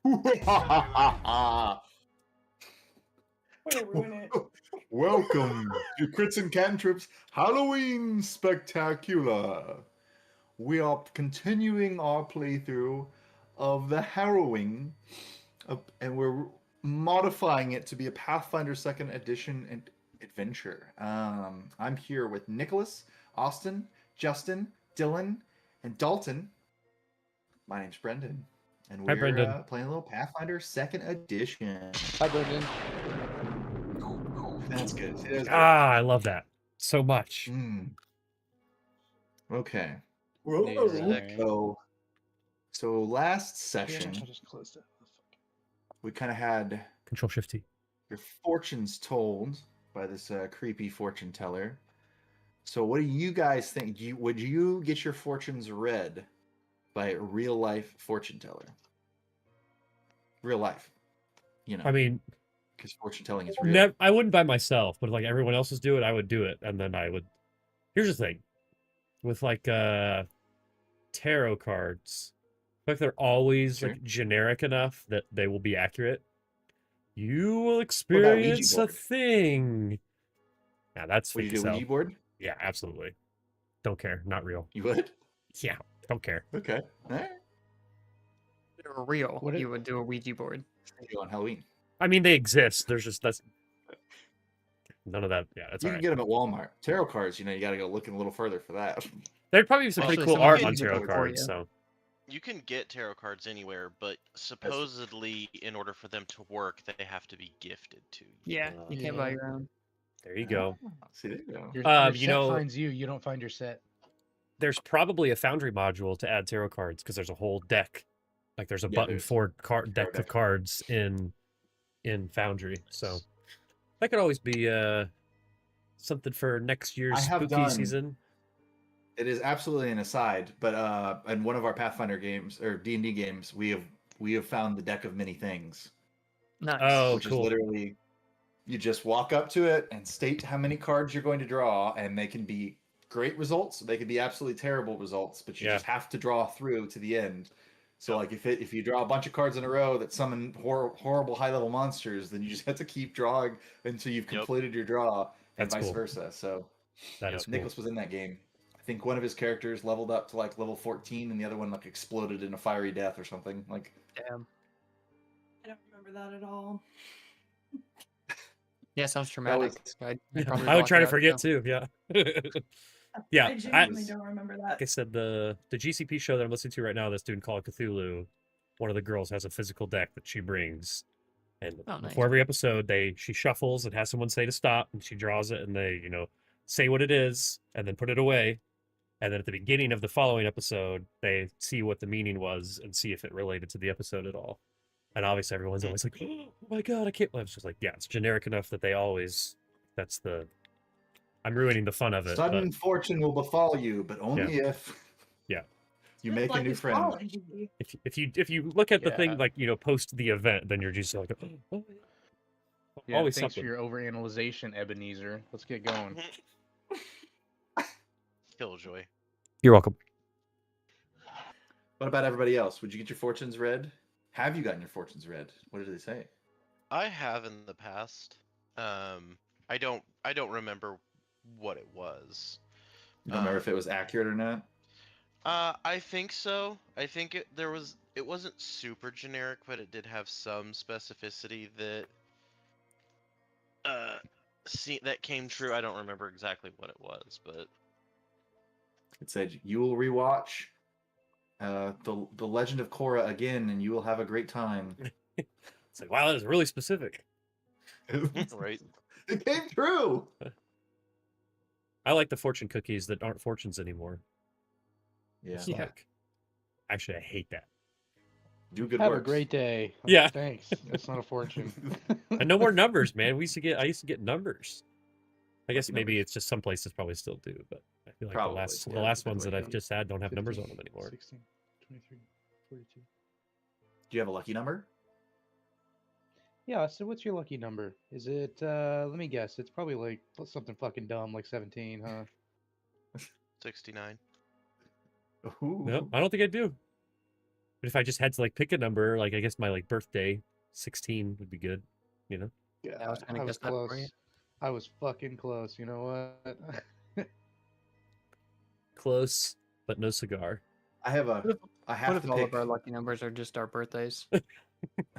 Way to ruin it. Welcome to CritsNCantrips Halloween Spectacular. We are continuing our playthrough of the Harrowing, and we're modifying it to be a Pathfinder 2nd Edition adventure. I'm here with Nicholas, Austin, Justin, Dylan, and Dalton. My name's Brendan, and Hi, we're Brendan. playing a little Pathfinder 2nd Edition. Hi, Brendan. That's good. See, that's good. I love that so much. Okay. Whoa. So last session, I'll just close that. we kind of had Control Shift T. your fortunes told by this creepy fortune teller. So what do you guys think? Would you get your fortunes read by a real life fortune teller? Real life, you know. I mean, because fortune telling is real. I wouldn't by myself, but like everyone else is doing it, I would do it, and then I would. Here's the thing, with like tarot cards, like they're always like generic enough that they will be accurate. You will experience a thing. Now that's would you do a Ouija board? Yeah, absolutely. Don't care. Not real. You would? Yeah, don't care. Okay. All right. They're real. You would do a Ouija board. On Halloween. I mean, they exist. There's just none of that. Yeah, that's you all can right. get them at Walmart. Tarot cards, you got to go looking a little further for that. There'd probably be some pretty cool art on tarot cards. So you can get tarot cards anywhere, but supposedly, in order for them to work, they have to be gifted to you. Yeah, you can't buy your own. There you go. See, there you go. Your set finds you. You don't find your set. There's probably a Foundry module to add tarot cards because there's a whole deck. Like there's a button for deck of cards in Foundry. So that could always be something for next year's spooky season. It is absolutely an aside, but in one of our Pathfinder games or D&D games, we have found the deck of many things. Nice. Oh, which cool. is literally you just walk up to it and state how many cards you're going to draw, and they can be great results, they can be absolutely terrible results, but you just have to draw through to the end. So like if you draw a bunch of cards in a row that summon horrible high-level monsters, then you just have to keep drawing until you've completed your draw, and vice versa. So that is cool. Nicholas was in that game. I think one of his characters leveled up to like level 14, and the other one like exploded in a fiery death or something. Like, damn. I don't remember that at all. Yeah, sounds traumatic. I would try to forget too. Yeah. Yeah, I genuinely don't remember that. Like I said, the GCP show that I'm listening to right now, this dude called Cthulhu, one of the girls has a physical deck that she brings, and before every episode, she shuffles and has someone say to stop, and she draws it, and they say what it is, and then put it away, and then at the beginning of the following episode, they see what the meaning was and see if it related to the episode at all. And obviously, everyone's always like, "Oh my god, I can't!" It's just like, yeah, it's generic enough that they always. That's the. I'm ruining the fun of it. Sudden fortune will befall you, but only if you make a new friend. If you look at the thing like post the event, then you're just like, oh, yeah, always thanks something. for your overanalyzation, Ebenezer. Let's get going. Killjoy. You're welcome. What about everybody else? Would you get your fortunes read? Have you gotten your fortunes read? What did they say? I have in the past. I don't remember what it was. You don't remember if it was accurate or not? I think so. I think it wasn't super generic, but it did have some specificity that that came true. I don't remember exactly what it was, but it said you will rewatch the Legend of Korra again, and you will have a great time. It's like, wow, that is really specific. Right. It came true. I like the fortune cookies that aren't fortunes anymore. Yeah. Like, actually, I hate that. Do good Have works. a great day. Yeah. Thanks. That's not a fortune. And no more numbers, man. I used to get numbers. I guess maybe it's just some places probably still do, but I feel like the last ones that I've just had don't have 15, numbers on them anymore. 16, 23, 42. Do you have a lucky number? Yeah, so what's your lucky number? Is it, let me guess, it's probably like something fucking dumb, like 17, huh? 69. Ooh. No, I don't think I do. But if I just had to like pick a number, like I guess my like birthday, 16 would be good. You know. Yeah, I was I gonna was guess that for you. close. I was fucking close. You know what? Close, but no cigar. I have What if, I what have if to all pick. of our lucky numbers are just our birthdays?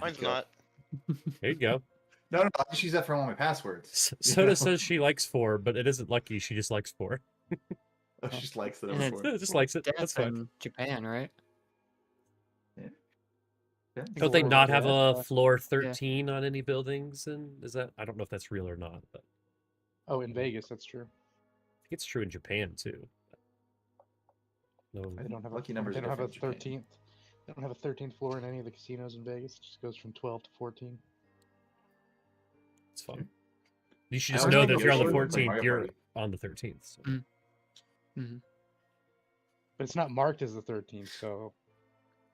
Mine's Go. not. There you go. No, I just use that for all my passwords. Soda says she likes 4, but it isn't lucky. She just likes 4. Oh, she just likes the And number it's- 4. Just likes it. Dad's That's fine. in Japan, right? Yeah. Don't they Four, not have yeah. a floor 13 on any buildings? And is that? I don't know if that's real or not, but Oh, in Vegas, that's true. I think it's true in Japan too. No, They don't have Lucky a, numbers They are don't have a different in Japan. 13th. They don't have a 13th floor in any of the casinos in Vegas. It just goes from 12 to 14. it's fun. You should I just always know think that of if you're on the Yoshi with 14th, Mario you're Party. on the 13th. So. But it's not marked as the 13th, so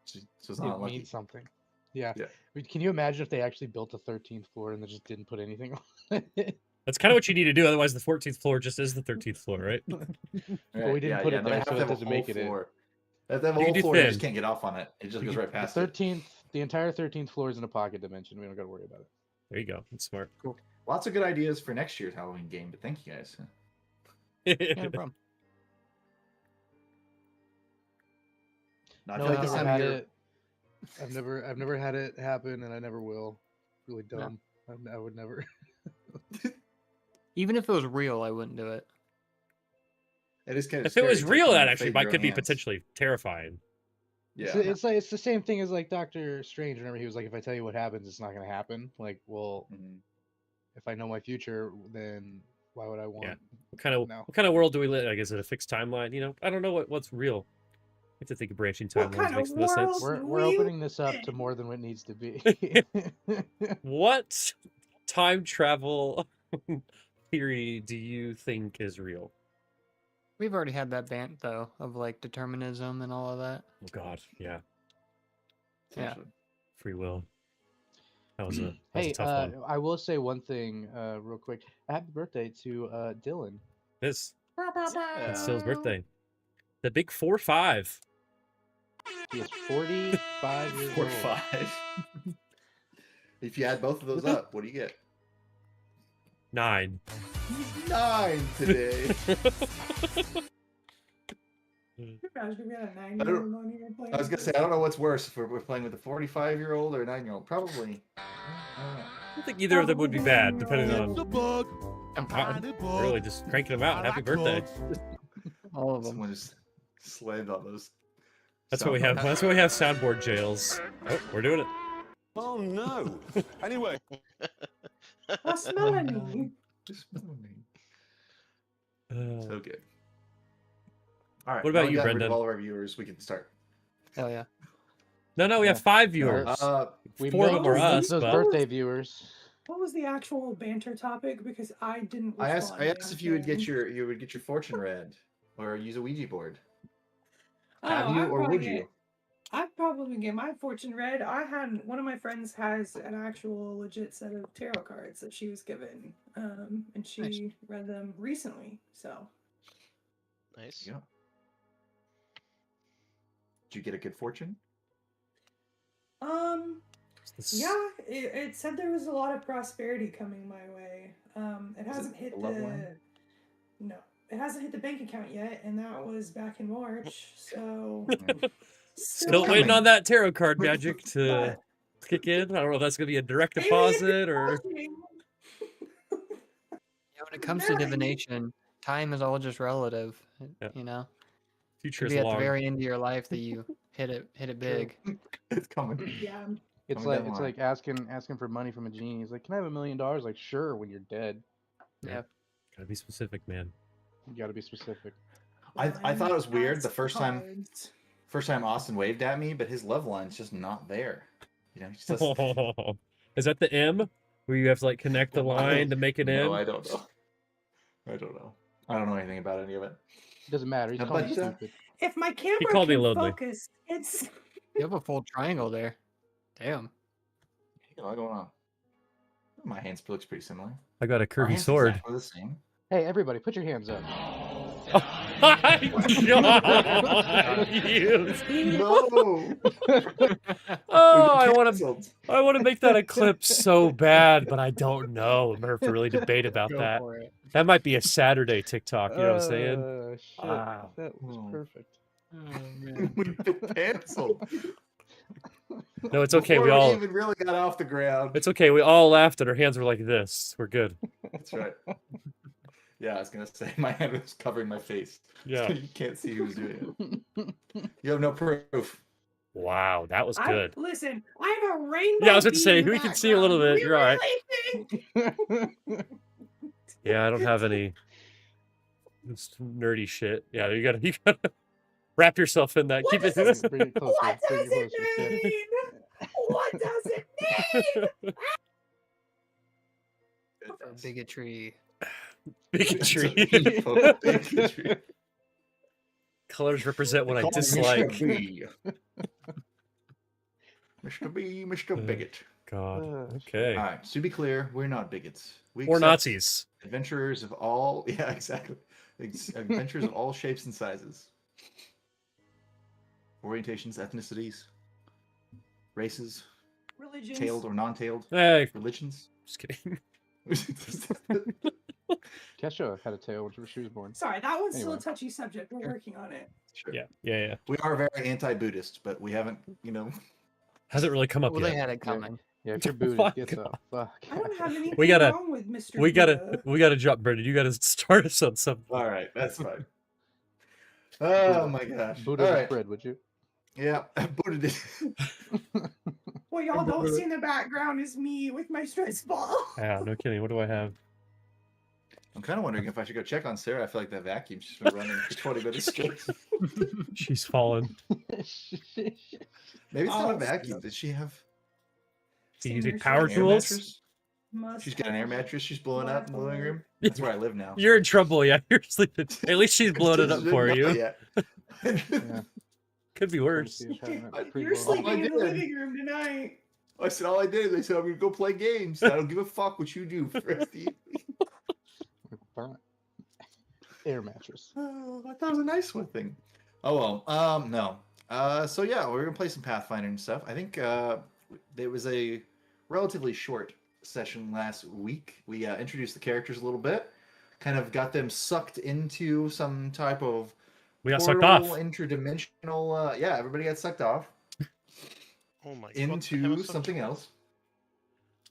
So it's it not lucky. means something. Yeah. Yeah. I mean, can you imagine if they actually built a 13th floor and they just didn't put anything on it? That's kind of what you need to do. Otherwise, the 14th floor just is the 13th floor, right? But we didn't put it no, they there, have so to it have a doesn't whole make it in. floor. They have to have a You whole can do floor. They just thin. can't get off on it. It just goes right past the it. 13th, the entire 13th floor is in a pocket dimension. We don't got to worry about it. There you go. That's smart. Lots of good ideas for next year's Halloween game, but thank you guys. Yeah, no problem. No, I No, feel like I've this never time of had year, it. I've never had it happen, and I never will. Really No. dumb. I would never. Even if it was real, I wouldn't do it. it is kind of If it was scary. It's like real, trying that to actually fade might your could be hands. potentially terrifying. Yeah. It's like it's the same thing as like Doctor Strange. Whenever he was like, if I tell you what happens, it's not gonna happen. Like, well, Mhm. if I know my future, then why would I want? No. What kind of world do we live? Like, is it a fixed timeline? You know, I don't know what's real. You have to think of branching What timelines. kind of Makes no sense. world? We're We opening this up live to in. more than what needs to be. What time travel theory do you think is real? We've already had that bant though of like determinism and all of that. Oh God, yeah, Yeah. Essentially. free will. That was a Hey, tough one. I will say one thing real quick. Happy birthday to Dylan. It's Yeah. Still's birthday. The big 4-5. He is 45 years Or old. 5. If you add both of those up, what do you get? 9. 9 today. Imagine we had a I 9-year-old on here playing. I was gonna say I don't know what's worse if we're playing with a 45-year-old or a 9-year-old. Probably. I don't think either of them would be bad, depending on. Really, just cranking them out. Happy birthday. All of them. Someone just slammed on those. That's what we have. That's what we have. Soundboard jails. Oh, we're doing it. Oh no. Anyway. What's Melanie? So good. All right. What about now we you, got rid of Brendan? all of our viewers, we can start. Hell yeah. No, we have 5 viewers. We 4 of them milked are us, those but birthday viewers. What was the actual banter topic? Because I didn't. I asked respond if you would get anything. your fortune read or use a Ouija board. Oh, Have you I'd or probably would you? get- I'd probably get my fortune read. I had one of my friends has an actual legit set of tarot cards that she was given, and she read them recently. So Nice. Yeah. Did you get a good fortune? yeah, it said there was a lot of prosperity coming my way. It hasn't hit a love line? no, it hasn't hit the bank account yet, and that was back in March. So Still waiting on that tarot card Wait, magic to kick in. I don't know if that's gonna be a direct Maybe deposit or. Yeah, when it comes to divination, time is all just relative. Yep. You know, Future could is be at the long. very end of your life that you hit it big. It's coming. Yeah. It's Coming like down the it's line. like asking for money from a genie. He's like, "Can I have $1 million?" Like, sure. When you're dead, Yeah. Gotta be specific, man. you got to be specific. I thought it was weird the Ask first time cards. Austin waved at me, but his love line's just not there. You know, he just Is that the M where you have to like connect the line to make it No, M? I don't know. I don't know. I don't know anything about any of it. It doesn't matter. He's How calling you about stupid. If my camera called me can lonely. focus, it's You have a full triangle there. Damn. Hey, a lot going on. My hands looks pretty similar. I got a Our curvy hands sword. exactly the same. Hey, everybody, put your hands up. God, you. No. Oh, We've I been want to. canceled. I want to make that a clip so bad, but I don't know. I'm gonna have to really debate about Go that. for it. That might be a Saturday TikTok. You know what I'm saying? Shit. Wow. That was Oh. perfect. Oh man. We've been canceled. No, it's okay. Before We all. even really got off the ground. It's okay. We all laughed and our hands were like this. We're good. That's right. Yeah, I was gonna say my hand was covering my face. Yeah. So you can't see who's doing it. You have no proof. Wow, that was good. Listen, I have a rainbow. Yeah, I was about to say, beam we can see a little background. bit. We You're all right. really think- Yeah, I don't have any this nerdy shit. Yeah, you gotta wrap yourself in that. What Keep it. does Bring it closer. What Bring does it it closer. Yeah. mean? What does it mean? For bigotry. Bigotry. Bigotry. Colors represent what I Call me dislike. Mr. B. Mr. B, Mr. Bigot. God. Uh, Okay. All right. So to be clear, we're not bigots. We Or accept Nazis. Adventurers of all, yeah, exactly. Adventurers of all shapes and sizes, orientations, ethnicities, races, Religions. tailed or non-tailed, Hey, religions. just kidding. Kesha had a tail when she was born. Sorry, that one's still a Anyway. touchy subject. We're working on it. Sure. Yeah. We are very anti-Buddhist, but we haven't, Hasn't really come up Well, they yet. had it coming. Yeah, if you're booted, Fuck get up. Fuck. I don't have anything We gotta- wrong with Mr. We Buddha. gotta jump, Brendan. You gotta start us on something. All right, that's fine. Oh my gosh. Buddha All the right. spread, would you? Yeah, Buddha did. What y'all don't see in the background is me with my stress ball. Yeah, no kidding. What do I have? I'm kind of wondering if I should go check on Sarah. I feel like that vacuum's just been running for 20 minutes straight. She's fallen. Maybe it's not a Oh, vacuum. Did she have She's using Singers power an air tools. mattress? Must She's got an air have mattress she's blowing up in the living room. Yeah. That's where I live now. You're in trouble. Yeah, you're sleeping. At least she's blowing it up for Not you. yet. Yeah. Could be worse. You're sleeping I in the did. living room tonight. I said all I did is I said I'm gonna go play games. I don't give a fuck what you do for the rest of the evening. Air mattress. Oh, I thought it was a nice one thing. Oh well, no. So yeah, we're gonna play some Pathfinder and stuff. I think there was a relatively short session last week. We introduced the characters a little bit, kind of got them sucked into some type of We got sucked off. interdimensional. Yeah, everybody got sucked off Oh my! into something else.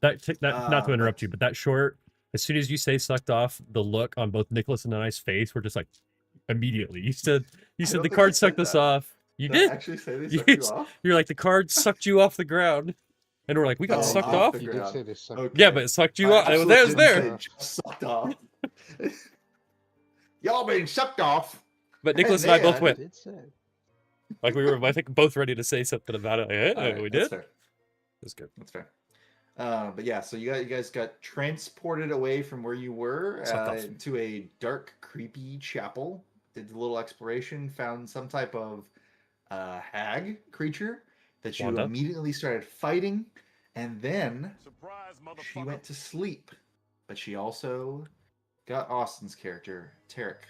Not to interrupt but- you, but that short. As soon as you say sucked off, the look on both Nicholas and I's face were just like immediately. You said don't the think I card said sucked us that. off. You Did I did. actually say they You sucked you s- off? You're like the card sucked you off the ground, and we're like, we got Oh, sucked off off. the You did ground. say they sucked. Okay. Yeah, but it sucked you I off. It absolutely was there. didn't say just sucked off. Y'all been sucked off. But Nicholas and I both man. went Did say. like we were, I think, both ready to say something about it. Like, hey, All right, we that's did. fair. That's good. That's fair. But yeah, so you guys got transported away from where you were Sucked off. to a dark, creepy chapel. Did a little exploration, found some type of hag creature that you Wanda? immediately started fighting, and then Surprise, she went to sleep. But she also got Austin's character, Tarek.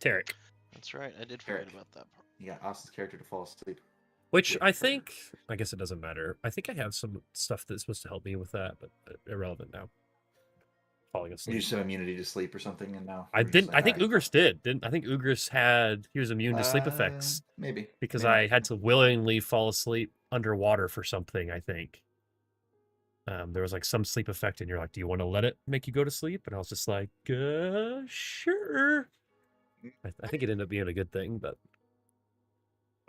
Tarek. That's right. I did forget Eric. about that part. You got Austin's character to fall asleep. Which Wait I for- think, I guess it doesn't matter. I think I have some stuff that's supposed to help me with that, but irrelevant now. Falling You asleep. just have immunity to sleep or something, and now I you're just didn't. like, I think "All right, Ugris did. Didn't I think Ugris he was immune to sleep effects Maybe because maybe. I had to willingly fall asleep underwater for something. I think there was like some sleep effect, and you're like, "Do you want to let it make you go to sleep?" And I was just like, "Sure." I think it ended up being a good thing, but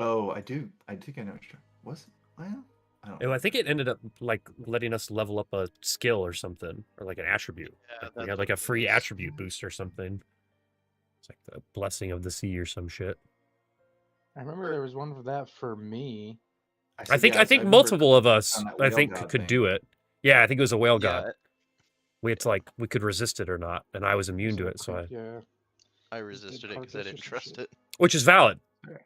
Oh, I do. I think I know what you're. Was it? Well, I don't know. I think it ended up like letting us level up a skill or something, or like an attribute. Yeah, Like, we that's had like what a it free was. attribute boost or something. It's like the blessing of the sea or some shit. I remember there was one for that for me. I think yes, think remember multiple of us on that I whale think god could thing. do it. Yeah, I think it was a whale Yeah, god. We had to like we could resist it or not, and I was immune to it, so Yeah. I resisted it because I carcass or didn't some trust shit. it. which is valid. Right.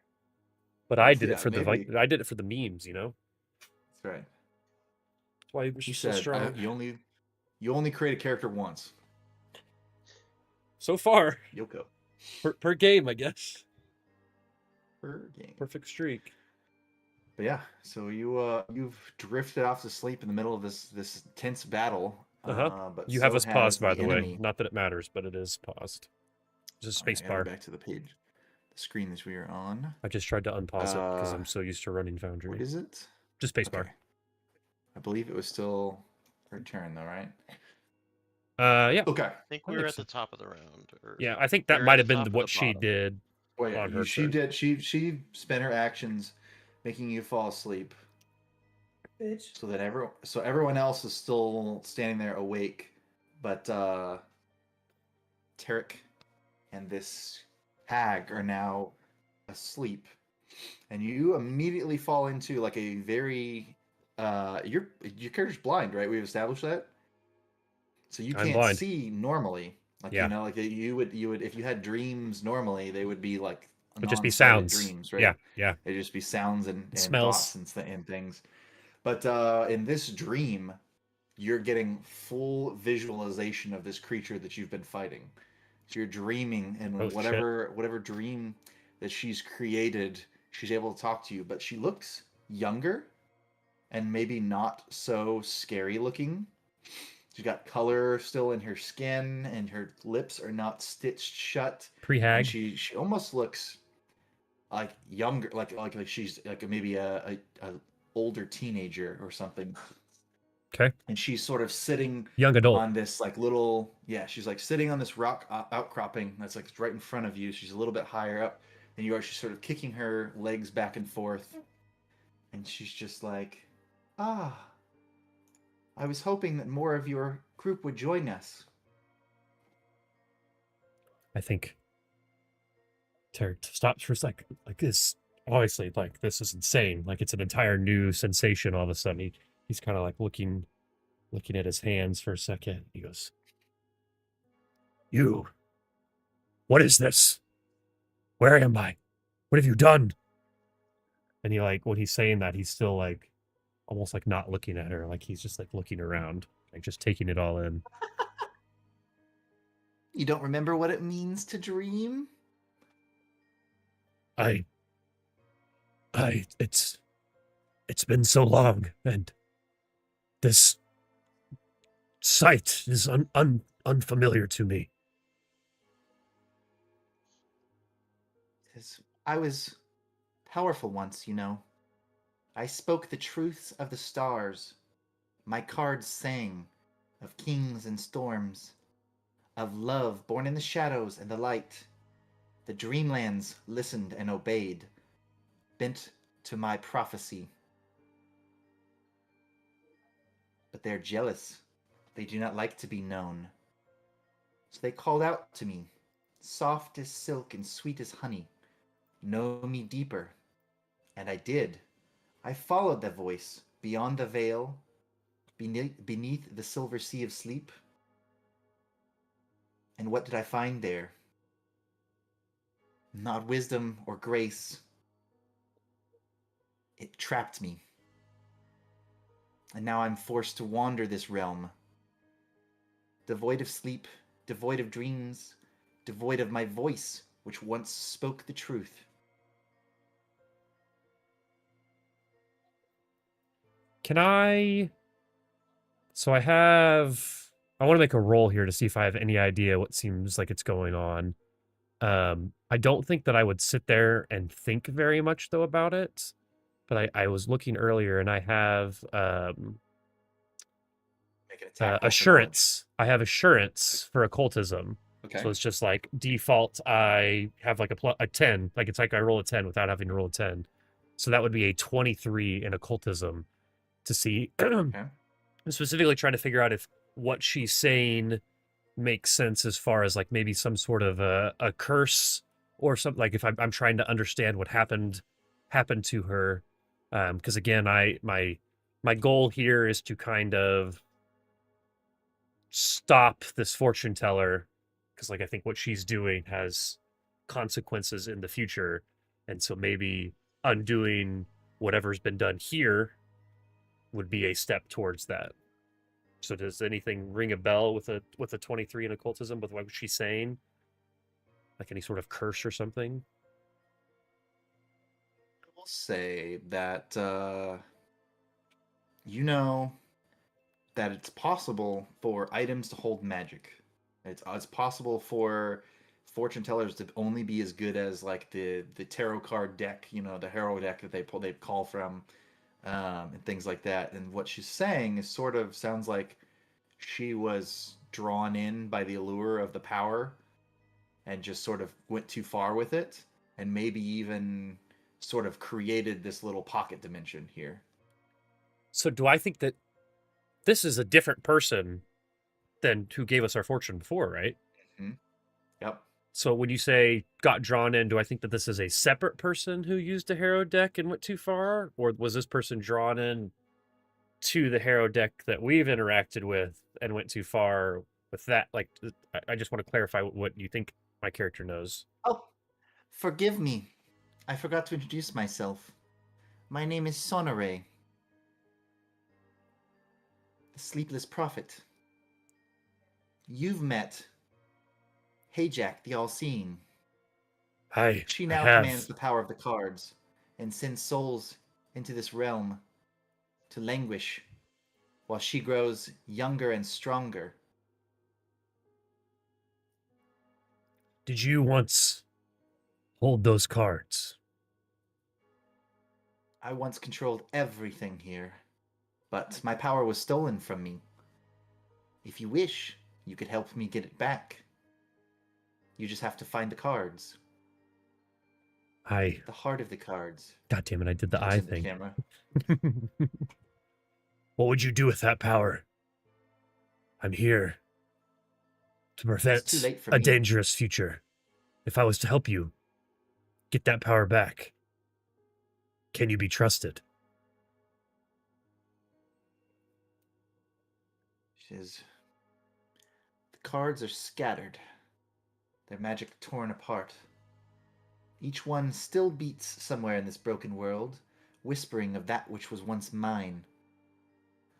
But I Yes, did yeah, it for maybe. I did it for the memes, you know. That's right. That's why Ugris You is so said strong. you only create a character once. So far, Yoko. Per game, I guess. Per game. Perfect streak. But yeah, so you've drifted off to sleep in the middle of this tense battle. But You so have us paused, has by the the way. enemy. Not that it matters, but it is paused. Just a All right, space I gotta bar. go back to the page, the screen that we are on. I just tried to unpause it because Uh, I'm so used to running Foundry. What is it? Just space Okay. bar. I believe it was still her turn, though, right? Yeah. Okay. I think we were at the top of the round. Or Yeah, I think that we're might at have the been top of what the she bottom. did Wait, on her she turn. did. She spent her actions making you fall asleep, Bitch. so that everyone else is still standing there awake, but Tarek and this hag are now asleep, and you immediately fall into like a very your character's blind, right? We've established that, so you I'm can't blind. see normally. Like Yeah. like you would if you had dreams normally, they would be like It'd just be non-sighted sounds. dreams, right? Yeah, yeah. It'd just be sounds and Smells. thoughts and things. But in this dream, you're getting full visualization of this creature that you've been fighting. So you're dreaming, and Oh, shit. whatever dream that she's created, she's able to talk to you. But she looks younger, and maybe not so scary looking. She's got color still in her skin, and her lips are not stitched shut. Pre-hag. And she almost looks like younger, like she's like maybe a older teenager or something. Okay. And she's sort of sitting Young adult on this like little, she's like sitting on this rock outcropping that's like right in front of you. She's a little bit higher up than you are. She's sort of kicking her legs back and forth, and she's just like, I was hoping that more of your group would join us. I think Tarek stops for a second. Like this, obviously, like this is insane. Like it's an entire new sensation all of a sudden. He's kind of like looking at his hands for a second. He goes, "You, what is this? Where am I? What have you done?" And he like, when he's saying that, he's still like, almost like not looking at her. Like he's just like looking around, like just taking it all in. You don't remember what it means to dream? It's been so long, and this sight is unfamiliar to me. I was powerful once, you know. I spoke the truths of the stars. My cards sang of kings and storms, of love born in the shadows and the light. The dreamlands listened and obeyed, bent to my prophecy. But they're jealous. They do not like to be known. So they called out to me, soft as silk and sweet as honey. Know me deeper. And I did. I followed the voice beyond the veil, beneath the silver sea of sleep. And what did I find there? Not wisdom or grace. It trapped me. And now I'm forced to wander this realm. Devoid of sleep, devoid of dreams, devoid of my voice, which once spoke the truth. Can I... So I want to make a roll here to see if I have any idea what seems like it's going on. I don't think that I would sit there and think very much, though, about it. But I was looking earlier, and I have assurance. I have assurance for occultism. Okay. So it's just like default, I have like a 10. Like it's like I roll a 10 without having to roll a 10. So that would be a 23 in occultism to see. Okay. I'm specifically trying to figure out if what she's saying makes sense as far as like maybe some sort of a curse or something. Like if I'm trying to understand what happened to her. Because again, my goal here is to kind of stop this fortune teller, because like I think what she's doing has consequences in the future, and so maybe undoing whatever's been done here would be a step towards that. So does anything ring a bell with a 23 in occultism with what she's saying? Like any sort of curse or something? I will say that you know that it's possible for items to hold magic. It's possible for fortune tellers to only be as good as like the tarot card deck, the Harrow deck that they call from, and things like that. And what she's saying is sort of sounds like she was drawn in by the allure of the power and just sort of went too far with it, and maybe even sort of created this little pocket dimension here. So do I think that this is a different person than who gave us our fortune before, right? Mm-hmm. Yep. So when you say got drawn in, do I think that this is a separate person who used a Harrow deck and went too far? Or was this person drawn in to the Harrow deck that we've interacted with and went too far with that? Like, I just want to clarify what you think my character knows. Oh, forgive me. I forgot to introduce myself. My name is Sonore, the Sleepless Prophet. You've met Hayjack, the All-Seeing. She now commands the power of the cards and sends souls into this realm to languish while she grows younger and stronger. Did you once hold those cards? I once controlled everything here, but my power was stolen from me. If you wish, you could help me get it back. You just have to find the cards. The heart of the cards. God damn it, I did the eye thing. Camera. What would you do with that power? I'm here to prevent a dangerous future. If I was to help you get that power back, can you be trusted? The cards are scattered. Their magic torn apart. Each one still beats somewhere in this broken world, whispering of that which was once mine.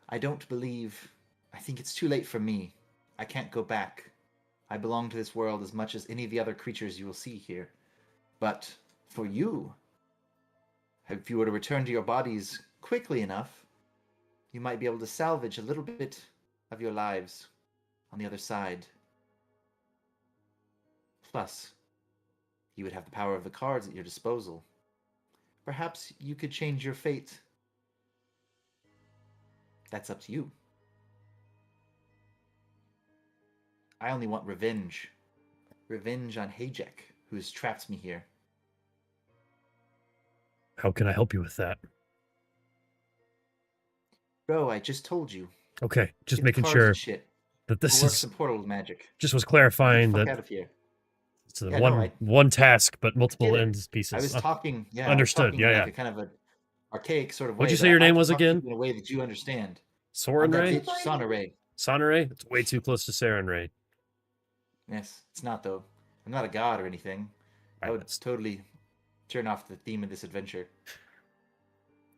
I think it's too late for me. I can't go back. I belong to this world as much as any of the other creatures you will see here. But for you, if you were to return to your bodies quickly enough, you might be able to salvage a little bit of your lives on the other side. Plus, you would have the power of the cards at your disposal. Perhaps you could change your fate. That's up to you. I only want revenge. Revenge on Hayjack, who has trapped me here. How can I help you with that? Bro, I just told you. Okay, just Get making sure that this we'll work is some portal magic. Just was clarifying Get the fuck that out of here. it's one task, but multiple ends pieces. I was talking, understood. Like a kind of an archaic sort of way. What'd you say your name was again? In a way that you understand. Sorenray? Sonore. Sonore? It's way too close to Sarenray. Yes, it's not though. I'm not a god or anything. I would totally turn off the theme of this adventure.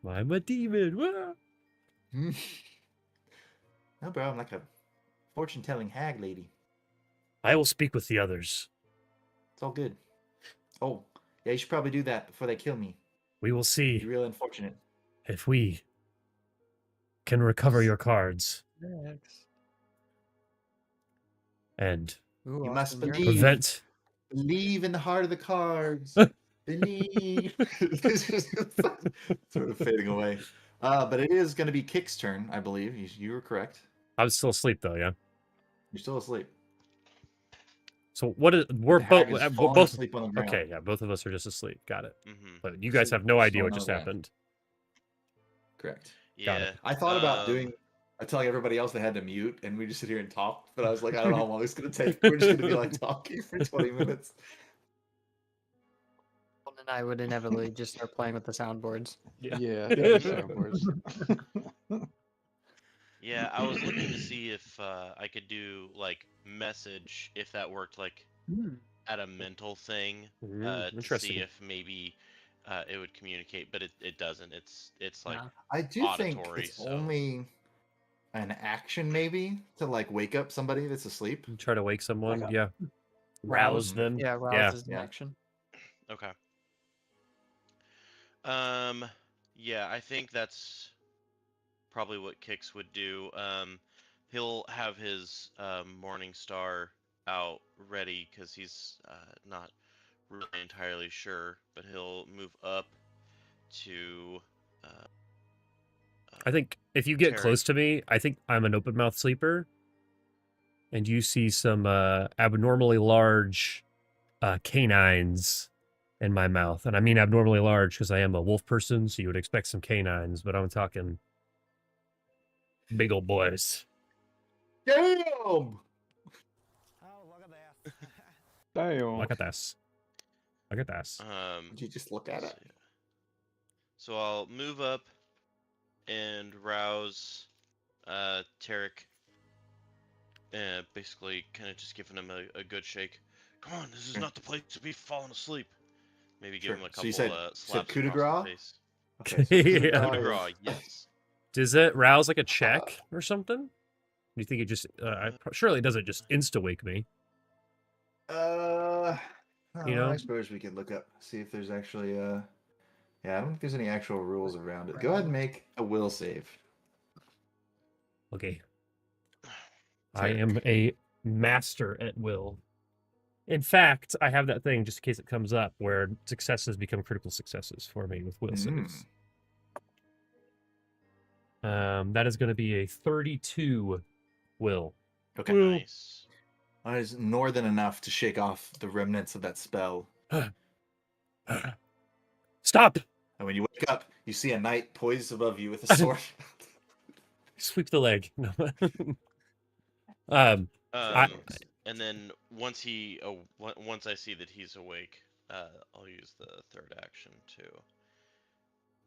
I'm a demon. No, bro, I'm like a fortune-telling hag lady. I will speak with the others. It's all good. Oh, yeah, you should probably do that before they kill me. We will see. It'd be real unfortunate. If we can recover your cards. Next. And you must believe. Prevent. Believe in the heart of the cards. Believe. Sort of fading away. But it is going to be Kick's turn, I believe. You were correct. I was still asleep, though, yeah? You're still asleep. So we're both asleep on the ground. Okay, yeah, both of us are just asleep. Got it. Mm-hmm. But you guys have no idea what just happened. Correct. Yeah. I thought about telling everybody else they had to mute, and we just sit here and talk. But I was like, I don't know how long it's going to take. We're just going to be like talking for 20 minutes. And I would inevitably just start playing with the soundboards. Yeah, soundboards. Yeah, I was looking to see if I could do like message, if that worked, like at a mental thing, to see if maybe it would communicate, but it doesn't. It's like I do auditory, think it's only an action maybe to like wake up somebody that's asleep. Try to wake someone, yeah. rouse them. Yeah, rouse is an action. Okay. Yeah, I think that's probably what Kix would do. He'll have his Morning Star out ready because he's not really entirely sure, but he'll move up to. I think if you get Tarek. close to me, I think I'm an open mouth sleeper, and you see some abnormally large canines in my mouth, and I mean abnormally large because I am a wolf person, so you would expect some canines, but I'm talking big old boys. Damn! Oh, look at that. Damn. Look at this. Look at this. Did you just look at it? So I'll move up and rouse Tarek. Basically, kind of just giving him a good shake. Come on, this is not the place to be falling asleep. Maybe give him a couple So you said, slaps coup de across grace? the face. Okay, so coup de Yeah. Coup de grace. grace, yes. Does it rouse like a check or something? Do you think it just? Surely it doesn't just insta wake me. You know? I suppose we could look up, see if there's actually yeah, I don't think there's any actual rules around it. Go ahead and make a will save. Okay. I am a master at will. In fact, I have that thing just in case it comes up where successes become critical successes for me with will saves. That is going to be a 32 will. Okay. Nice. That is more than enough to shake off the remnants of that spell. Stop! And when you wake up, you see a knight poised above you with a sword. Sweep the leg. No. And then once I see that he's awake, I'll use the third action to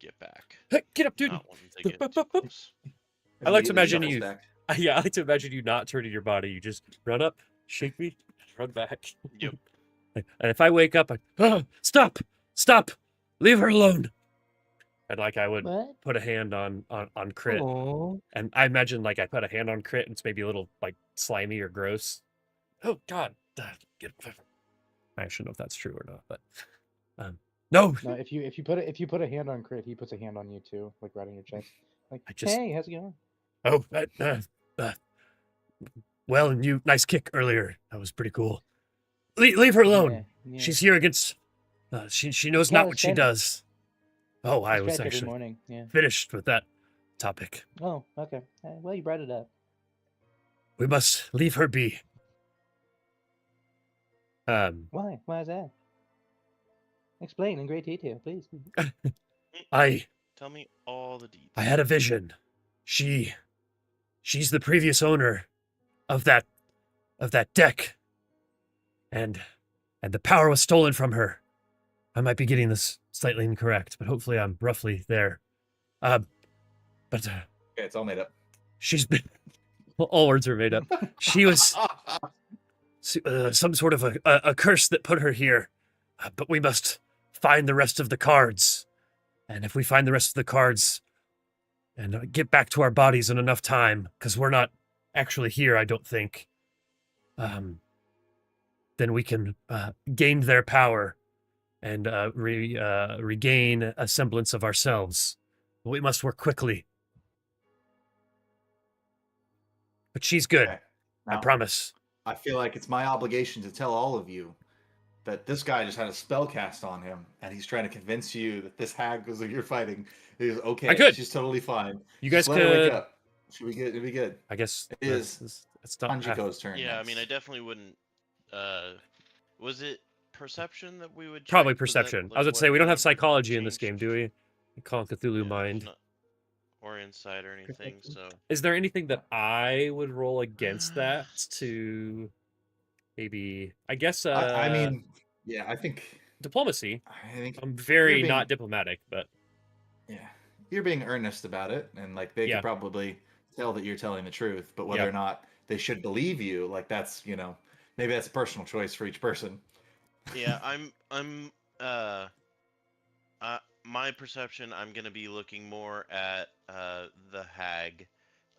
get back. Hey, get up, dude! Not wanting to get too close. I like to imagine Immediately you. shuffles back. Yeah, I like to imagine you not turning your body. You just run up, shake me, run back. Yep. And if I wake up, stop, leave her alone. And like I would put a hand on Crit, and I imagine like I put a hand on Crit, and it's maybe a little like slimy or gross. Oh God, I shouldn't know if that's true or not, but no. No, if you put a hand on Crit, he puts a hand on you too, like right on your chest. Like, hey, how's it going? Oh, well, and you nice kick earlier. That was pretty cool. Leave her alone. Yeah. She's here against. She knows not what she does. Oh, I was every actually morning. Yeah. finished with that topic. Oh, okay. Well, you brought it up. We must leave her be. Why? Why is that? Explain in great detail, please. Tell me all the details. I had a vision. She's the previous owner of that deck, and the power was stolen from her. I might be getting this slightly incorrect, but hopefully I'm roughly there. But okay, it's all made up. She's been all words are made up. She was some sort of a curse that put her here, but we must find the rest of the cards, and if we find the rest of the cards and get back to our bodies in enough time, because we're not actually here, I don't think, then we can gain their power and regain a semblance of ourselves. But we must work quickly. But she's good. Okay. I Now, promise. I feel like it's my obligation to tell all of you that this guy just had a spell cast on him, and he's trying to convince you that this hag that you're fighting is okay. I could. She's totally fine. You guys just let her wake could. up. Should we get? It'll be good. I guess it is. It's not Hanjiko's turn. Yeah, next. I mean, I definitely wouldn't. Was it perception that we would? Probably check? Was perception. that, I was about to say we don't have what psychology in this changed? game, do we? Call it Cthulhu mind. Not- or insight or anything. So Is there anything that I would roll against that to maybe? I guess. I mean, yeah, I think diplomacy. I think I'm very being- not diplomatic, but yeah, you're being earnest about it, and like they could probably tell that you're telling the truth, but whether or not they should believe you, like that's maybe that's a personal choice for each person. yeah, I'm my perception, I'm gonna be looking more at the hag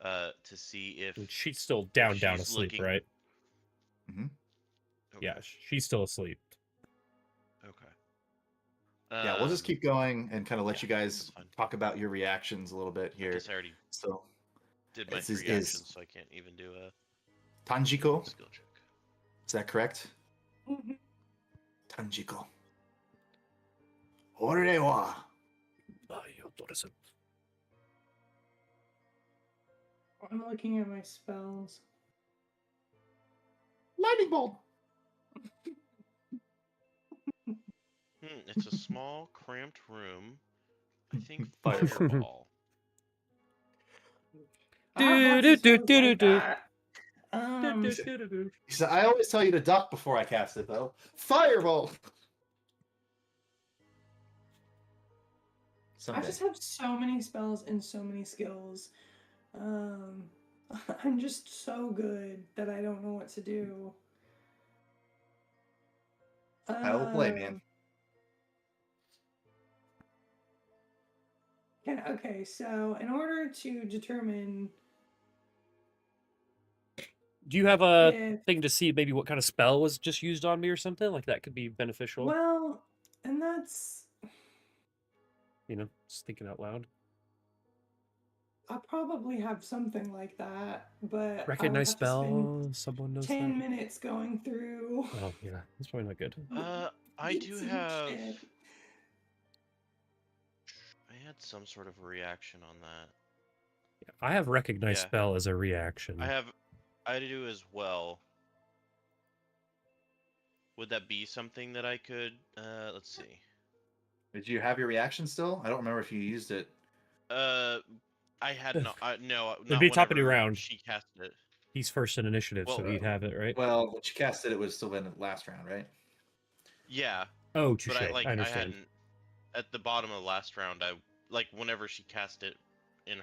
to see if she's still down she's asleep, looking- right? Mm-hmm. Okay. Yeah, she's still asleep. Okay. Yeah, we'll just keep going and kind of let you guys that's fine. talk about your reactions a little bit I here. guess I already So, did my Is- 3 is- actions, so I can't even do a Tanjiko, skill check. is that correct? Mhm. Tanjiko. Ore wa I'm looking at my spells. lightning bolt. It's a small, cramped room. I think Fireball. fireball. I have lots of spells like that. He said, I always tell you to duck before I cast it, though. Fireball! I Someday. just have so many spells and so many skills. I'm just so good that I don't know what to do. I will play, man. Yeah, okay, so in order to determine... Do you have a if, thing to see maybe what kind of spell was just used on me or something? Like that could be beneficial. well, and that's... You know, just thinking out loud. I probably have something like that, but Recognize I would have to spend spell. Someone knows 10 that. minutes going through. Oh yeah, that's probably not good. I do Some have. shit. I had some sort of a reaction on that. Yeah, I have recognize Yeah. spell as a reaction. I do as well. Would that be something that I could? Let's see. Did you have your reaction still? I don't remember if you used it. I had no. No, It'd not be top of the whenever round. she casted it. He's first in initiative, so Well, he'd have it, right? Well, when she cast it, it was still in the last round, right? Yeah, Oh, touche. but I I understand. hadn't. At the bottom of the last round, whenever she cast it in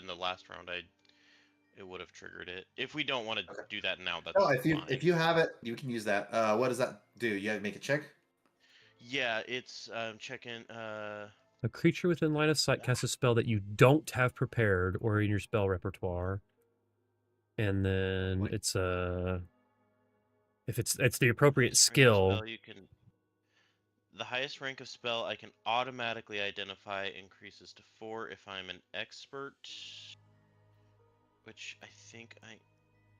the last round, it would have triggered it. If we don't want to do that now, that's Oh, fine. if you have it, you can use that. What does that do? You have to make a check? Yeah, it's checking. A creature within line of sight casts a spell that you don't have prepared or in your spell repertoire. And then it's if it's the appropriate skill. Spell you can. The highest rank of spell I can automatically identify increases to 4 if I'm an expert. Which I think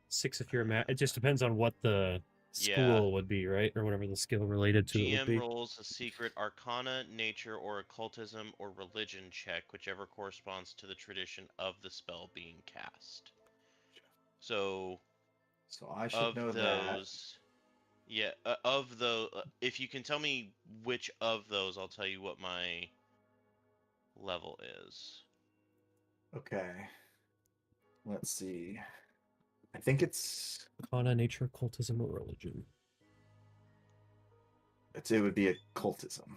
6 if you're a it just depends on what the school would be, right? Or whatever the skill related to it would be. GM rolls a secret arcana, nature, or occultism or religion check, whichever corresponds to the tradition of the spell being cast. So I should know those, that. Yeah, of those, if you can tell me which of those, I'll tell you what my level is. Okay. Let's see. I think it's Arcana, nature, occultism, or religion. It would be occultism.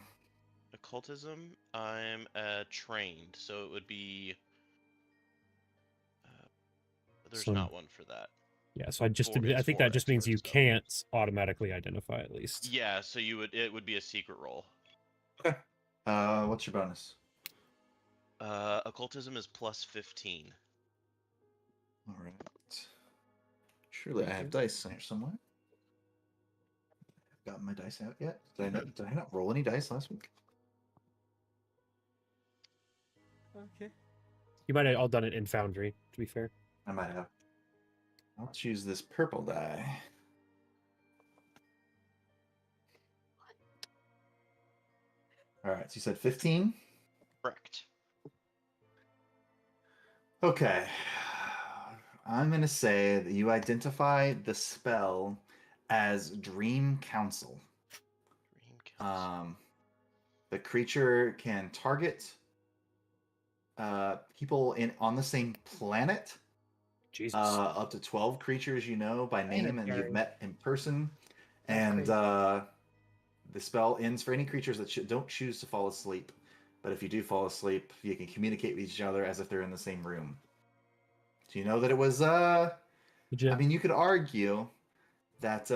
Occultism, I'm trained, so it would be. There's not one for that. Yeah, so I think that just means you can't automatically identify at least. Yeah, so it would be a secret roll. Okay. What's your bonus? Occultism is plus 15. All right. Surely I have dice here somewhere. I've gotten my dice out yet. Did I not roll any dice last week? Okay. You might have all done it in Foundry, to be fair. I might have. I'll choose this purple die. All right, so you said 15? Correct. Okay. I'm going to say that you identify the spell as Dream Council. Dream Council. The creature can target people on the same planet. Jesus. Up to 12 creatures you know by name and you've met in person. And the spell ends for any creatures that don't choose to fall asleep. But if you do fall asleep, you can communicate with each other as if they're in the same room. Do you know that it was, I mean, you could argue that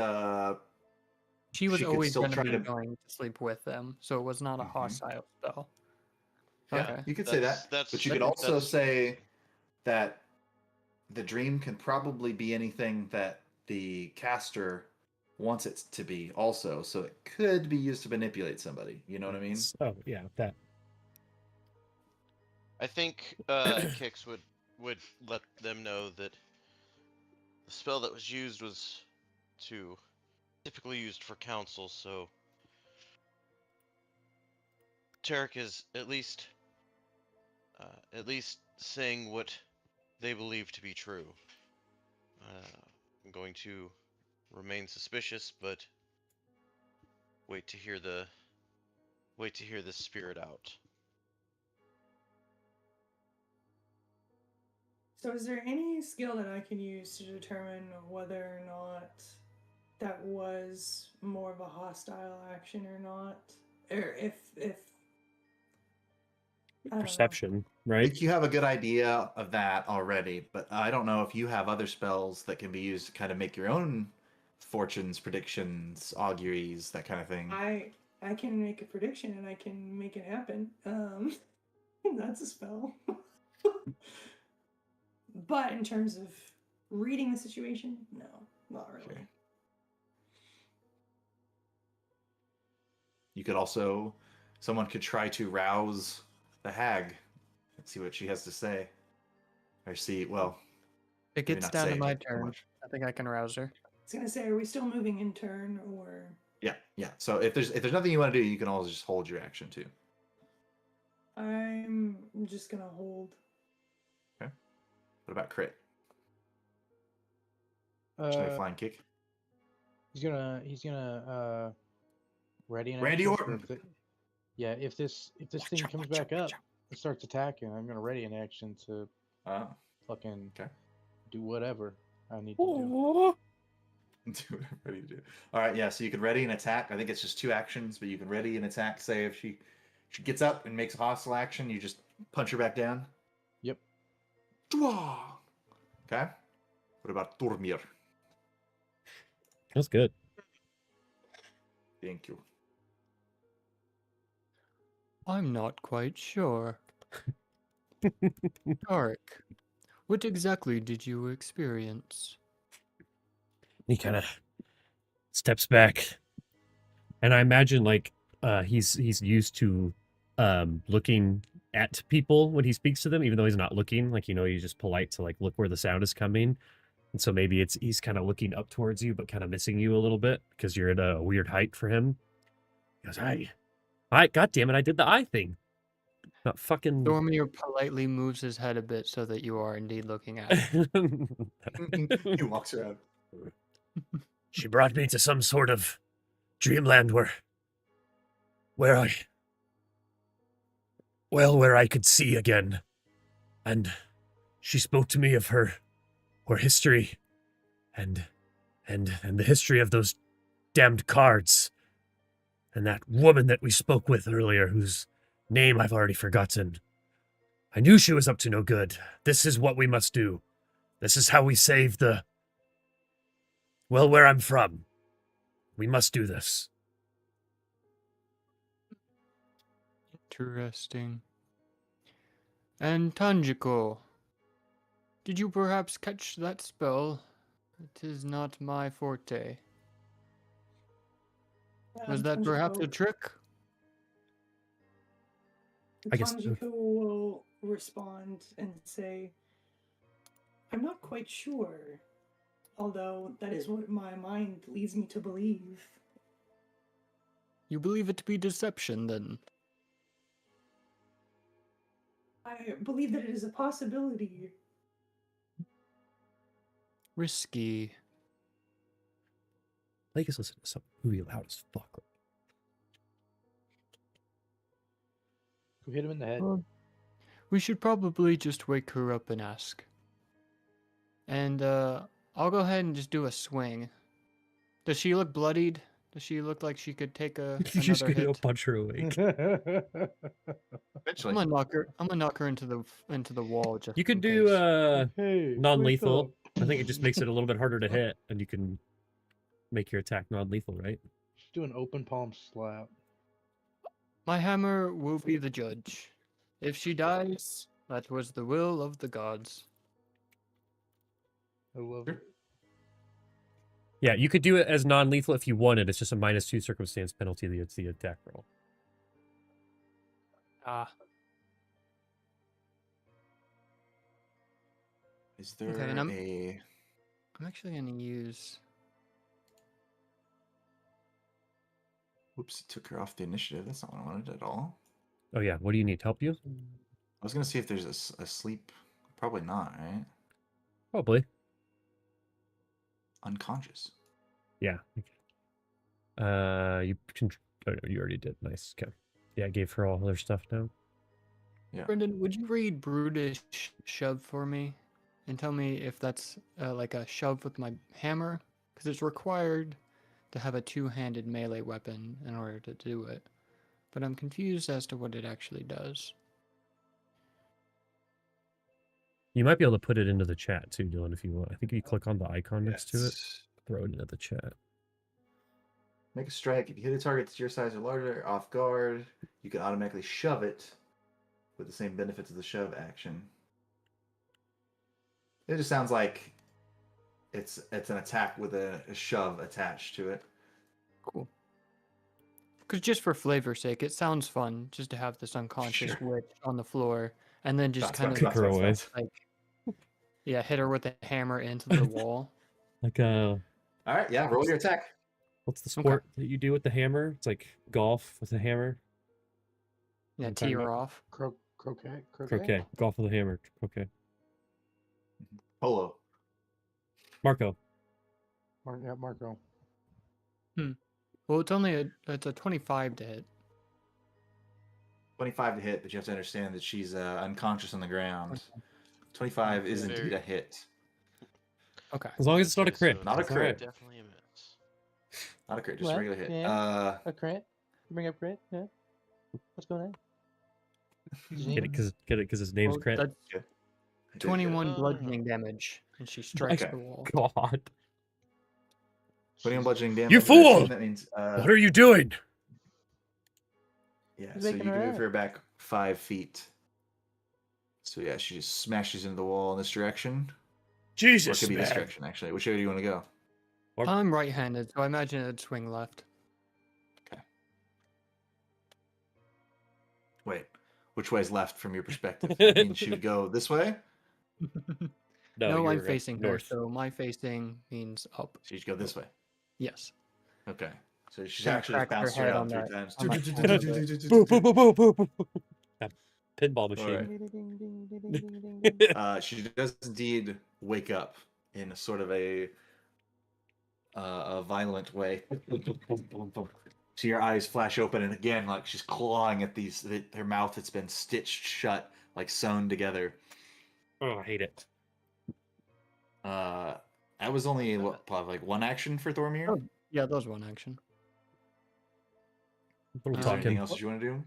she was always going to be going to sleep with them, so it was not a hostile spell. Yeah, Okay. you could say that. But you could also say that the dream can probably be anything that the caster wants it to be also, so it could be used to manipulate somebody. You know what I mean? Oh yeah, that. I think Kix would let them know that the spell that was used was typically used for counsel, so Tarek is at least saying what they believe to be true. I'm going to remain suspicious, but wait to hear the spirit out. So is there any skill that I can use to determine whether or not that was more of a hostile action or not? Or if I don't know. Perception, I right? think you have a good idea of that already, but I don't know if you have other spells that can be used to kind of make your own fortunes, predictions, auguries, that kind of thing. I can make a prediction and I can make it happen. That's a spell. But in terms of reading the situation, no, not really. Okay. You could also, someone could try to rouse the hag and see what she has to say. Or see, well, It maybe gets not down to say my too turn. much. I think I can rouse her. I was gonna say, are we still moving in turn or? Yeah. So if there's nothing you want to do, you can always just hold your action too. I'm just gonna hold. Okay. What about crit? Should I flying kick? He's gonna ready an Randy action. Orton. If this thing comes back up and starts attacking, I'm gonna ready an action to fucking do whatever I need to do. Do whatever you do. All right, yeah. So you can ready an attack. I think it's just 2 actions, but you can ready an attack. Say if she gets up and makes a hostile action, you just punch her back down. Yep. Okay. What about Turmir? That's good. Thank you. I'm not quite sure. Tarek, what exactly did you experience? He kind of steps back, and I imagine like he's used to looking at people when he speaks to them, even though he's not looking. Like he's just polite to like look where the sound is coming, and so maybe he's kind of looking up towards you, but kind of missing you a little bit because you're at a weird height for him. He goes, "I, God damn it, I did the eye thing." Not fucking. Dormir politely moves his head a bit so that you are indeed looking at him. He walks around. She brought me to some sort of dreamland where I could see again. And she spoke to me of her history and the history of those damned cards. And that woman that we spoke with earlier, whose name I've already forgotten. I knew she was up to no good. This is what we must do. This is how we save where I'm from. We must do this. Interesting. And Tanjiko, did you perhaps catch that spell? It is not my forte. Was that perhaps a trick? I guess Tanjiko will respond and say, I'm not quite sure, although that is what my mind leads me to believe. You believe it to be deception, then? I believe that it is a possibility. Risky. Blake is listening to some movie loud as fuck. Go hit him in the head. We should probably just wake her up and ask. And I'll go ahead and just do a swing. Does she look bloodied? Does she look like she could take You're another just gonna hit? go punch her awake. Eventually. I'm gonna knock her into the wall. Just You could in do case. Hey, non-lethal. I think it just makes it a little bit harder to hit, and you can make your attack non-lethal, right? Just do an open palm slap. My hammer will be the judge. If she dies, that was the will of the gods. I love it. Yeah, you could do it as non-lethal if you wanted. It's just a -2 circumstance penalty to the attack roll. Ah. Is there Okay, and a... I'm actually going to use... Whoops, it took her off the initiative. That's not what I wanted at all. Oh yeah, what do you need? Help you? I was going to see if there's a sleep. Probably not, right? Probably. Unconscious. Yeah. You can... Oh, no, you already did. Nice. Okay. Yeah, I gave her all her stuff now. Yeah. Brendan, would you read Brutish Shove for me? And tell me if that's like a shove with my hammer? Because it's required to have a two-handed melee weapon in order to do it. But I'm confused as to what it actually does. You might be able to put it into the chat too, Dylan, if you want. I think if you click on the icon next to it, throw it into the chat. Make a strike. If you hit a target that's your size or larger, off guard, you can automatically shove it with the same benefits as the shove action. It just sounds like it's an attack with a shove attached to it. Cool. Because just for flavor's sake, it sounds fun just to have this unconscious witch on the floor and then just kind of kick her away. Like, yeah, hit her with a hammer into the wall. Like All right, yeah, roll your attack. What's the sport that you do with the hammer? It's like golf with a hammer. Yeah, tee her off. Croquet. Golf with a hammer. Okay. Polo. Marco. Marco. Well, it's a 25 to hit. 25 to hit, but you have to understand that she's unconscious on the ground. 25 is indeed a hit. Okay. As long as it's not a crit. Not a crit. Right. Definitely a miss. Not a crit, just a regular hit. Yeah. A crit? Bring up crit? Yeah. What's going on? Get it because his name's Crit. That's 21 bludgeoning damage, and she strikes the wall. God. 21 bludgeoning damage. You fool! That means, what are you doing? Yeah, so you can move her back 5 feet. So yeah, she just smashes into the wall in this direction. Jesus, or it could be this direction, actually. Which way do you want to go? I'm right-handed, so I imagine it'd swing left. Okay. Wait, which way is left from your perspective? I mean, she would go this way? No, I'm facing north, so my facing means up. So you should go this way? Yes. Okay. So she's actually just bounced around 3 times. That pinball machine. She does indeed wake up in a sort of a violent way. So your eyes flash open, and again, like she's clawing at her mouth that's been stitched shut, like sewn together. Oh, I hate it. That was only like 1 action for Thormir? Oh, yeah, that was 1 action. Is there anything else you want to do?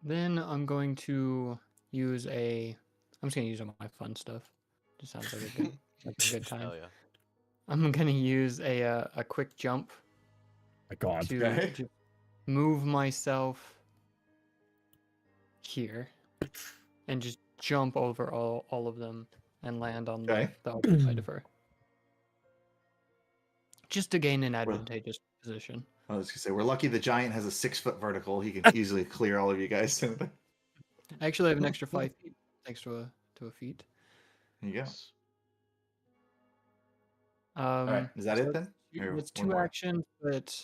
Then I'm going to use I'm just going to use all my fun stuff. Just sounds like a good time. Hell yeah. I'm going to use a quick jump. My God. To move myself here and just jump over all of them and land on the other side of her. Just to gain an advantageous position. I was going to say, we're lucky the giant has a 6-foot vertical. He can easily clear all of you guys. I actually have an extra 5 feet thanks to a feat. There you go. All right, is that it then? It's 2 actions, but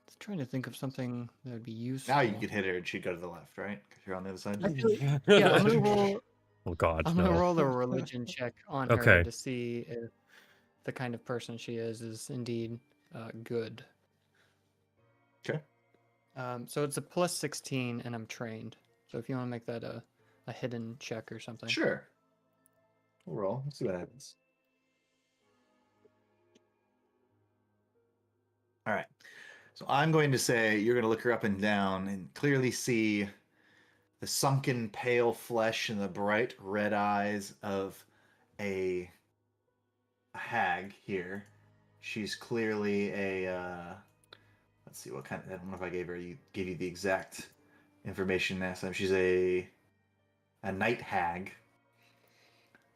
I'm trying to think of something that would be useful. Now you could hit her and she'd go to the left, right? Because you're on the other side. Actually, yeah, I'm gonna roll. Oh God! I'm gonna roll a religion check on her to see if the kind of person she is indeed good. Okay. So it's a +16, and I'm trained. So if you want to make that a hidden check or something. Sure. We'll roll. Let's see what happens. All right. So I'm going to say you're going to look her up and down and clearly see the sunken pale flesh and the bright red eyes of a hag here. She's clearly a let's see what kind of, I don't know if I gave you the exact information last time. She's a a night hag.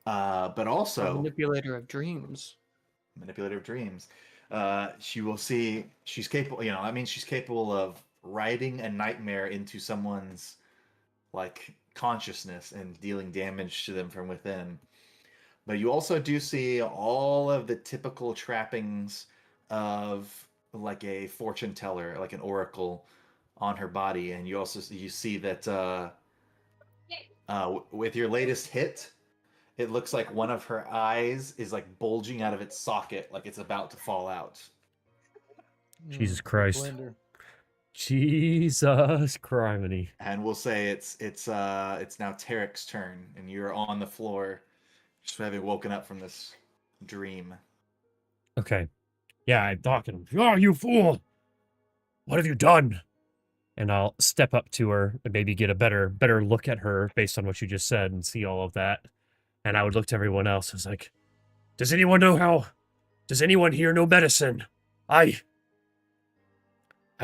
But A also manipulator of dreams. Manipulator of dreams. She will see she's capable. She's capable of writing a nightmare into someone's like consciousness and dealing damage to them from within. But you also do see all of the typical trappings of like a fortune teller, like an oracle, on her body, and you see that with your latest hit, it looks like one of her eyes is like bulging out of its socket, like it's about to fall out. Jesus Christ. Jesus criminy. And we'll say it's now Tarek's turn, and you're on the floor, just having woken up from this dream. Okay. Yeah, I'm talking. Oh, you fool! What have you done? And I'll step up to her and maybe get a better look at her based on what you just said and see all of that. And I would look to everyone else. I was like, does anyone know how? Does anyone here know medicine? I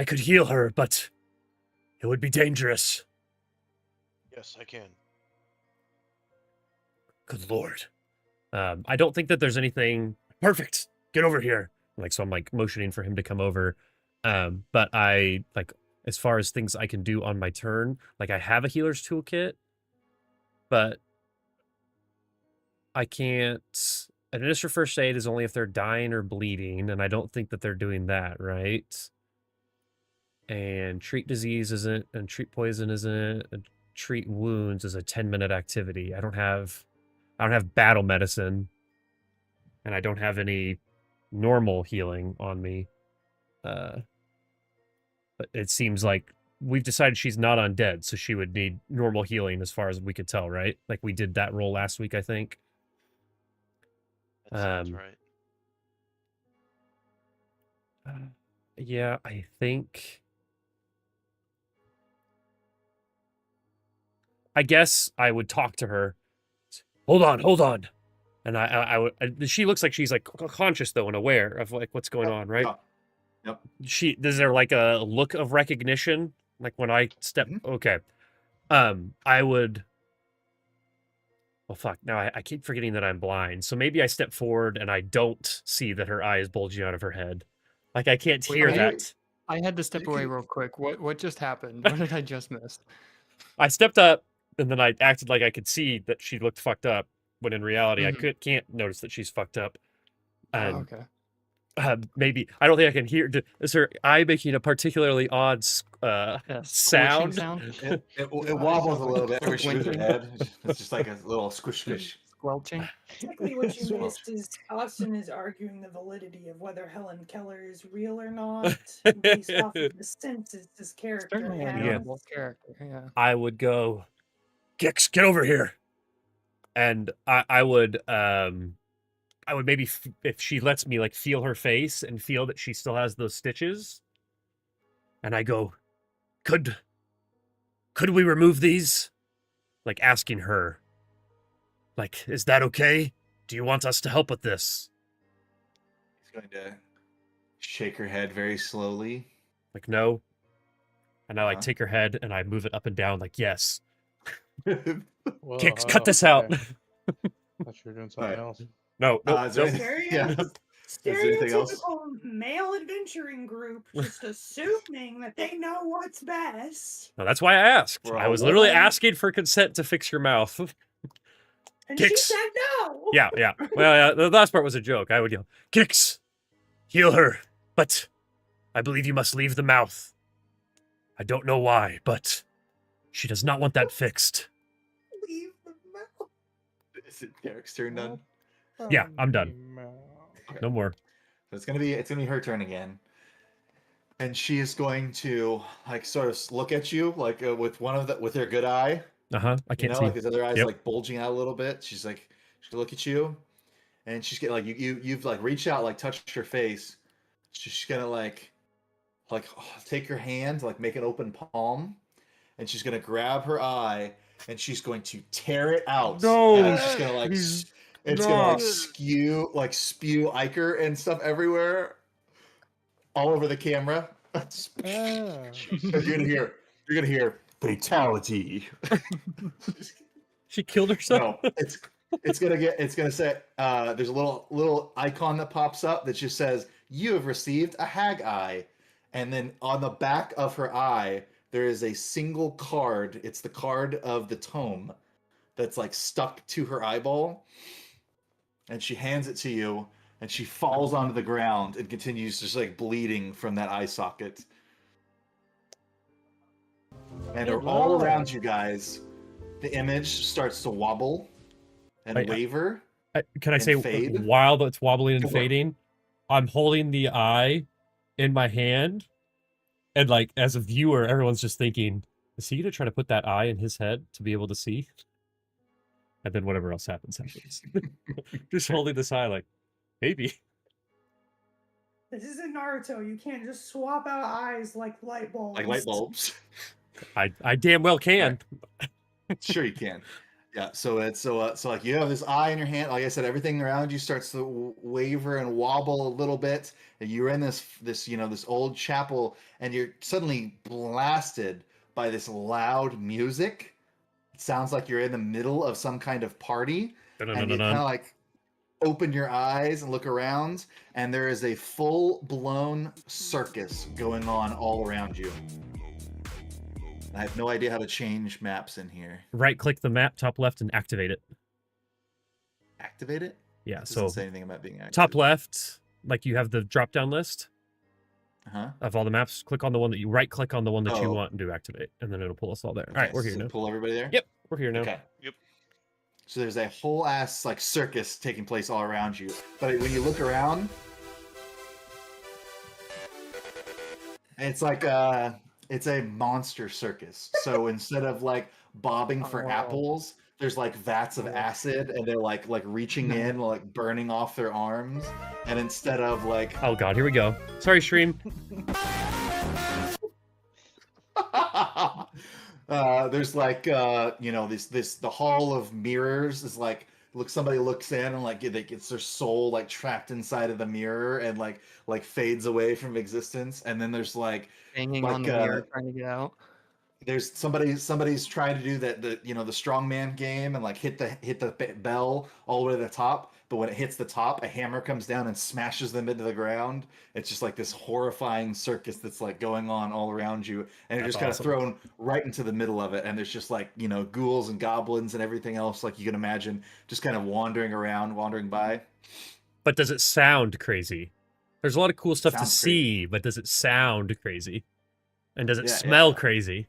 could heal her, but it would be dangerous. Yes, I can. Good Lord. I don't think that there's anything perfect. Get over here. So I'm like motioning for him to come over. But I as far as things I can do on my turn, like I have a healer's toolkit, but I can't administer first aid is only if they're dying or bleeding, and I don't think that they're doing that, right? And treat disease isn't, and treat poison isn't, and treat wounds is a 10-minute activity. I don't have battle medicine, and I don't have any normal healing on me. But it seems like we've decided she's not undead, so she would need normal healing as far as we could tell, right? Like we did that roll last week, I think. That sounds right. Yeah, I think. I guess I would talk to her. Hold on. And I would. She looks like she's like conscious though and aware of like what's going on, right? Yep. Is there like a look of recognition? Like when I step. Okay. I would. Oh fuck! Now I keep forgetting that I'm blind. So maybe I step forward and I don't see that her eye is bulging out of her head. Like I can't hear that. I had to step away real quick. What just happened? What did I just miss? I stepped up and then I acted like I could see that she looked fucked up, when in reality I can't notice that she's fucked up. Okay. Maybe I don't think I can hear. Is her eye making a particularly odd sound? It wobbles a little bit every she moves her head. It's just like a little squish. Squelching. Technically, what you missed is Austin is arguing the validity of whether Helen Keller is real or not based off of the senses this character Certainly has. a notable character. Yeah. I would go, Gix, get over here, and I would maybe if she lets me like feel her face and feel that she still has those stitches, and I go, could we remove these? Like asking her, like, is that okay? Do you want us to help with this? He's going to shake her head very slowly. Like, no. And I like take her head and I move it up and down like, yes. Well, Kix, cut this out. I thought you were doing something else. No. Stereotypical male adventuring group, just assuming that they know what's best. No, that's why I asked. I was literally asking for consent to fix your mouth. And Kix. she said no. Yeah. Well, yeah, the last part was a joke. I would yell, Kix, heal her, but I believe you must leave the mouth. I don't know why, but she does not want that fixed. Leave the mouth. Is it Derek's turn done? Yeah, I'm done. Okay. No more. So it's gonna be her turn again, and she is going to like sort of look at you like with her good eye. I can't see. Like his other eye's like bulging out a little bit. She's gonna look at you, and she's gonna like you've like reached out, like touched her face. She's gonna like take your hand, like make an open palm, and she's gonna grab her eye and she's going to tear it out. No, and she's gonna like gonna like spew ichor and stuff everywhere, all over the camera. You're gonna hear fatality. She killed herself. No, it's gonna say there's a little icon that pops up that just says you have received a hag eye, and then on the back of her eye there is a single card. It's the card of the tome that's like stuck to her eyeball, and she hands it to you, and she falls onto the ground and continues just like bleeding from that eye socket. And all around you guys, the image starts to wobble and waver. Can I say, fade? while it's wobbling and fading, I'm holding the eye in my hand, and like as a viewer, everyone's just thinking, is he gonna try to put that eye in his head to be able to see? And then whatever else happens. Just holding this eye like, maybe. This isn't Naruto. You can't just swap out eyes like light bulbs. Like light bulbs. I damn well can. Right. Sure you can. Yeah, so it's so like you have this eye in your hand. Like I said, everything around you starts to waver and wobble a little bit, and you're in this this old chapel, and you're suddenly blasted by this loud music. It sounds like you're in the middle of some kind of party, and you kind of like open your eyes and look around, and there is a full-blown circus going on all around you. I have no idea how to change maps in here. Right-click the map, top left, and activate it. Activate it? Yeah, it so say anything about being activated. Top left, like you have the drop-down list of all the maps. Click on the one that you right-click on the one that you want and do activate, and then it'll pull us all there. Okay, all right, we're here now. Pull everybody there? Yep, we're here now. Okay. Yep. So there's a whole ass like circus taking place all around you, but when you look around, it's like it's a monster circus. So instead of like bobbing for apples, there's like vats of acid, and they're like reaching in, like burning off their arms. And instead of like, oh god, here we go. Sorry, stream. There's like the hall of mirrors is like somebody looks in and like it gets their soul like trapped inside of the mirror and like fades away from existence. And then there's like hanging on the mirror trying to get out. There's somebody's trying to do the strongman game and like hit the bell all the way to the top, but when it hits the top, a hammer comes down and smashes them into the ground. It's just like this horrifying circus that's like going on all around you, and you're just kind of thrown right into the middle of it. And there's just like ghouls and goblins and everything else like you can imagine, just kind of wandering by. But does it sound crazy? There's a lot of cool stuff to see, but does it sound crazy? And does it smell crazy?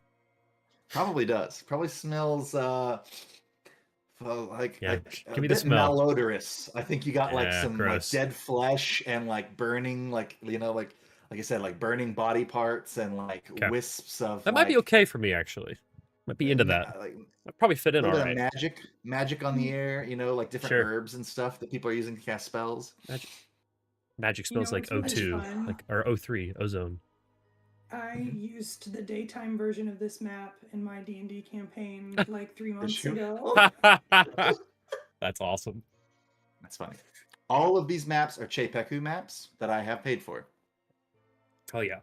Probably does. Probably smells like give me the smell. Malodorous. I think you got like some gross. like dead flesh and like burning like I said, like burning body parts and like wisps of. That might be okay for me actually. Might be into that. I'd probably fit in all right. Magic on the air, like different herbs and stuff that people are using to cast spells. Magic smells like O2, or O3, ozone. I used the daytime version of this map in my D&D campaign like 3 months ago. That's awesome. That's funny. All of these maps are Chepeku maps that I have paid for. Oh yeah.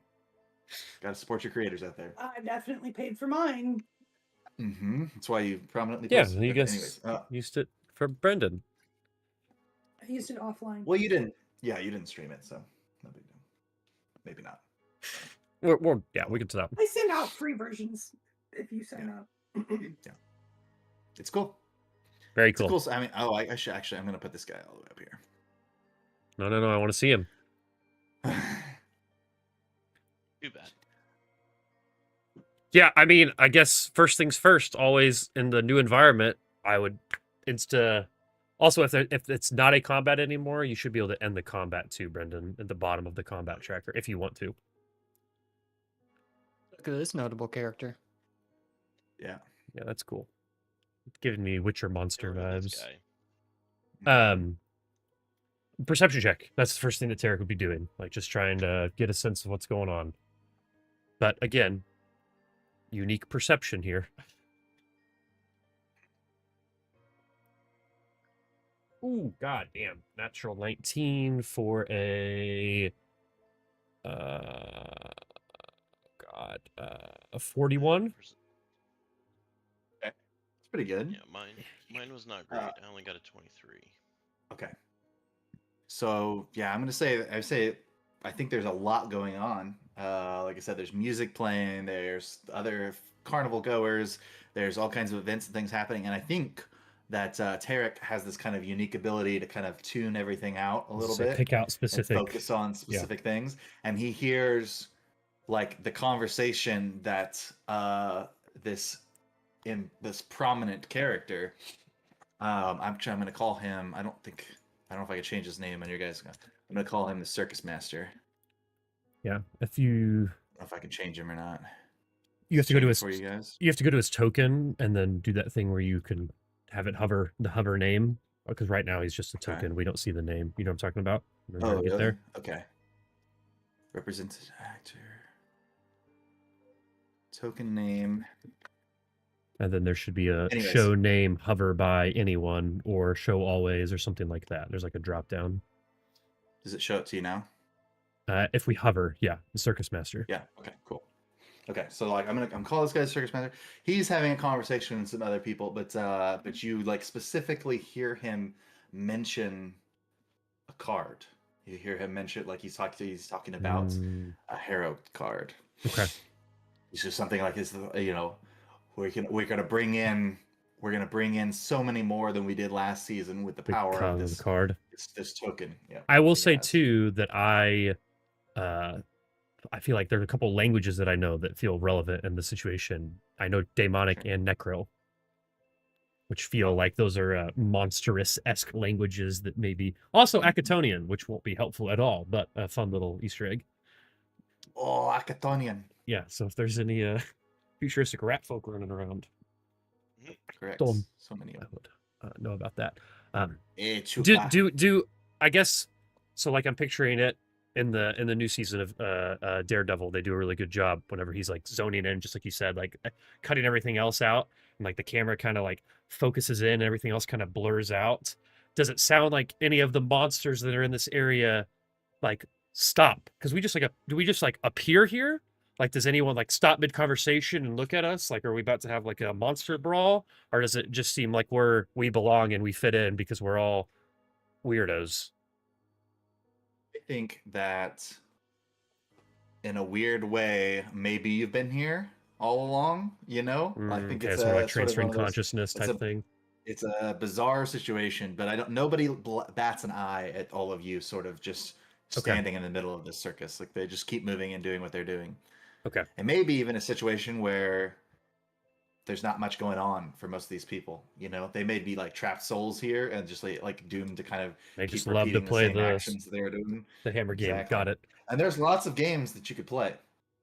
Got to support your creators out there. I definitely paid for mine. Mm-hmm. That's why you prominently posted it. You guys used it for Brendan. I used it offline. Well, you didn't. Yeah, you didn't stream it, so no big deal. Maybe not. We can stop. I send out free versions if you sign up. Yeah, it's cool. Very cool. It's cool. I mean, I should actually. I'm gonna put this guy all the way up here. No. I want to see him. Too bad. Yeah, I mean, I guess first things first. Always in the new environment, I would Also, if it's not a combat anymore, you should be able to end the combat too, Brendan, at the bottom of the combat tracker if you want to. Look at this notable character. Yeah, that's cool. It's giving me Witcher monster vibes. Perception check. That's the first thing that Tarek would be doing, like just trying to get a sense of what's going on. But again, unique perception here. Ooh, god damn. Natural 19 for a a 41. Okay. pretty good. Yeah, mine was not great. I only got a 23. Okay. So yeah, I'm gonna say I think there's a lot going on. Like I said, there's music playing, there's other carnival goers, there's all kinds of events and things happening, and I think that Tarek has this kind of unique ability to kind of tune everything out a little bit, pick out specific, and focus on specific things, and he hears like the conversation that this prominent character. I'm going to call him. I don't know if I can change his name on your guys. I'm going to call him the Circus Master. Yeah, I don't know if I can change him or not. You have to go to his. For you guys. You have to go to his token and then do that thing where you can have it hover name, because right now he's just a token. Okay. We don't see the name. You know what I'm talking about? Oh, really? Get there. Okay. Represented actor. Token name. And then there should be a show name hover by anyone or show always or something like that. There's like a drop down. Does it show it to you now? If we hover, yeah, the Circus Master. Yeah. Okay. Cool. Okay. So like I'm calling this guy the Circus Master. He's having a conversation with some other people, but you like specifically hear him mention a card. You hear him mention like he's talking about a Harrow card. Okay. It's just something like this, you know. We're gonna bring in so many more than we did last season with the power of this card. This token. Yeah. I will say too that I feel like there's a couple languages that I know that feel relevant in the situation. I know Daemonic and Necro, which feel like those are monstrous-esque languages that maybe also Acatonian, which won't be helpful at all, but a fun little Easter egg. Oh, Acatonian. Yeah. So if there's any futuristic rat folk running around. Correct. So many of them. I would know about that. Do I guess so? Like I'm picturing it in the new season of Daredevil. They do a really good job whenever he's like zoning in, just like you said, like cutting everything else out, and like the camera kind of like focuses in, and everything else kind of blurs out. Does it sound like any of the monsters that are in this area like stop? Because do we just like appear here? Like, does anyone like stop mid-conversation and look at us? Like, are we about to have like a monster brawl? Or does it just seem like we belong and we fit in because we're all weirdos? I think that in a weird way, maybe you've been here all along, you know? I think it's like transferring consciousness type thing. It's a bizarre situation, but nobody bats an eye at all of you sort of just standing in the middle of this circus. Like they just keep moving and doing what they're doing. Okay. And maybe even a situation where there's not much going on for most of these people. You know, they may be like trapped souls here and just like doomed to kind of they just love to play the actions they're doing. The hammer game. Exactly. Got it. And there's lots of games that you could play,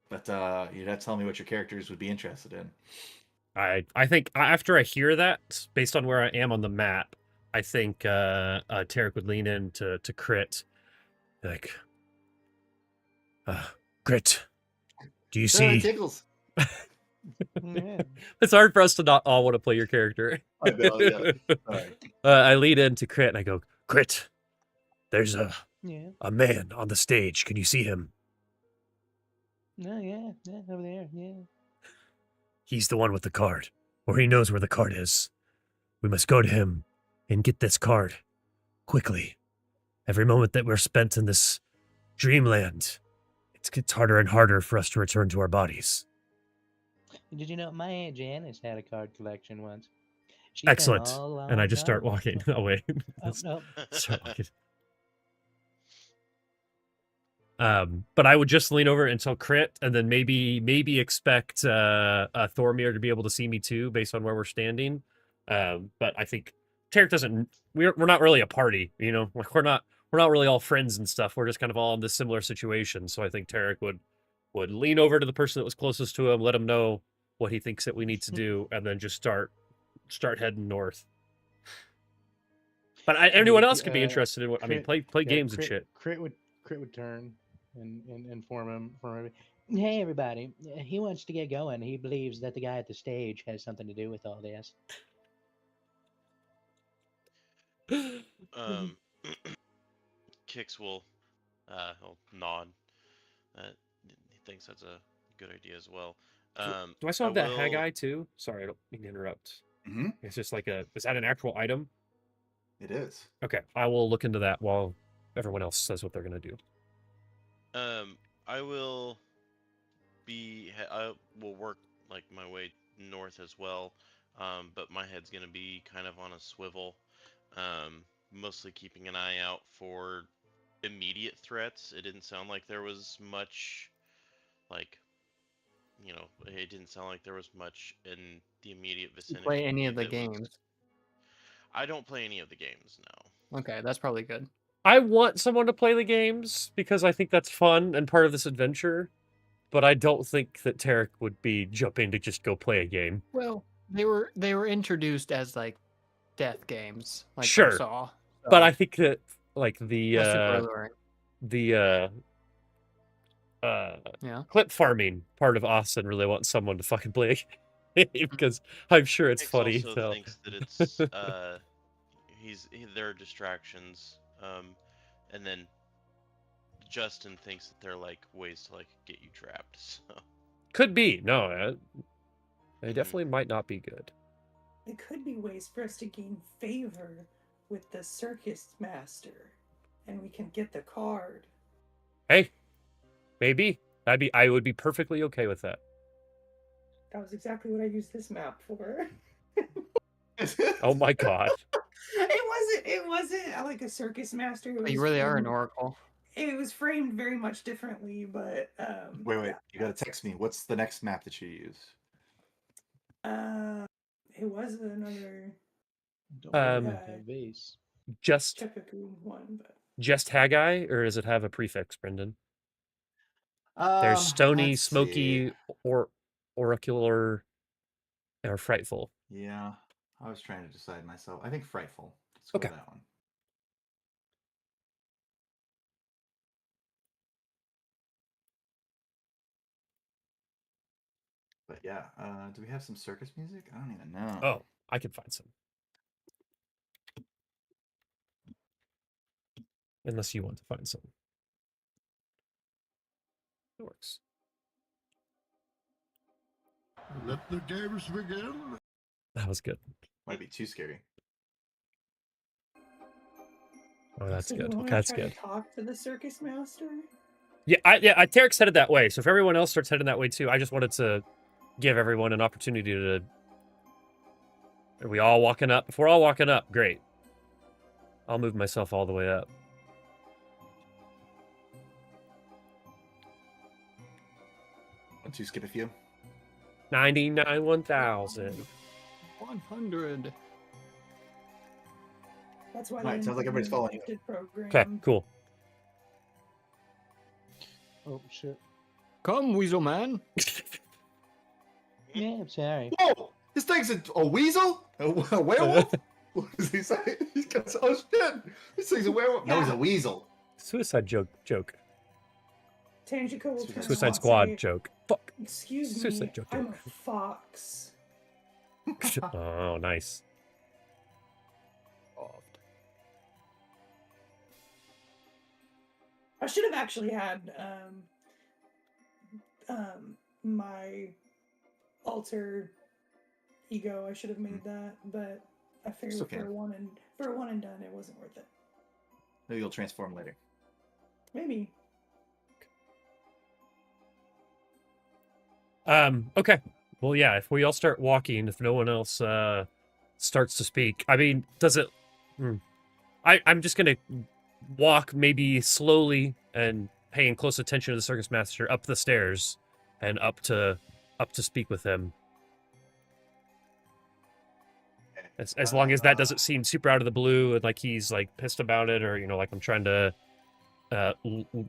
but you'd have to tell me what your characters would be interested in. I think after I hear that, based on where I am on the map, I think Tarek would lean in to Crit, like, Crit. Do you see? Tickles. It's hard for us to not all want to play your character. I know, yeah. Right. I lead into Crit and I go, Crit, there's a man on the stage. Can you see him? No, yeah, over there, yeah. He's the one with the card, or he knows where the card is. We must go to him and get this card quickly. Every moment that we're spent in this dreamland, it gets harder and harder for us to return to our bodies. Did you know my Aunt Janice had a card collection once? Excellent. And I just start walking away. No. Start walking. But I would just lean over and tell Crit, and then maybe expect Thormir to be able to see me too, based on where we're standing. But I think Tarek doesn't. We're not really a party, you know. We're not really all friends and stuff. We're just kind of all in this similar situation. So I think Tarek would lean over to the person that was closest to him, let him know what he thinks that we need to do, and then just start heading north. But anyone else could be interested in what Crit, play games and shit. Crit would turn and inform him. Hey everybody, he wants to get going. He believes that the guy at the stage has something to do with all this. Kix will he'll nod. He thinks that's a good idea as well. Do I still have that Haggai too? Sorry, I don't mean to interrupt. Mm-hmm. It's just like is that an actual item? It is. Okay, I will look into that while everyone else says what they're gonna do. I will I will work like my way north as well. But my head's gonna be kind of on a swivel. Mostly keeping an eye out for immediate threats. It didn't sound like there was much, like, it didn't sound like there was much in the immediate vicinity. Play any of the games? I don't play any of the games, no. Okay, that's probably good. I want someone to play the games because I think that's fun and part of this adventure, but I don't think that Tarek would be jumping to just go play a game. Well, they were introduced as like death games, like sure, Saw. So but I think that like the clip farming part of Austin really wants someone to fucking play a game because I'm sure it's funny. Also thinks that it's there are distractions, and then Justin thinks that they're like ways to like get you trapped. So could be they definitely might not be good. It could be ways for us to gain favor with the circus master, and we can get the card. Hey, maybe I would be perfectly okay with that. That was exactly what I used this map for. Oh my god! It wasn't like a circus master. You really are an oracle. It was framed very much differently, but wait, yeah. You gotta text me. What's the next map that you use? It was another. Vase. Just one, but just Haggai, or does it have a prefix, Brendan? There's stony, smoky, or oracular, or frightful. Yeah, I was trying to decide myself. I think frightful. Let's go with that one. But yeah, do we have some circus music? I don't even know. Oh, I can find some. Unless you want to find some. It works. Let the games begin. That was good. Might be too scary. Oh, that's good. That's good. Talk to the circus master. Yeah, Tarek's headed that way. So if everyone else starts heading that way too, I just wanted to give everyone an opportunity to. Are we all walking up? If we're all walking up, great. I'll move myself all the way up. Once you skip a few. 99, 1,000. 100. That's why. Alright, sounds like everybody's following you. Okay, cool. Oh shit! Come, Weasel Man. Yeah, I'm sorry. Whoa! This thing's a weasel? A werewolf? What does he say? He's got, oh shit! This thing's a werewolf. No, he's a weasel. Suicide joke. Tangico will turn Suicide Squad joke. Fuck. Excuse me. Suicide joke. I'm a fox. Oh, nice. I should have actually had my alter ego. I should have made that, but I figured for a one and done, it wasn't worth it. Maybe you'll transform later. Maybe. Okay. Well, yeah, if we all start walking, if no one else starts to speak, I mean, does it... I'm just going to walk maybe slowly and paying close attention to the circus master up the stairs and up to speak with him. As long as that doesn't seem super out of the blue and like he's like pissed about it, or like I'm trying to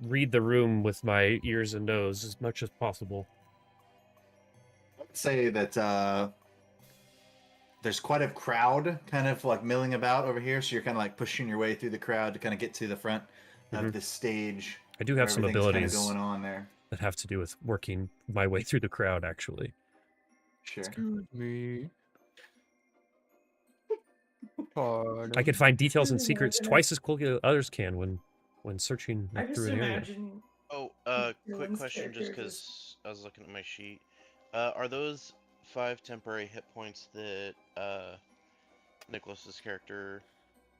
read the room with my ears and nose as much as possible. I'd say that there's quite a crowd kind of like milling about over here, so you're kind of like pushing your way through the crowd to kind of get to the front of the stage. I do have some abilities kind of going on there that have to do with working my way through the crowd, actually. Sure. Excuse me. I can find details and secrets twice as quickly as others can when searching through an area. Oh, quick question, just because I was looking at my sheet. Are those 5 temporary hit points that Nicholas's character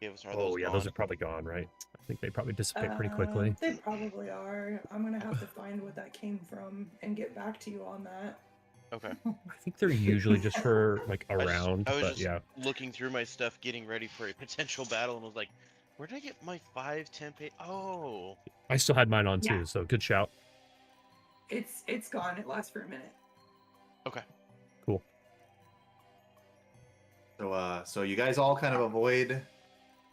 gave us? Are those yeah, gone? those are probably gone, right? I think they probably dissipate pretty quickly. They probably are. I'm gonna have to find what that came from and get back to you on that. Okay. I think they're usually just for like around. I was but just yeah, looking through my stuff, getting ready for a potential battle, and was like, "Where did I get my 5 temp? Oh, I still had mine on Yeah. too. So good shout. It's gone. It lasts for a minute. okay." Cool. So you guys all kind of avoid,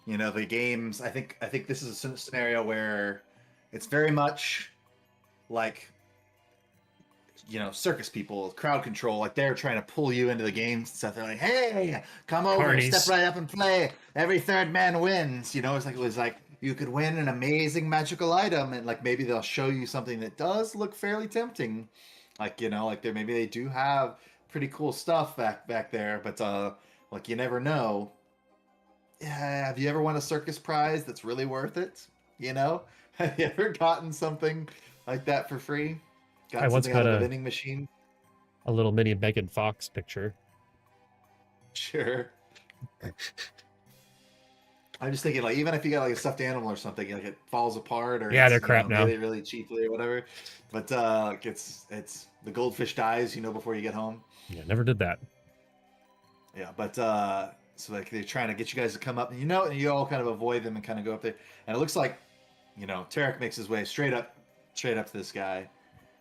the games. I think this is a scenario where it's very much like, circus people, crowd control. Like they're trying to pull you into the games and stuff. They're like, "Hey, come over, Carnies. step right up and play. Every third man wins." It was like you could win an amazing magical item, and like maybe they'll show you something that does look fairly tempting. Like maybe they do have pretty cool stuff back there, but like you never know. Yeah, have you ever won a circus prize that's really worth it? Have you ever gotten something like that for free? I once something got out of a the vending machine? a little mini Megan Fox picture. Sure. I'm just thinking, like, even if you got like a stuffed animal or something, like it falls apart or Yeah, it's, they're crap now. really, really cheaply or whatever. But like it's the goldfish dies, before you get home. Yeah, never did that. Yeah, but so like they're trying to get you guys to come up, and and you all kind of avoid them and kind of go up there. And it looks like, Tarek makes his way straight up to this guy.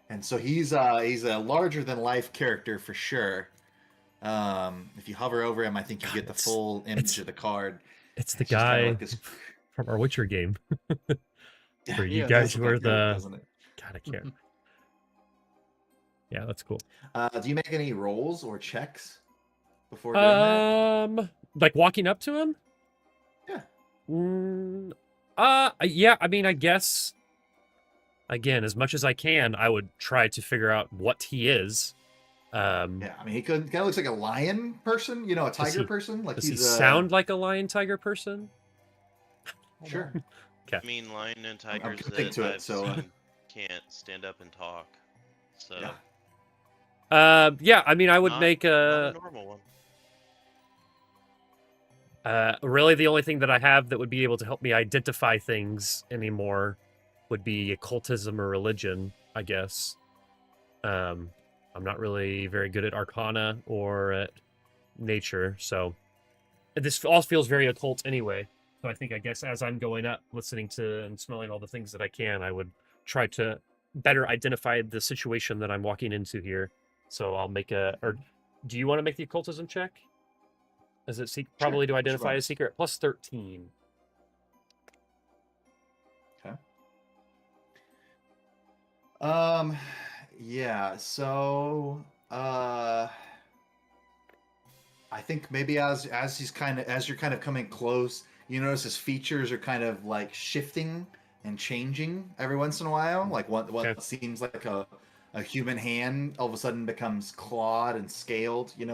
And so he's a larger than life character for sure. If you hover over him, I think you get the full image of the card. It's the just kinda guy like this. from our Witcher game. For you Yeah, it guys does look who are like Tarek, the doesn't it? God, I can't. Yeah, that's cool. Do you make any rolls or checks before doing that? Like walking up to him? Yeah. Yeah, I mean, I guess again, as much as I can, I would try to figure out what he is. Yeah, I mean, he kind of looks like a lion person, a tiger person. Like does he he's sound like a lion tiger person? Sure. Okay. I mean, lion and I'm tigers committing that to it, I've so, seen can't stand up and talk. So Yeah. Yeah, I mean, I would not- make not a a normal one. really the only thing that I have that would be able to help me identify things anymore would be occultism or religion, I guess. I'm not really very good at arcana or at nature, so this all feels very occult anyway. So I guess as I'm going up, listening to and smelling all the things that I can, I would try to better identify the situation that I'm walking into here. So I'll make or do you want to make the occultism check? Is it probably to identify a secret? Plus 13. Okay. Yeah, so I think maybe as you're kind of coming close, you notice his features are kind of like shifting and changing every once in a while. Like what seems like a human hand all of a sudden becomes clawed and scaled, and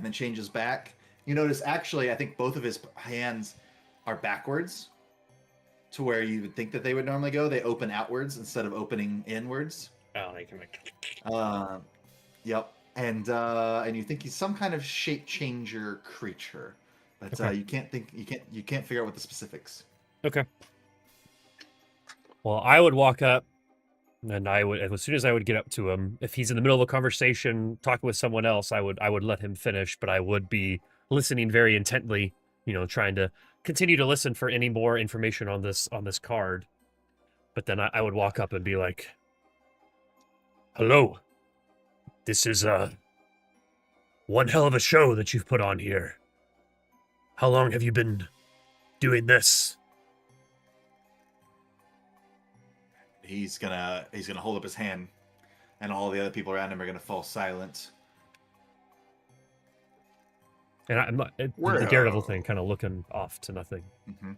then changes back. You notice actually, I think both of his hands are backwards to where you would think that they would normally go. They open outwards instead of opening inwards. Oh, they can make. Yep. And you think he's some kind of shape changer creature, but you can't figure out what the specifics. Okay. Well, I would walk up, and I would, as soon as I would get up to him, if he's in the middle of a conversation talking with someone else, I would let him finish, but I would be listening very intently, trying to continue to listen for any more information on this card. But then I would walk up and be like, "Hello. This is one hell of a show that you've put on here. How long have you been doing this?" He's gonna hold up his hand, and all the other people around him are gonna fall silent. And I'm not the Daredevil thing, kind of looking off to nothing. Mm-hmm.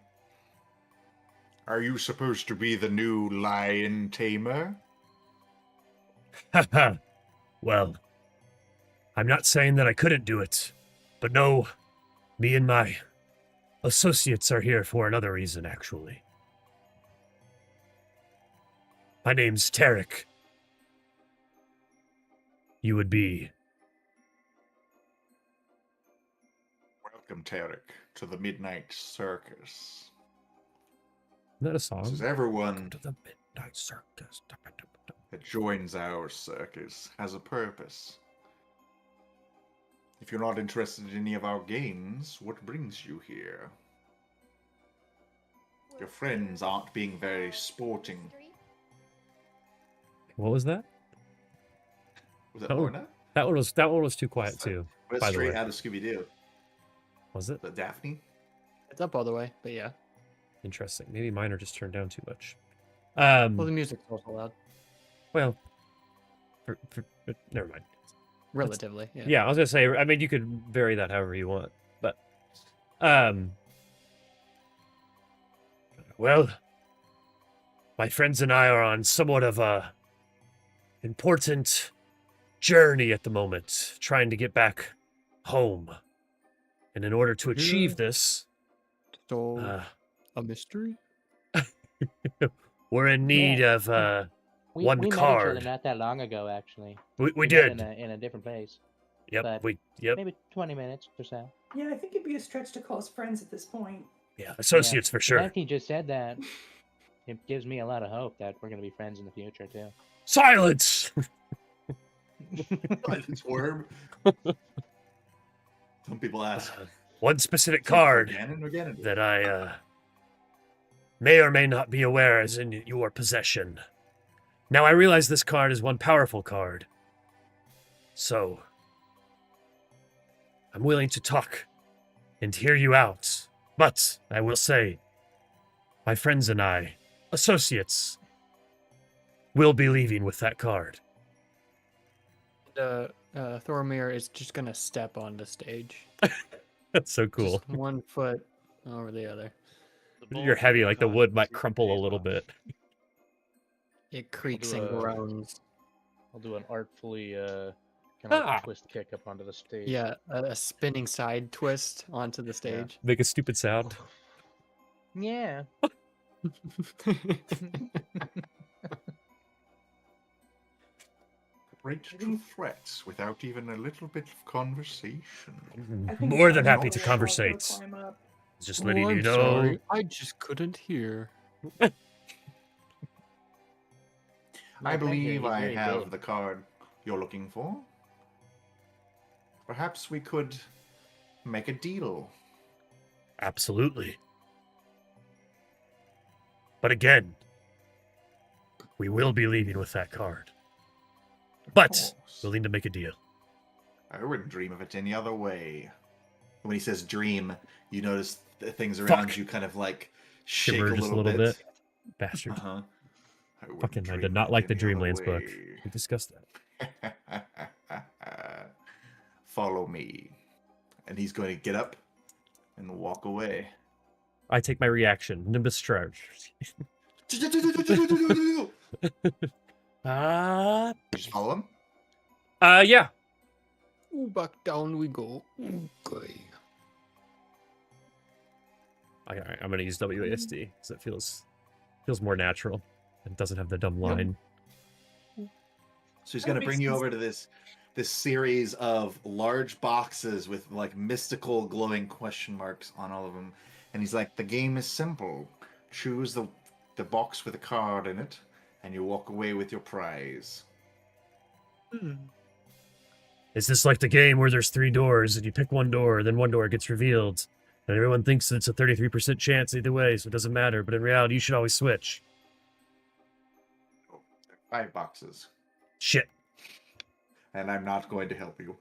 Are you supposed to be the new lion tamer? Haha. Well, I'm not saying that I couldn't do it, but no, me and my associates are here for another reason, actually. My name's Tarek. You would be Welcome, Tarek, to the Midnight Circus. Isn't that a song? This is everyone Welcome to the Midnight Circus. that joins our circus has a purpose. If you're not interested in any of our games, what brings you here? Your friends aren't being very sporting. What was that? Was that Lorna? That one was too quiet too. It was straight out of Scooby-Doo. Was it? But Daphne? It's up all the way, but yeah. Interesting. Maybe mine are just turned down too much. Well, the music's also loud. Well, never mind. Relatively, yeah. Yeah, I was gonna say. I mean, you could vary that however you want, but well, my friends and I are on somewhat of a important journey at the moment, trying to get back home. And in order to achieve this, So, a mystery? we're in need of one we card. met each other not that long ago, actually. We met did. in a different place. Yep. But maybe 20 minutes or so. Yeah, I think it'd be a stretch to call us friends at this point. Yeah, associates for sure. The fact he just said that, it gives me a lot of hope that we're going to be friends in the future, too. Silence! Silence, worm. Some people ask. One specific card that I may or may not be aware is in your possession. Now, I realize this card is one powerful card. So, I'm willing to talk and hear you out. But, I will say, my friends and I, associates, will be leaving with that card. Thoromir is just gonna step on the stage. That's so cool. Just 1 foot over the other. You're heavy, like the wood might crumple a little bit. It creaks and groans. I'll do an artfully kind of twist kick up onto the stage. Yeah, a spinning side twist onto the stage. Make a stupid sound. Yeah. Right to threats without even a little bit of conversation. More than happy to conversate. Just letting you know. Sorry, I just couldn't hear. I believe I have the card you're looking for. Perhaps we could make a deal. Absolutely. But again, we will be leaving with that card. But we'll need to make a deal. I wouldn't dream of it any other way. When he says dream, you notice the things around you kind of like shake a little bit. Bastard. Uh-huh. I did not like the Dreamlands book. We discussed that. Follow me. And he's going to get up and walk away. I take my reaction. Nimbus charge. You just follow him? Yeah. Ooh, back down we go. Okay. I'm going to use WASD because it feels more natural. It doesn't have the dumb line. So he's going to bring you over to this series of large boxes with like mystical glowing question marks on all of them. And he's like, the game is simple. Choose the box with a card in it, and you walk away with your prize. Is this like the game where there's 3 doors and you pick one door, then one door gets revealed, and everyone thinks it's a 33% chance either way, so it doesn't matter, but in reality you should always switch? 5 boxes. Shit. And I'm not going to help you.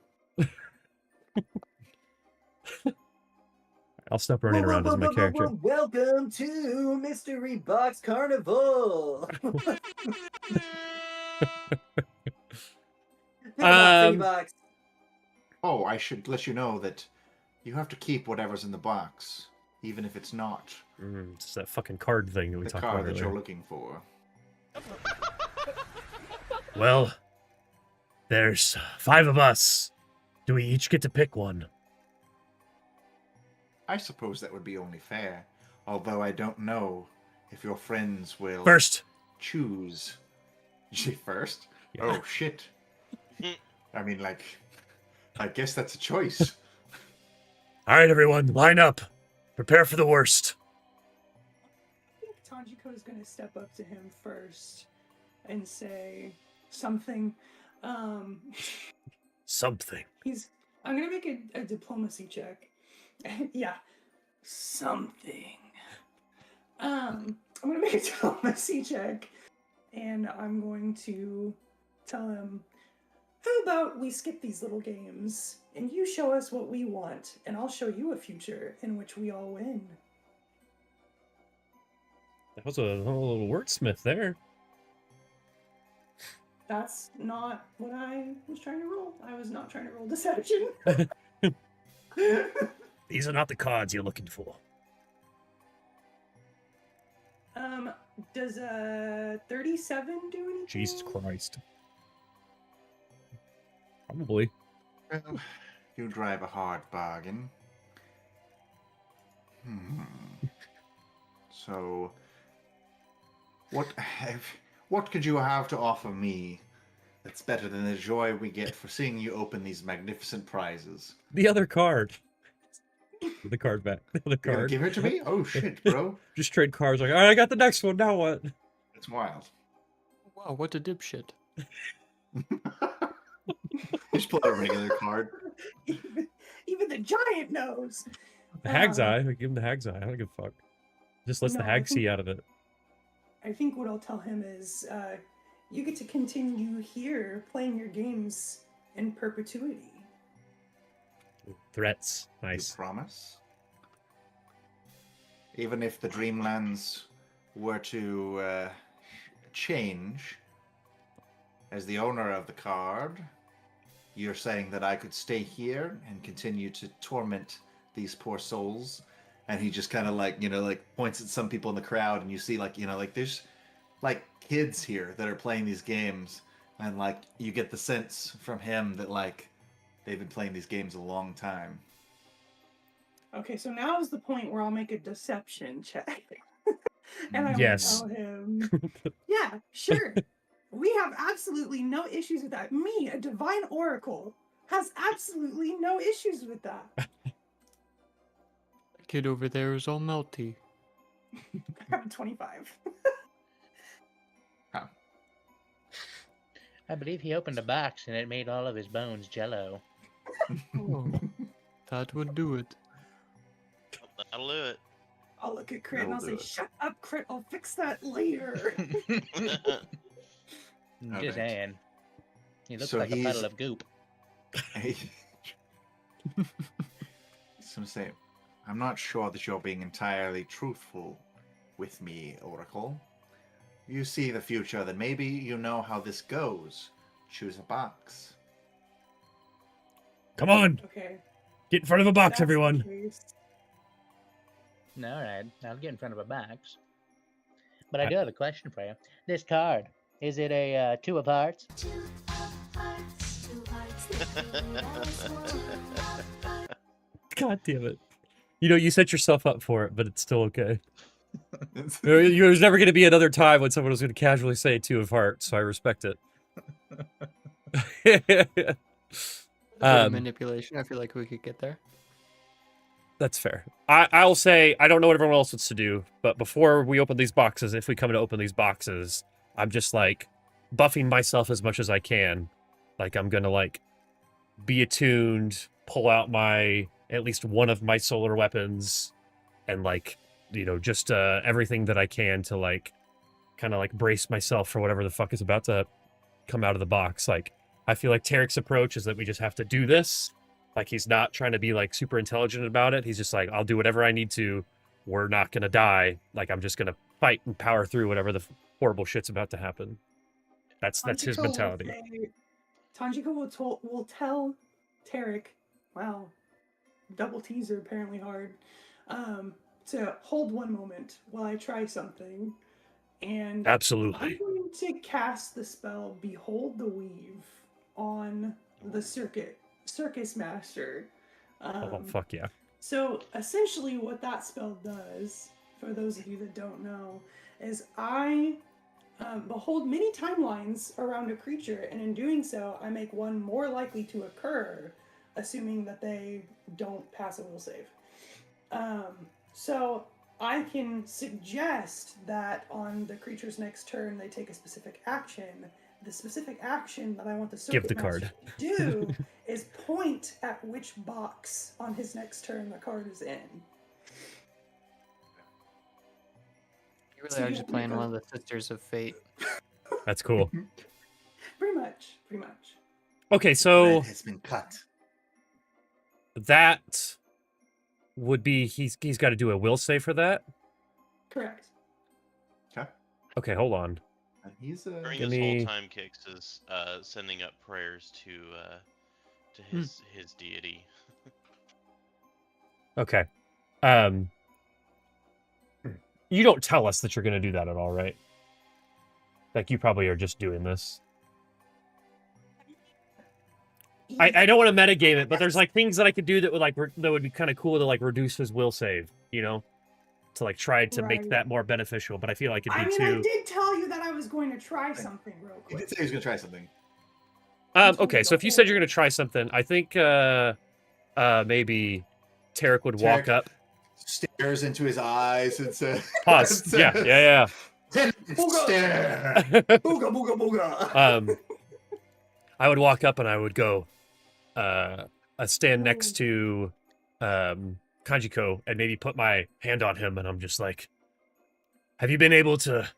I'll stop running around as my character. Welcome to Mystery Box Carnival. Oh, I should let you know that you have to keep whatever's in the box, even if it's not. It's that fucking card thing that we talked about earlier. The card that you're looking for. Well, there's 5 of us. Do we each get to pick one? I suppose that would be only fair. Although I don't know if your friends will... First! Choose. Did you say first? Yeah. Oh, shit. I mean, like... I guess that's a choice. All right, everyone, line up. Prepare for the worst. I think Tanjiko is going to step up to him first and say something. Something. I'm going to make a diplomacy check. Yeah, something. I'm going to make a diplomacy check, and I'm going to tell him, how about we skip these little games, and you show us what we want, and I'll show you a future in which we all win. That was a little wordsmith there. That's not what I was trying to roll. I was not trying to roll deception. These are not the cards you're looking for. Does 37 do anything? Jesus Christ. Probably. Well, you drive a hard bargain. So, what could you have to offer me that's better than the joy we get for seeing you open these magnificent prizes? The other card. The card back. The other card. Give it to me? Oh shit, bro. Just trade cards like, all right, I got the next one, now what? It's wild. Wow, what a dipshit. Just play a regular card. Even the giant knows. The Hag's Eye. I give him the Hag's Eye. I don't give a fuck. Just lets the Hag see out of it. I think what I'll tell him is, you get to continue here playing your games in perpetuity. Threats. Nice. You promise? Even if the Dreamlands were to change, as the owner of the card, you're saying that I could stay here and continue to torment these poor souls? And he just kind of like, points at some people in the crowd, and you see there's like kids here that are playing these games, and like you get the sense from him that like they've been playing these games a long time. Okay, so now is the point where I'll make a deception check. And I will tell him, yeah, sure. We have absolutely no issues with that. Me, a divine oracle, has absolutely no issues with that. The kid over there is all melty. I have 25. I believe he opened a box and it made all of his bones jello. Oh, that would do it. That'll do it. I'll look at Crit and I'll say, shut up, Crit, I'll fix that later. Just saying. He looks like a puddle of goop. So I'm saying, I'm not sure that you're being entirely truthful with me, Oracle. You see the future, then maybe you know how this goes. Choose a box. Come on! Okay. Get in front of a box, everyone! No, alright. I'll get in front of a box. But I do have a question for you. This card, is it a 2 of hearts? God damn it. You set yourself up for it, but it's still okay. There's never going to be another time when someone was going to casually say 2 of hearts, so I respect it. Manipulation, I feel like we could get there. That's fair. I'll say, I don't know what everyone else wants to do, but before we open these boxes, if we come to open these boxes, I'm just, like, buffing myself as much as I can. Like, I'm gonna, like, be attuned, pull out at least one of my solar weapons, and, like, just everything that I can to, like, kind of, like, brace myself for whatever the fuck is about to come out of the box. Like, I feel like Tarek's approach is that we just have to do this. Like, he's not trying to be, like, super intelligent about it. He's just like, I'll do whatever I need to. We're not going to die. Like, I'm just going to fight and power through whatever the horrible shit's about to happen. That's his mentality. Tanjiko will tell Tarek, wow, double T's are apparently hard, to hold one moment while I try something. And absolutely, I'm going to cast the spell Behold the Weave on the Circus Master. Oh, fuck yeah. So essentially what that spell does, for those of you that don't know, is I behold many timelines around a creature, and in doing so, I make one more likely to occur assuming that they don't pass a will save. So I can suggest that on the creature's next turn, they take a specific action. The specific action that I want the circuit Give the master card. to do is point at which box on his next turn the card is in. You really are just playing one of the Sisters of Fate. That's cool. Pretty much. Okay, so Red has been cut. that would be he's got to do a will save for that. Correct. Okay, hold on. He's During Give this me- whole time, Kix is sending up prayers to his deity. Okay. You don't tell us that you're going to do that at all, right? Like, you probably are just doing this. I don't want to metagame it, but there's like things that I could do that would that would be kind of cool to like reduce his will save, you know, to like try to make Right. that more beneficial. But I feel like it'd be I too. did tell you that I was going to try something real He quick. did say he was gonna try something. Okay, so if you said you're going to try something, I think maybe Tarek would walk Tarek up. Stares into his eyes and says, Pause. Yeah. Stare. Booga, booga, booga. I would walk up and I would go, stand next to Kanjiko and maybe put my hand on him, and I'm just like, have you been able to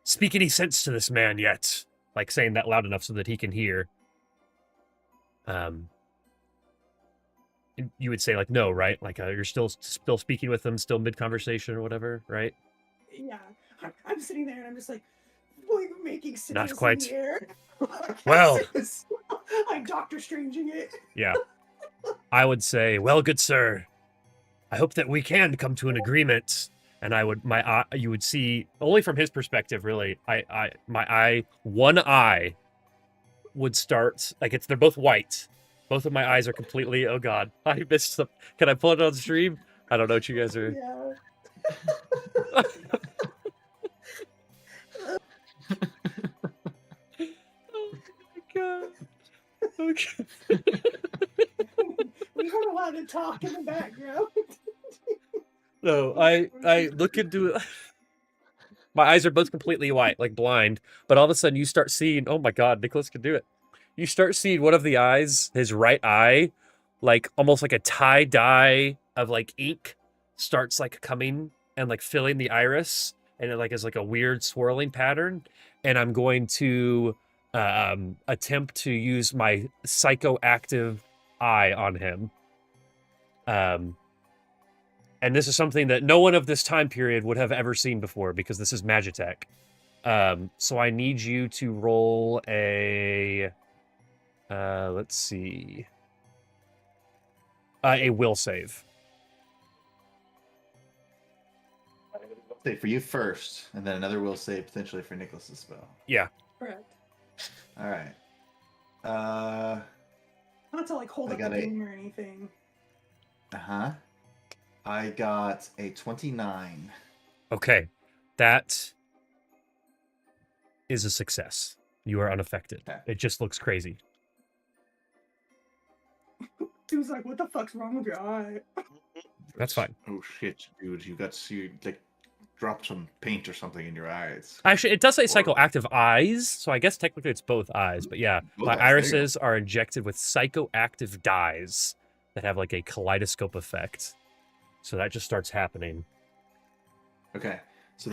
speak any sense to this man yet? Like saying that loud enough so that he can hear. You would say like, no, right? Like you're still speaking with him, still mid-conversation or whatever, right? Yeah. I'm sitting there and I'm just like making signals Not quite. in the air. Well. I'm Doctor Stranging it. Yeah. I would say, well, good sir, I hope that we can come to an agreement. And I would, you would see, only from his perspective, really, one eye would start, like they're both white. Both of my eyes are completely, oh God, I missed some. Can I pull it on stream? I don't know what you guys are. Yeah. Oh my God. Okay. We heard a lot of talk in the background. No, I look into it. My eyes are both completely white, like blind. But all of a sudden you start seeing, oh my God, Nicholas can do it. You start seeing one of the eyes, his right eye, like almost like a tie-dye of like ink starts like coming and like filling the iris. And it like is like a weird swirling pattern. And I'm going to attempt to use my psychoactive eye on him. And this is something that no one of this time period would have ever seen before because this is Magitech. So I need you to roll a, let's see, a will save. Say for you first, and then another will save potentially for Nicholas's spell. Yeah. Correct. All right. Not to like hold I up the got a- game or anything. I got a 29. Okay. That is a success. You are unaffected. Okay. It just looks crazy. He was like, "What the fuck's wrong with your eye?" That's fine. Oh shit, dude! You like dropped some paint or something in your eyes. Actually, it does say psychoactive eyes, so I guess technically it's both eyes. But yeah, Both my eyes, there you irises are injected with psychoactive dyes that have like a kaleidoscope effect. So that just starts happening. Okay, so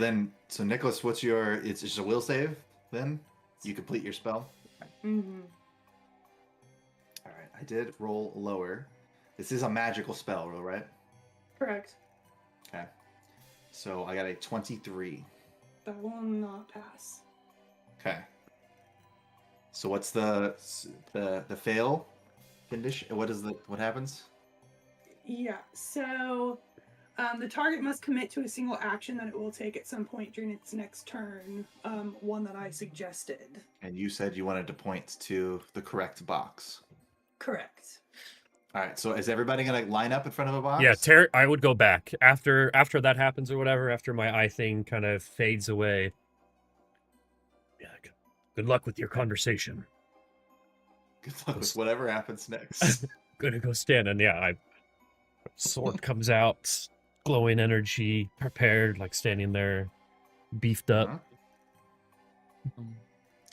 Nicholas, what's your? It's just a will save. Then you complete your spell. Mm-hmm. All right, I did roll lower. This is a magical spell, right? Correct. Okay, so I got a 23. That will not pass. Okay. So what's the fail condition? What happens? Yeah, so the target must commit to a single action that it will take at some point during its next turn, one that I suggested. And you said you wanted to point to the correct box. Correct. All right, so is everybody going to line up in front of a box? Yeah, I would go back after that happens or whatever. After my eye thing kind of fades away. Yeah. Good luck with your conversation. Good luck with whatever happens next. gonna go stand, and yeah, sword comes out, glowing energy, prepared, like standing there, beefed up.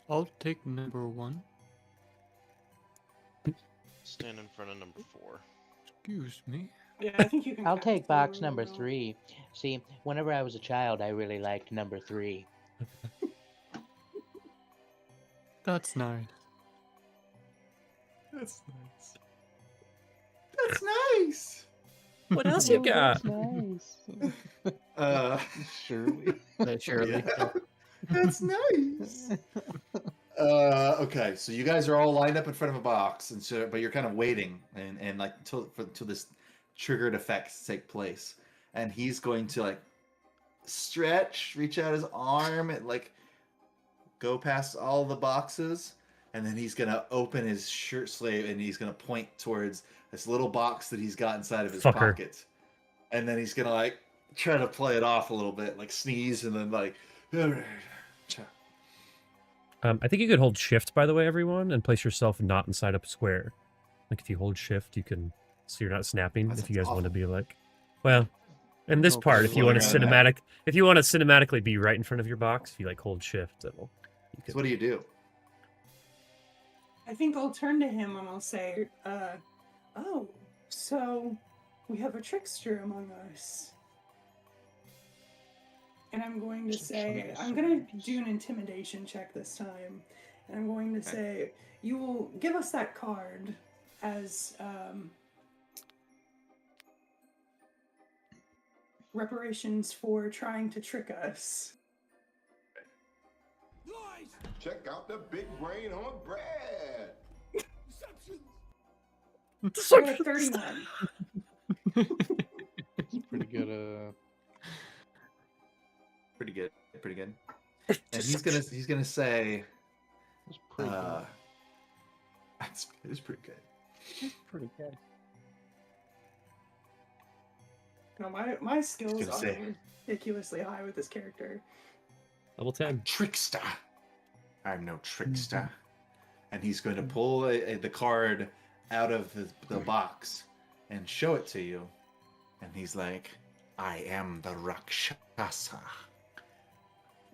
I'll take number 1. Stand in front of number 4. Excuse me. Yeah, I think you can. I'll cast take it box really number well. 3. See, whenever I was a child, I really liked number 3. That's nice. That's nice. That's nice. What else you got? Nice. Shirley. Shirley. Yeah. That's nice. Okay, so you guys are all lined up in front of a box, and so but you're kind of waiting and like till this triggered effects take place, and he's going to like stretch, reach out his arm, and like go past all the boxes, and then he's gonna open his shirt sleeve and he's gonna point towards this little box that he's got inside of his pocket, and then he's gonna like try to play it off a little bit, like sneeze, and then like. I think you could hold shift, by the way, everyone, and place yourself not inside a square. Like if you hold shift, you can, so you're not snapping. If you guys want to be like, well, in this part, if you want to cinematically be right in front of your box, if you like hold shift, it'll. So what do you do? I think I'll turn to him and I'll say, oh, so we have a trickster among us. And I'm going to say, I'm going to do an intimidation check this time. And I'm going to say, you will give us that card as reparations for trying to trick us. Nice. Check out the big brain on Brad. So 31. Pretty good. Pretty good. Pretty good. And he's gonna say, That's pretty good. It is pretty good. That's pretty good. No, my skills gonna are say- ridiculously high with this character. Level 10. Trickster. I'm no trickster. And he's going to pull the card out of the box and show it to you. And he's like, I am the Rakshasa.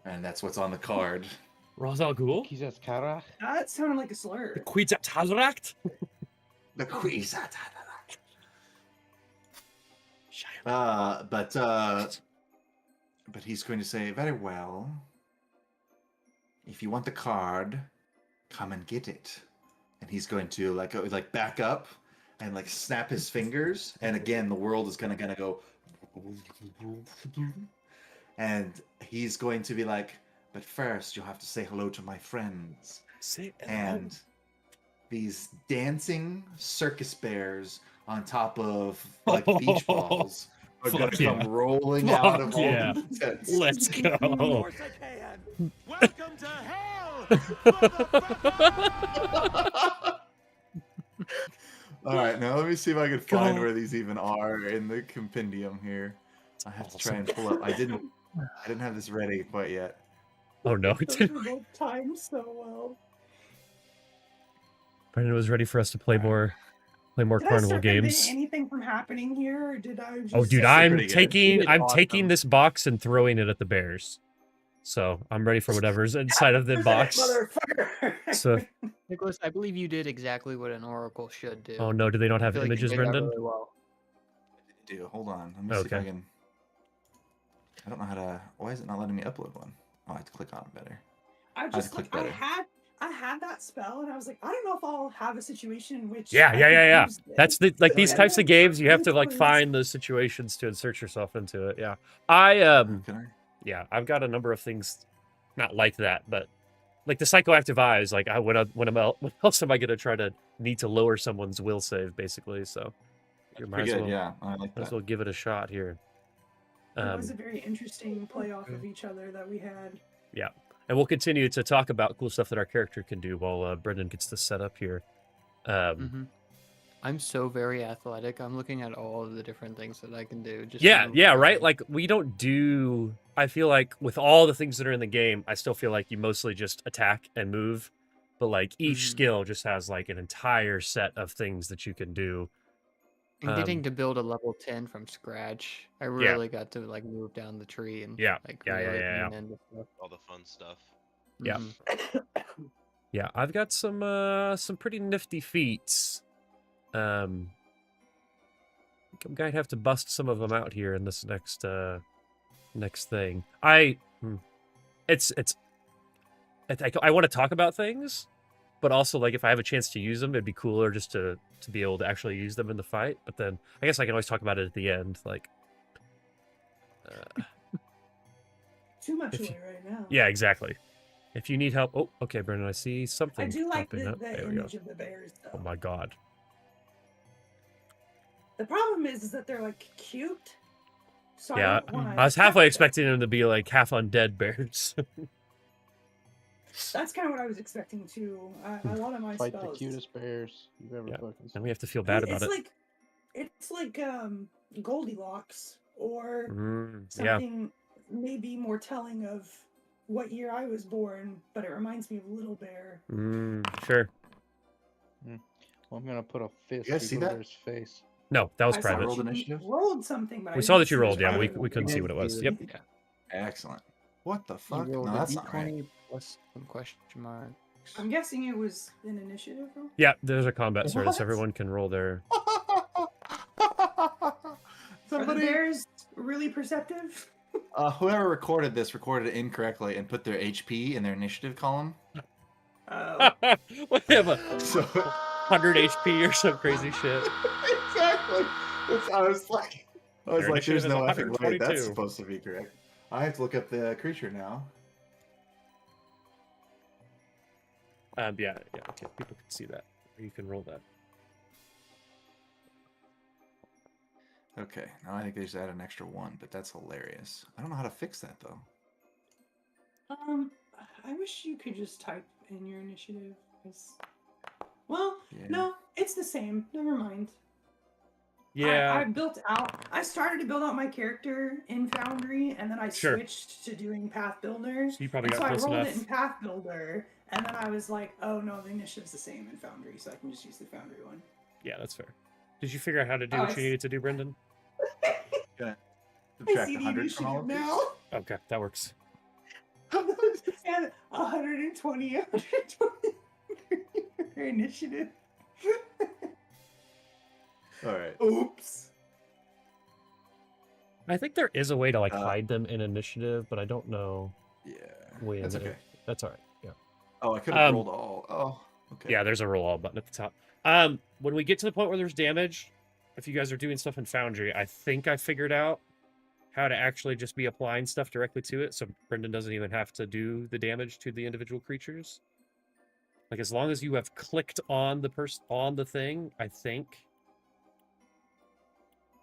And that's what's on the card. Razal Ghul? Kizatkarach? That sounded like a slur. Quetzat Hazaract? The Quizat. But he's going to say, very well. If you want the card, come and get it. And he's going to like back up and like snap his fingers. And again, the world is gonna go. And he's going to be like, but first you have to say hello to my friends. And these dancing circus bears on top of like beach balls are going to come rolling out of all the tents. Let's go. Of course I can. Welcome to hell. All right, now let me see if I can find where these even are in the compendium here. I have to try and pull up. I didn't have this ready quite yet. Oh no, Those were both timed so well. Brendan was ready for us to play more Did I carnival circumvent games. anything from happening here, or did I just... Oh, dude, I'm taking this box and throwing it at the bears. So I'm ready for whatever's inside of the box. Motherfucker! So, Nicholas, I believe you did exactly what an oracle should do. oh no, do they not have I feel like you images, did that Brendan? really well. Dude, hold on. Let me see if I can. I don't know how to. Why is it not letting me upload one? Oh, I have to click on it better. I have just to click I better. had that spell, and I was like, I don't know if I'll have a situation in which Yeah. I can use this. That's the like So these I types of went games. You have to like backwards. find those situations to insert yourself into it. Yeah, I've got a number of things, not like that, but like the psychoactive eyes. Like when else am I gonna try to need to lower someone's will save, basically? So you might pretty as good, well, yeah, I like might as that. well give it a shot here. It was a very interesting play off of each other that we had. Yeah, and we'll continue to talk about cool stuff that our character can do while Brendan gets this set up here. I'm so very athletic. I'm looking at all of the different things that I can do. Just Yeah, right? Like, we don't do... I feel like with all the things that are in the game, I still feel like you mostly just attack and move. but like each skill just has like an entire set of things that you can do. And getting to build a level 10 from scratch, I really got to like move down the tree and like really lean into stuff. All the fun stuff. Yeah. Yeah, I've got some pretty nifty feats. I'm gonna have to bust some of them out here in this next thing. I want to talk about things, but also like if I have a chance to use them, it'd be cooler just to be able to actually use them in the fight. But then I guess I can always talk about it at the end. Like too much away right now. Yeah, exactly. If you need help, oh, okay, Brendan, I see something. I do like popping up. the image of the bears, though. Oh my god. The problem is that they're like cute. So Yeah, I was halfway expecting them to be like half undead bears. That's kind of what I was expecting too. A lot of my Fight spells. the cutest bears you've ever fucking seen. And we have to feel bad about it. It's like Goldilocks or yeah. something maybe more telling of what year I was born, but it reminds me of Little Bear. Sure. Well, I'm gonna put a fist You guys see through that? Bear's face. No, that was I private. saw you rolled something, but We saw that you rolled. Yeah, we couldn't see what it was. Yep. Yeah. Excellent. What the fuck? You rolled No, a that's not d20 right. plus some question marks. I'm guessing it was an initiative roll. Yeah, there's a combat service. What? Everyone can roll their. Are the bears really perceptive? Whoever recorded this recorded it incorrectly and put their HP in their initiative column. We have a So 100 HP or some crazy shit. Exactly. I was like, Their there's initiative no is effing way that's 122. supposed to be correct. I have to look up the creature now. Yeah, okay, people can see that. You can roll that. Okay, now I think they just add an extra 1, but that's hilarious. I don't know how to fix that though. I wish you could just type in your initiative. Well, Yeah. no, it's the same. Never mind. Yeah. I started to build out my character in Foundry, and then I switched to doing Path Builder. So you probably and got so close I rolled enough. it in Path Builder, and then I was like, oh no, the initiative's the same in Foundry, so I can just use the Foundry one. Yeah, that's fair. Did you figure out how to do Oh, what you needed to do, Brendan? Gonna I subtract see the 100 from all initiative of these. now. Okay, that works. And 120 for initiative. All right. Oops. I think there is a way to like hide them in initiative, but I don't know. Yeah. When. That's okay. That's all right. Yeah. Oh, I could have rolled all. Oh, okay. Yeah, there's a roll all button at the top. When we get to the point where there's damage, if you guys are doing stuff in Foundry, I think I figured out how to actually just be applying stuff directly to it, so Brendan doesn't even have to do the damage to the individual creatures. Like as long as you have clicked on the thing, I think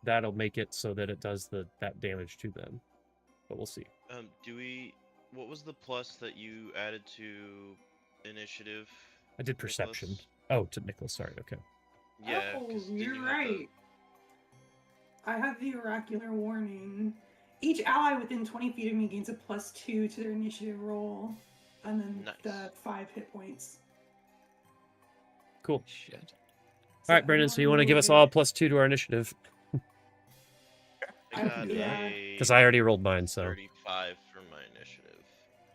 that'll make it so that it does that damage to them. But we'll see. What was the plus that you added to initiative? I did perception. Oh, to Nicholas. Sorry. Okay. Yeah. Oh, you're right. I have the oracular warning. Each ally within 20 feet of me gains a +2 to their initiative roll, and then the 5 hit points. Cool. Shit. All right, Brendan. So you want to give us all +2 to our initiative? I got Because I already rolled mine, so. 35 for my initiative.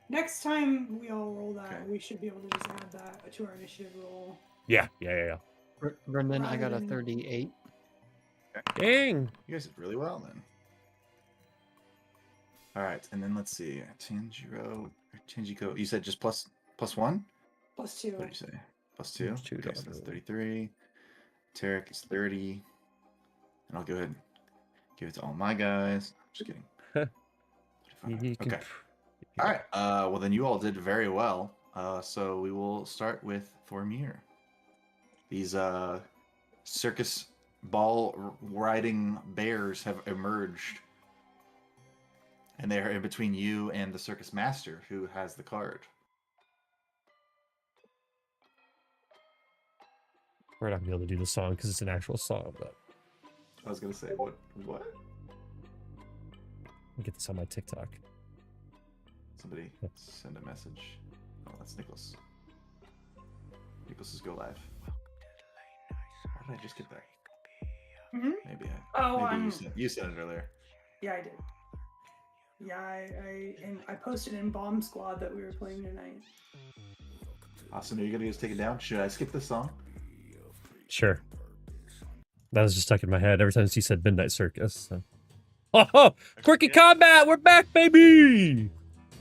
Next time we all roll that, we should be able to just add that to our initiative roll. Yeah. Brendan, I got a 38. Dang. You guys did really well then. All right, and then let's see. Tanjiro, you said just plus 1? +2. What did you say? +2? +2, Okay, so that's 33. Tarek is 30. And I'll go ahead and give it to all my guys. Just kidding. Okay. All right. Well, then you all did very well. So we will start with Thormir. These circus ball riding bears have emerged. And they are in between you and the circus master, who has the card. We're not going to be able to do the song because it's an actual song, but I was going to say, what? I'll get this on my TikTok. Somebody send a message. Oh, that's Nicholas. equals go live. How did I just get that? Mm-hmm. Maybe you said it earlier. Yeah, I did. Yeah, I posted in Bomb Squad that we were playing tonight. Awesome. Are you gonna just take it down? Should I skip this song? Sure. That was just stuck in my head every time she said Midnight Circus. So. Oh, Quirky Combat! We're back, baby!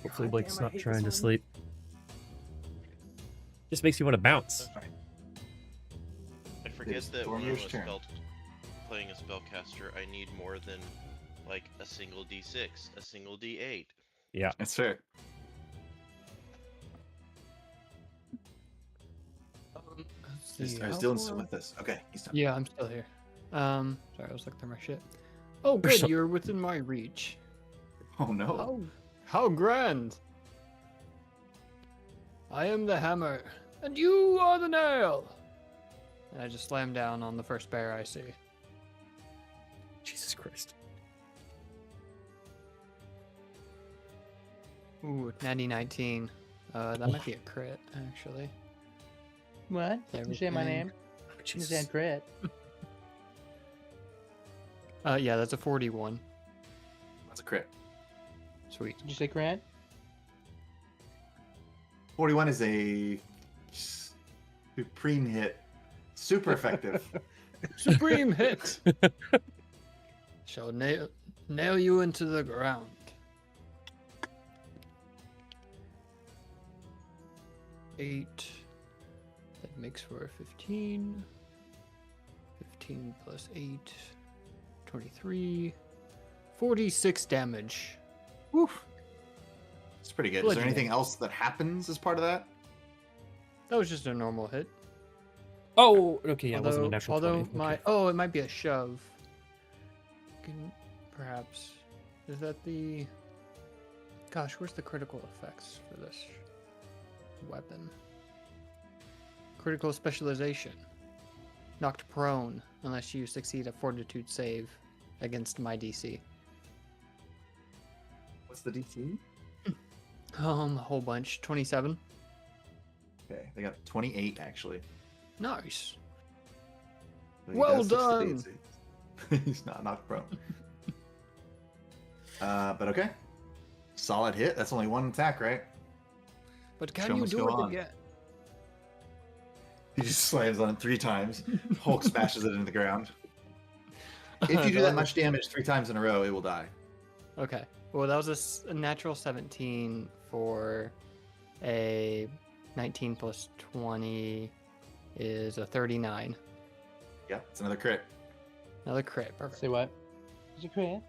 Hopefully Blake's not trying to sleep. Just makes you want to bounce. I forget that when I'm playing a spellcaster, I need more than like a single D6, a single D8. Yeah, that's fair. I was doing some with this. Okay, he's done. Yeah, I'm still here. Sorry, I was looking through my shit. Oh, good, you're within my reach. Oh no! How grand! I am the hammer, and you are the nail. And I just slam down on the first bear I see. Jesus Christ! Ooh, natty 19. That might be a crit, actually. What? You say my name? You said crit. Yeah, that's a 41. That's a crit. Sweet. Did you say crit? 41 is a supreme hit. Super effective. Supreme hit! Shall nail you into the ground. Eight. That makes for 15. 15 plus 8. 23. 46 damage. Woof. It's pretty good. Is there Bludgeoning. anything else that happens as part of that? That was just a normal hit. Oh, okay, yeah, it wasn't a natural 20. It might be a shove. Perhaps. Is that the... Gosh, where's the critical effects for this weapon? Critical specialization. Knocked prone unless you succeed a fortitude save against my DC. What's the DC? A whole bunch. 27. Okay, they got 28 actually. Nice. So he Well does done. succeed. He's not knocked prone. But okay. Solid hit. That's only one attack, right? But can Show you must do go it on. again? He just slams on it 3 times. Hulk smashes it into the ground. If you do that much damage 3 times in a row, it will die. Okay. Well, that was a natural 17 for a 19 plus 20 is a 39. Yeah, it's another crit. Another crit. Perfect. Say what? Is it crit?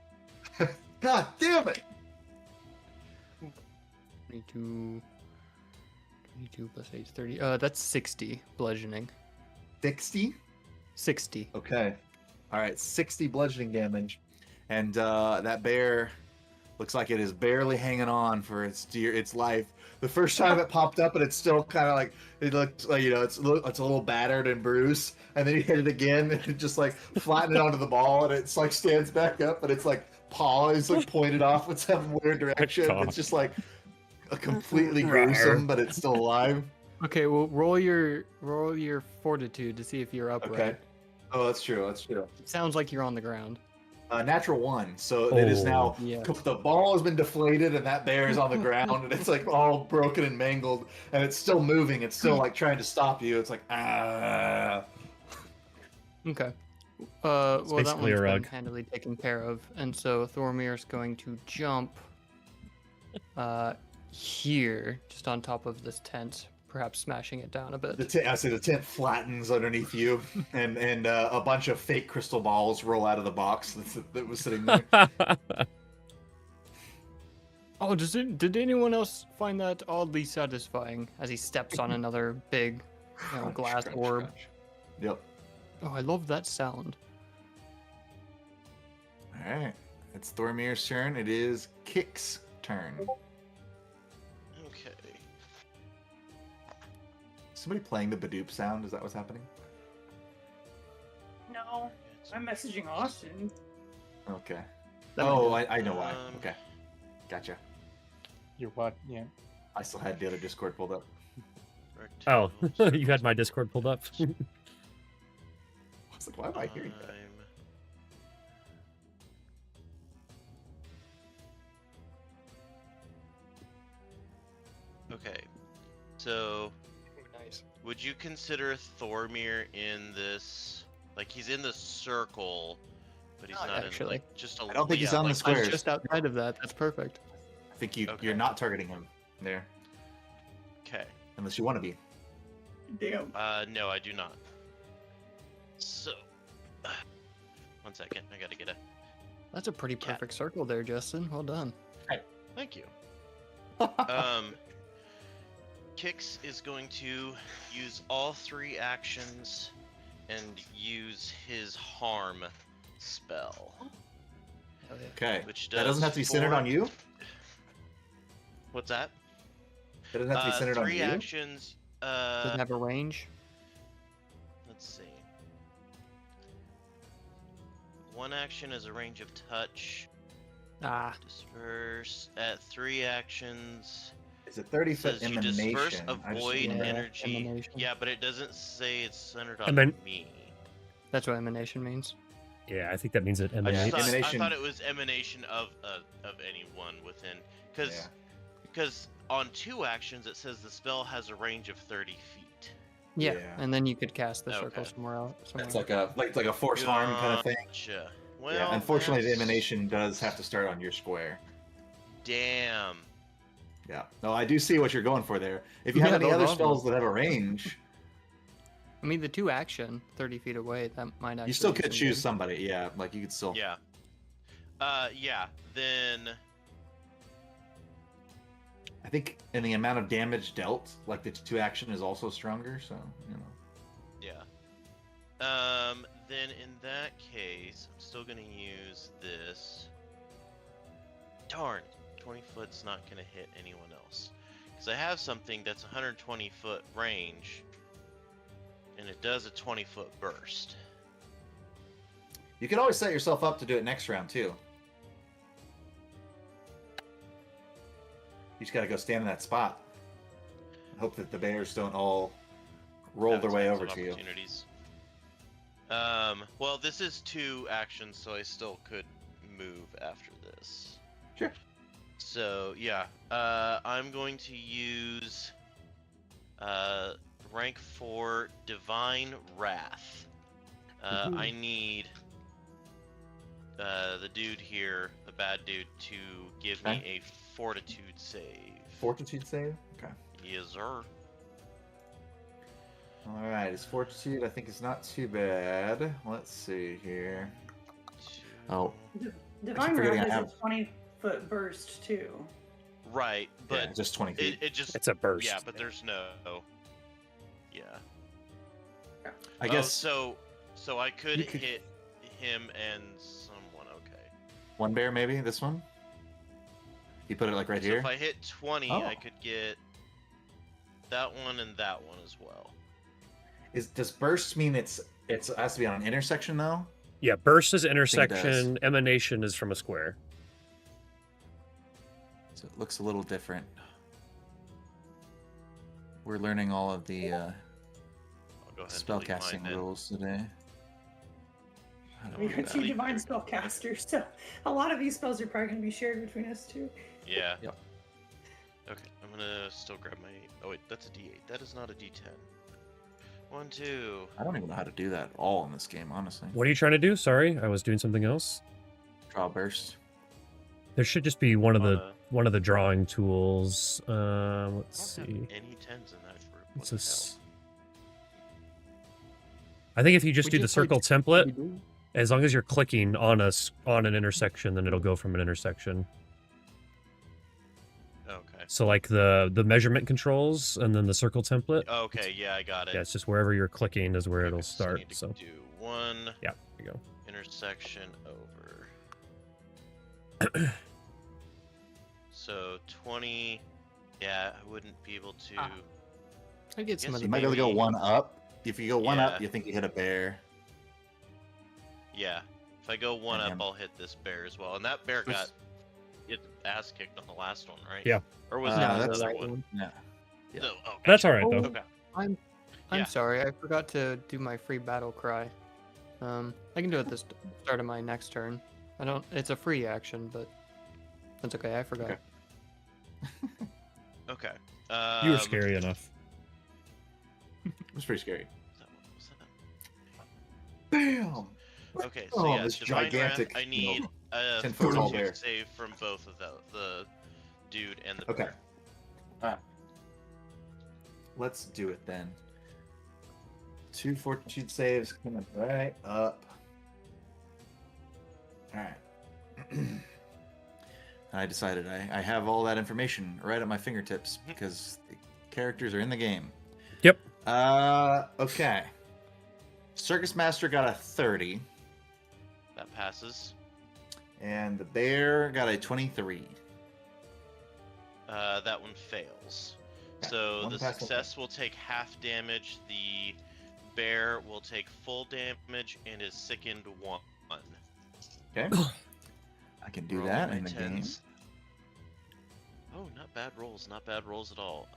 God damn it! 22 plus 8 is 30. That's 60 bludgeoning. 60? 60. Okay. Alright, 60 bludgeoning damage. And that bear looks like it is barely hanging on for its life. The first time it popped up, and it's still kind of like, it looked like, it's a little battered and bruised. And then you hit it again, and it just like flattened it onto the ball, and it's like stands back up, and it's like paw is like pointed off in some weird direction. It's just like a completely gruesome, but it's still alive. Okay, well, roll your fortitude to see if you're upright. Okay. Oh, that's true. That's true. It sounds like you're on the ground. Natural 1, so it is now. Yeah. The ball has been deflated, and that bear is on the ground, and it's like all broken and mangled, and it's still moving. It's still like trying to stop you. It's like ah. Okay. Well, that basically one's a rug. been handily taken care of, and so Thormir's going to jump here, just on top of this tent, perhaps smashing it down a bit. I say the tent flattens underneath you, and a bunch of fake crystal balls roll out of the box that was sitting there. Oh, did anyone else find that oddly satisfying as he steps on another big glass orb? Crunch. Yep. Oh, I love that sound. All right, it's Thormir's turn. It is Kick's turn. Okay. Somebody playing the Badoop sound? Is that what's happening? No, I'm messaging Austin. Okay. That Oh, might I know why. Okay. Gotcha. You're what? Yeah. I still had the other Discord pulled up. Oh, you had my Discord pulled up. I was like, why am I hearing that? Okay, so Nice. would you consider Thormir in this? Like he's in the circle, but he's not actually. in like just a. I don't think he's on the I was squares. just outside of that. That's perfect. I think you're Okay. not targeting him there, Okay. unless you want to be. Damn. No, I do not. So, 1 second, I gotta get a. That's a pretty Cat. perfect circle there, Justin. Well done. Thank you. Kix is going to use all 3 actions and use his harm spell. Hell yeah. Okay. Which That doesn't have to be centered 4 on you? What's that? That doesn't have to be centered on 3 you? actions. Doesn't have a range. Let's see. 1 action is a range of touch. Ah, Disperse at 3 actions. It's a 30-foot Says you emanation. disperse I just avoid wanna- energy. emanation. Yeah, but it doesn't say it's centered on Eman- me. that's what emanation means. Yeah, I think that means it I, emanates. just thought, Emanation- I thought it was emanation of anyone within, because on 2 actions it says the spell has a range of 30 feet. Yeah, Yeah. and then you could cast the circle Okay. somewhere else. It's like a force harm kind of thing. Gotcha. Well, Yeah, unfortunately, the that's- emanation does have to start on your square. Damn. Yeah. No, I do see what you're going for there. If you Yeah, have any no other problem. spells that have a range, I mean, the 2 action, 30 feet away, that might actually. you still be could some choose good. somebody. Yeah, like you could still. Yeah. Yeah. Then. I think in the amount of damage dealt, like the 2 action is also stronger. So you know. Yeah. Then in that case, I'm still gonna use this. Darn, 20 foot's not gonna hit anyone else, because I have something that's 120 foot range, and it does a 20-foot burst. You could always set yourself up to do it next round too. You just gotta go stand in that spot. Hope that the bears don't all roll Have their way tons over of to you. opportunities. Well, this is 2 actions, so I still could move after this. Sure. So yeah, I'm going to use rank 4 Divine Wrath. I need the dude here, the bad dude, to give me a Fortitude save. Fortitude save? Okay. Yes, sir. Alright, his fortitude I think is not too bad. Let's see here. Oh. Divine forgetting Wrath I is a 20-foot burst too. Right, but Yeah, just 20 feet. it just It's a burst. Yeah, but there's no. Yeah. I guess So I could you could- hit him and someone. Okay. one bear maybe, this one? You put it like right So here? if I hit 20, Oh. I could get that one and that one as well. Does burst mean it has to be on an intersection though? Yeah, burst is it does. intersection. Emanation is from a square. So it looks a little different. We're learning all of the I'll go ahead and delete mine spellcasting then. rules today. How do We we are do that? 2 divine spellcasters, so a lot of these spells are probably going to be shared between us 2. Yeah. Yep. Okay, I'm gonna still grab my. Oh wait, that's a D8. That is not a D10. 1, 2. I don't even know how to do that all in this game, honestly. What are you trying to do? Sorry, I was doing something else. Draw burst. There should just be one of On the drawing tools. Let's I don't have see. any 10s in that group. What It's the a hell? s- I think if you just do the circle template, as long as you're clicking on an intersection, then it'll go from an intersection. Okay. So like the measurement controls and then the circle template. Okay, yeah, I got it. Yeah, it's just wherever you're clicking is where Okay, it'll so I start. need to So do 1 yeah, there you go. intersection over. So 20. Yeah, I wouldn't be able to. I get some Guess of You the might be able to go maybe- one up. If you go one up, Yeah. you think you hit a bear. Yeah, if I go 1 up, Damn. I'll hit this bear as well. And that bear Which- got its ass kicked on the last one, right? Yeah. Or was No, it that's another right. one? Yeah. Yeah. No, okay. That's all right though. Okay. I'm Yeah. sorry, I forgot to do my free battle cry. I can do it this start of my next turn. I don't. It's a free action, but that's okay. I forgot. Okay. You were scary enough. It was pretty scary. Was that- Bam! Okay, so yeah, this Divine gigantic, Wrath, I need a 10-foot tall bear. fortitude save from both of the dude and the Okay. bear. Alright. Let's do it then. 2 fortitude saves coming right up. Alright. I decided I have all that information right at my fingertips because the characters are in the game. Yep. Okay. Circus Master got a 30. That passes. And the bear got a 23. That one fails. Okay, So one the pass success will take half damage. The bear will take full damage and is sickened 1. Okay. I can do Roll that my in the game. tens. Oh, not bad rolls. Not bad rolls at all.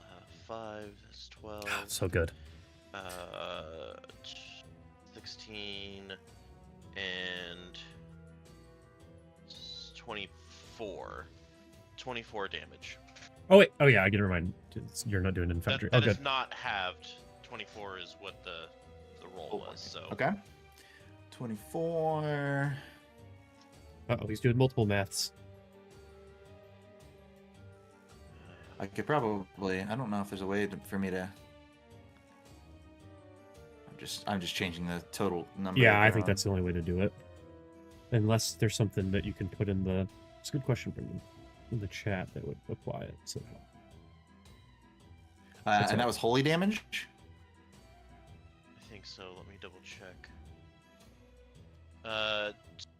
5, that's 12. So good. 16 and 24. 24 damage. Oh wait. Oh yeah, I get to remind. You're not doing infantry. That Oh, is good. not halved. 24 is what the roll was. So Okay. 24. Uh-oh, he's doing multiple maths. I could probably. I don't know if there's a way for me to. I'm just changing the total number. Yeah, that I they're think on. that's the only way to do it. Unless there's something that you can put in the. It's a good question from in the chat that would apply it somehow. And that was holy damage. I think so. Let me double check.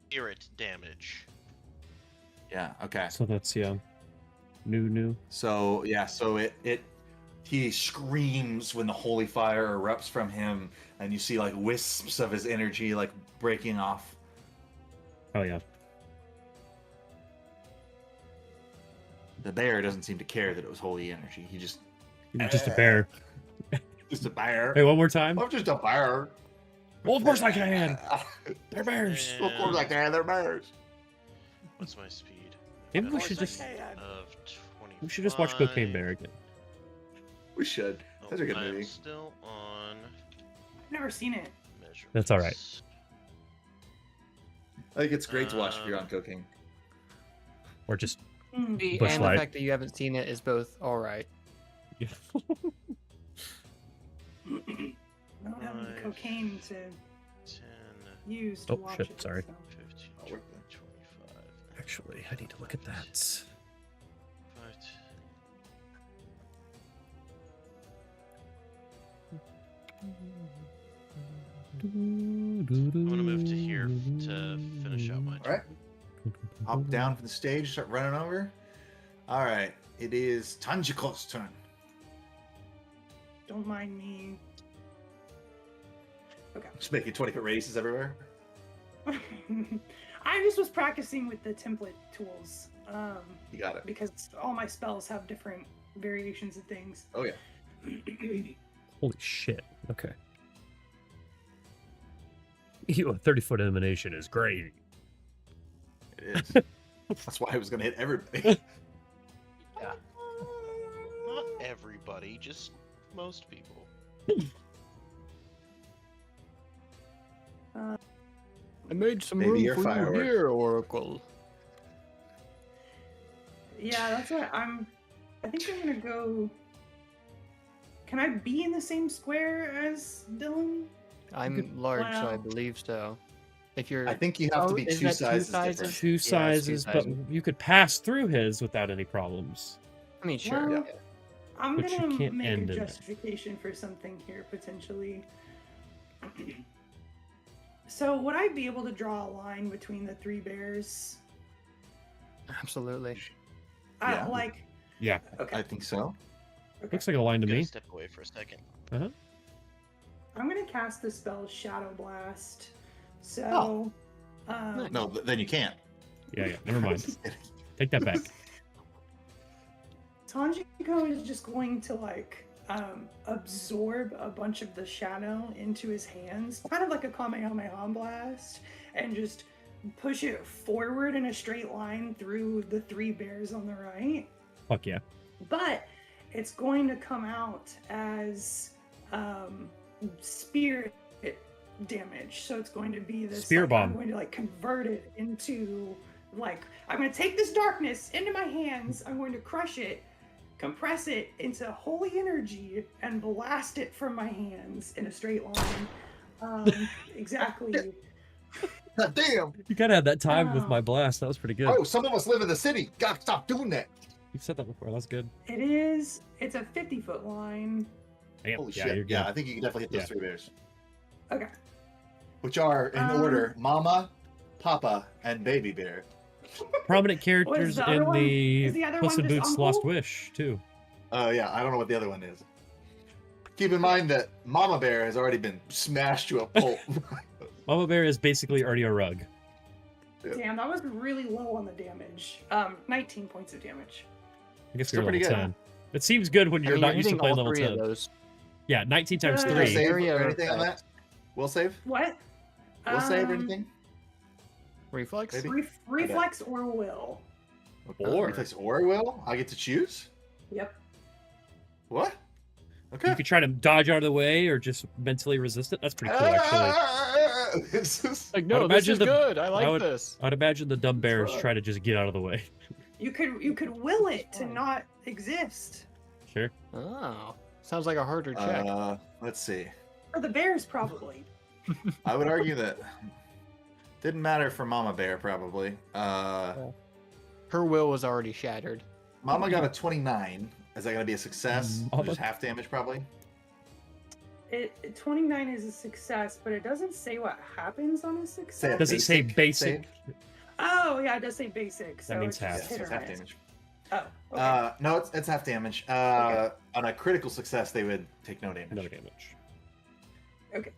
Spirit damage. Yeah. Okay. So that's new. So yeah. So he screams when the holy fire erupts from him, and you see like wisps of his energy like breaking off. Oh yeah. The bear doesn't seem to care that it was holy energy. He just Just a bear. just a bear. Hey, one more time. I'm just a bear. Well, of course I can. They're bears. Of course I can. They're bears. What's my speed? Maybe we That's should just. of 25. We should just watch Cocaine Bear again. We should. That's a good I'm movie. still on I've never seen it. measurements. That's all right. I think it's great to watch if you're on cocaine. Or just. Mm. And Bush the Light. fact that you haven't seen it is both all right. Yeah. I don't have any cocaine to 10, use to Oh, watch shit, it. sorry. so. 15, Oh, 20, we're 25. Actually, I need to look at that. Right. I'm gonna move to here to finish out my All right. Hop down from the stage, start running over. All right. It is Tanjiko's turn. Don't mind me. Okay. Just making 20-foot radiuses everywhere. I just was practicing with the template tools. You got it. Because all my spells have different variations of things. Oh yeah. Holy shit. Okay. You, a 30-foot emanation is great. It is. That's why I was gonna hit everybody. Not everybody, just most people. I made some Maybe room your for firework. you here, Oracle. Yeah, that's what I think I'm gonna go. Can I be in the same square as Dylan? I'm large, so I Wow. believe so. If you're, I think you have to be is two that sizes different. Two Yeah, it's two sizes, but sizes. you could pass through his without any problems. I mean, sure. Well, I'm But you gonna can't make end a in it. justification for something here potentially. So would I be able to draw a line between the three bears? Absolutely. Yeah. Like, Yeah. okay. I think so. Okay. Looks like a line to Gotta me. step away for a second. Uh-huh. I'm gonna cast the spell Shadow Blast. So, Nice. No, then you can't. Yeah. Never mind. Take that back. Tanjiko is just going to like absorb a bunch of the shadow into his hands, kind of like a Kamehameha blast, and just push it forward in a straight line through the 3 bears on the right. Fuck yeah. But it's going to come out as spirit damage. So it's going to be this spear bomb. I'm going to like convert it into like, I'm going to take this darkness into my hands. I'm going to crush it, compress it into holy energy, and blast it from my hands in a straight line. Exactly. God damn. You gotta have that time with my blast. That was pretty good. Oh, some of us live in the city. Gotta stop doing that. You've said that before. That's good. It's a 50-foot line. Damn. Holy Yeah, shit. you're good. Yeah, I think you can definitely hit those 3 bears. Okay. Which are in order Mama, Papa, and Baby Bear. Prominent characters the other in one? the Is the other Puss one in just Boots Uncle? Lost Wish, too. Oh, yeah, I don't know what the other one is. Keep in mind that Mama Bear has already been smashed to a pulp. Mama Bear is basically already a rug. Damn, that was really low on the damage. 19 points of damage. I guess Still you're pretty level good, 10. It seems good when you're not used to hitting playing all level 3 of 10. those. Yeah, 19 times Did Did I 3. save Area or anything on that? effect. Will save? What? Will save or anything? Reflex? Maybe? Reflex or will. Or Reflex or will? I get to choose? Yep. What? Okay. you could try to dodge out of the way or just mentally resist it. That's pretty cool, actually. This is- Like, no, I'd this imagine is the- good. I like would- this. I'd imagine the dumb bears try to just get out of the way. You could will it to not exist. Sure. Oh. Sounds like a harder check. Let's see. For the bears, probably. I would argue that didn't matter for Mama Bear, probably. Her will was already shattered. Mama got a 29. Is that going to be a success? Mama- Just half damage, probably? 29 is a success, but it doesn't say what happens on a success. Does it say basic? save? Oh, yeah, it does say basic. So That means it's just half. hit It's or half miss. damage. Oh, okay. No, it's half damage. On a critical success, they would take no damage. No damage. Okay.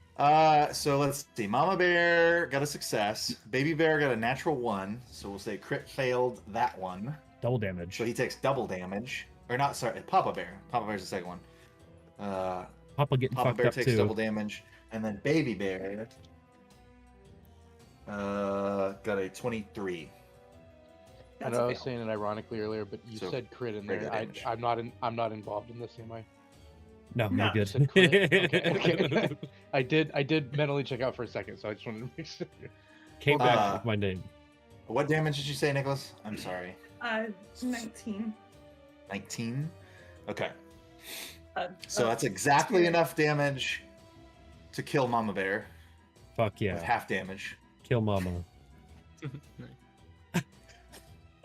So let's see. Mama Bear got a success. Baby Bear got a natural 1. So we'll say crit failed that one. Double damage. So he takes double damage. Or not, sorry, Papa Bear. Papa Bear's the second one. Papa getting Papa fucked Bear up takes too. double damage. And then Baby Bear got a 23. I That's know I a was fail. saying it ironically earlier, but you So, said crit in regular there. damage. I'm not involved in this, am I? No, No, you're good. said crit. Okay. I did mentally check out for a second, so I just wanted to make sure. Came back with my name. What damage did you say, Nicholas? I'm sorry. 19. 19? Okay. So that's exactly enough damage to kill Mama Bear Fuck with yeah. half damage. Kill Mama.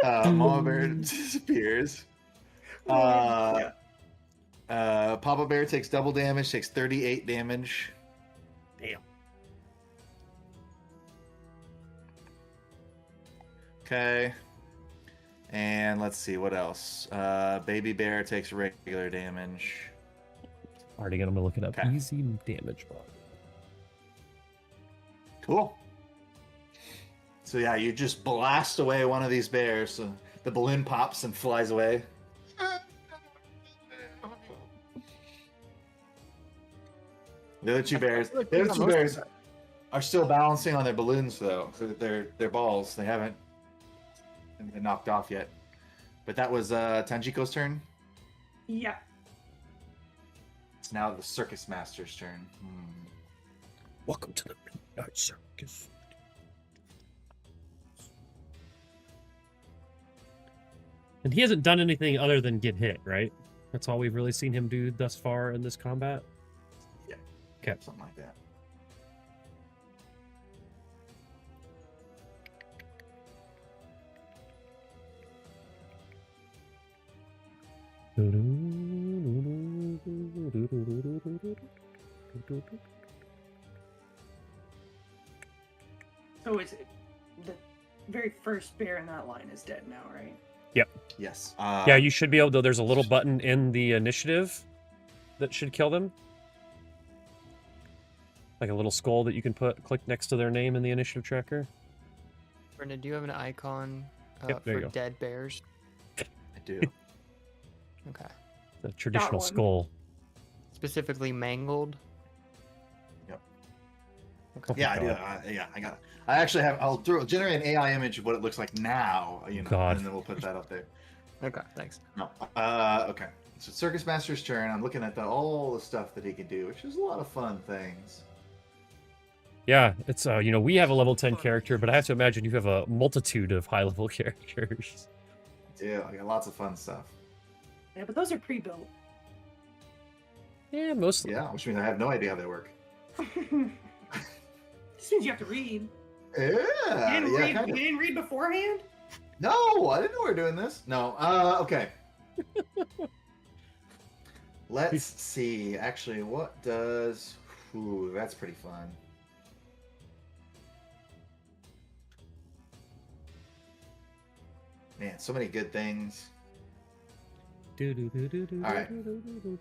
Mama Bear disappears. Papa Bear takes double damage, takes 38 damage. Damn. Okay. And let's see, what else? Baby Bear takes regular damage. Already gonna look it up. Okay. Easy damage bar. Cool. So yeah, you just blast away one of these bears. So the balloon pops and flies away. The other two bears, are still balancing on their balloons though. So their balls, they haven't been knocked off yet. But that was Tanjiko's turn. Yeah. It's now the circus master's turn. Welcome to the Midnight Circus. And he hasn't done anything other than get hit, right? That's all we've really seen him do thus far in this combat? Yeah. Okay. Something like that. So it's the very first bear in that line is dead now, right? Yep. Yes. Yeah, you should be able to. There's a little button in the initiative that should kill them. Like a little skull that you can click next to their name in the initiative tracker. Brendan, do you have an icon Yep, there you for go. dead bears? I do. Okay. The traditional one. skull. specifically mangled? Yep. Okay. Yeah, I do. Yeah, I got it. I actually have. I'll generate an AI image of what it looks like now. And then we'll put that up there. Okay, thanks. No. Okay. So Circus Master's turn. I'm looking at all the stuff that he can do, which is a lot of fun things. Yeah, it's we have a level 10 character, but I have to imagine you have a multitude of high level characters. Yeah, I got lots of fun stuff. Yeah, but those are pre-built. Yeah, mostly. Yeah, which means I have no idea how they work. This means you have to read. Yeah, You didn't read beforehand? No, I didn't know we were doing this. No. Okay. Let's see. Actually, what does... Ooh, that's pretty fun. Man, so many good things. Alright.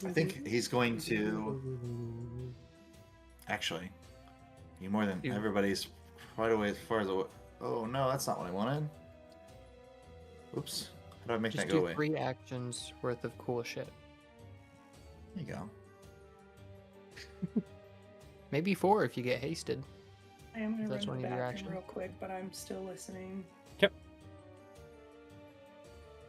I think he's going to... Actually, he more than everybody's quite away as far as... Oh, no, that's not what I wanted. Oops. How do I make that go away? Just do 3 actions worth of cool shit. There you go. Maybe 4 if you get hasted. I am going to That's run one the of your bathroom actions. real quick, but I'm still listening.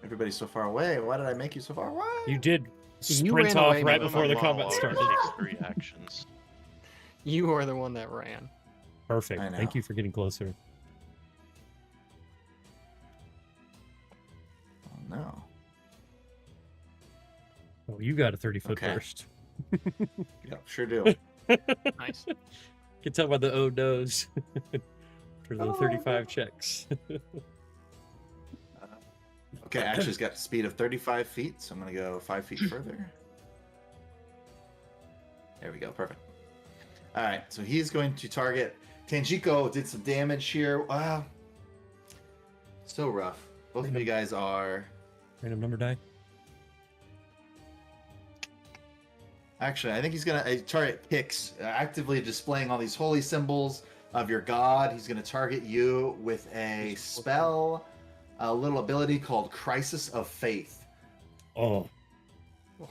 Everybody's so far away. Why did I make you so far away? You did You sprint ran off away right from before the Monologue combat started. takes 3 actions. You are the one that ran. Perfect. I know. Thank you for getting closer. Oh, no. Oh, you got a 30-foot Okay. burst. Yep, sure do. Nice. Can tell by the oh no's for the Oh, 35 checks. Okay, actually, it's got a speed of 35 feet, so I'm going to go 5 feet further. There we go, perfect. All right, so he's going to target... Tanjiko did some damage here. Wow. So rough. Both of you guys are... Random number die. Actually, I think he's going to target Pix, actively displaying all these holy symbols of your god. He's going to target you with a spell, a little ability called Crisis of Faith. Oh,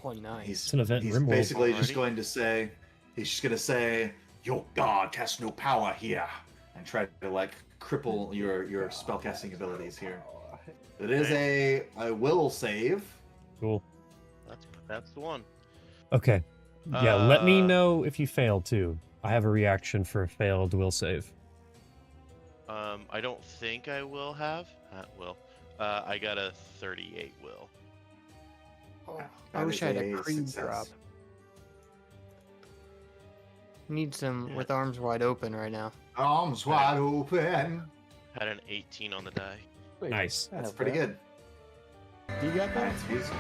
Oh, nice. it's an event in He's Rimworld. basically just Alrighty. going to say, he's just going to say, your god has no power here, and try to like cripple your spellcasting abilities here. It is a will save. Cool. That's the one. Okay. Yeah, let me Uh, know if you fail too. I have a reaction for a failed will save. I don't think I will have. Will. I got a 38 will. Oh, I That wish is I had a a creed success. drop. Need some with arms wide open right now. Arms wide open. Had an 18 on the die. Nice. That's pretty good. You got All that? right, so he's-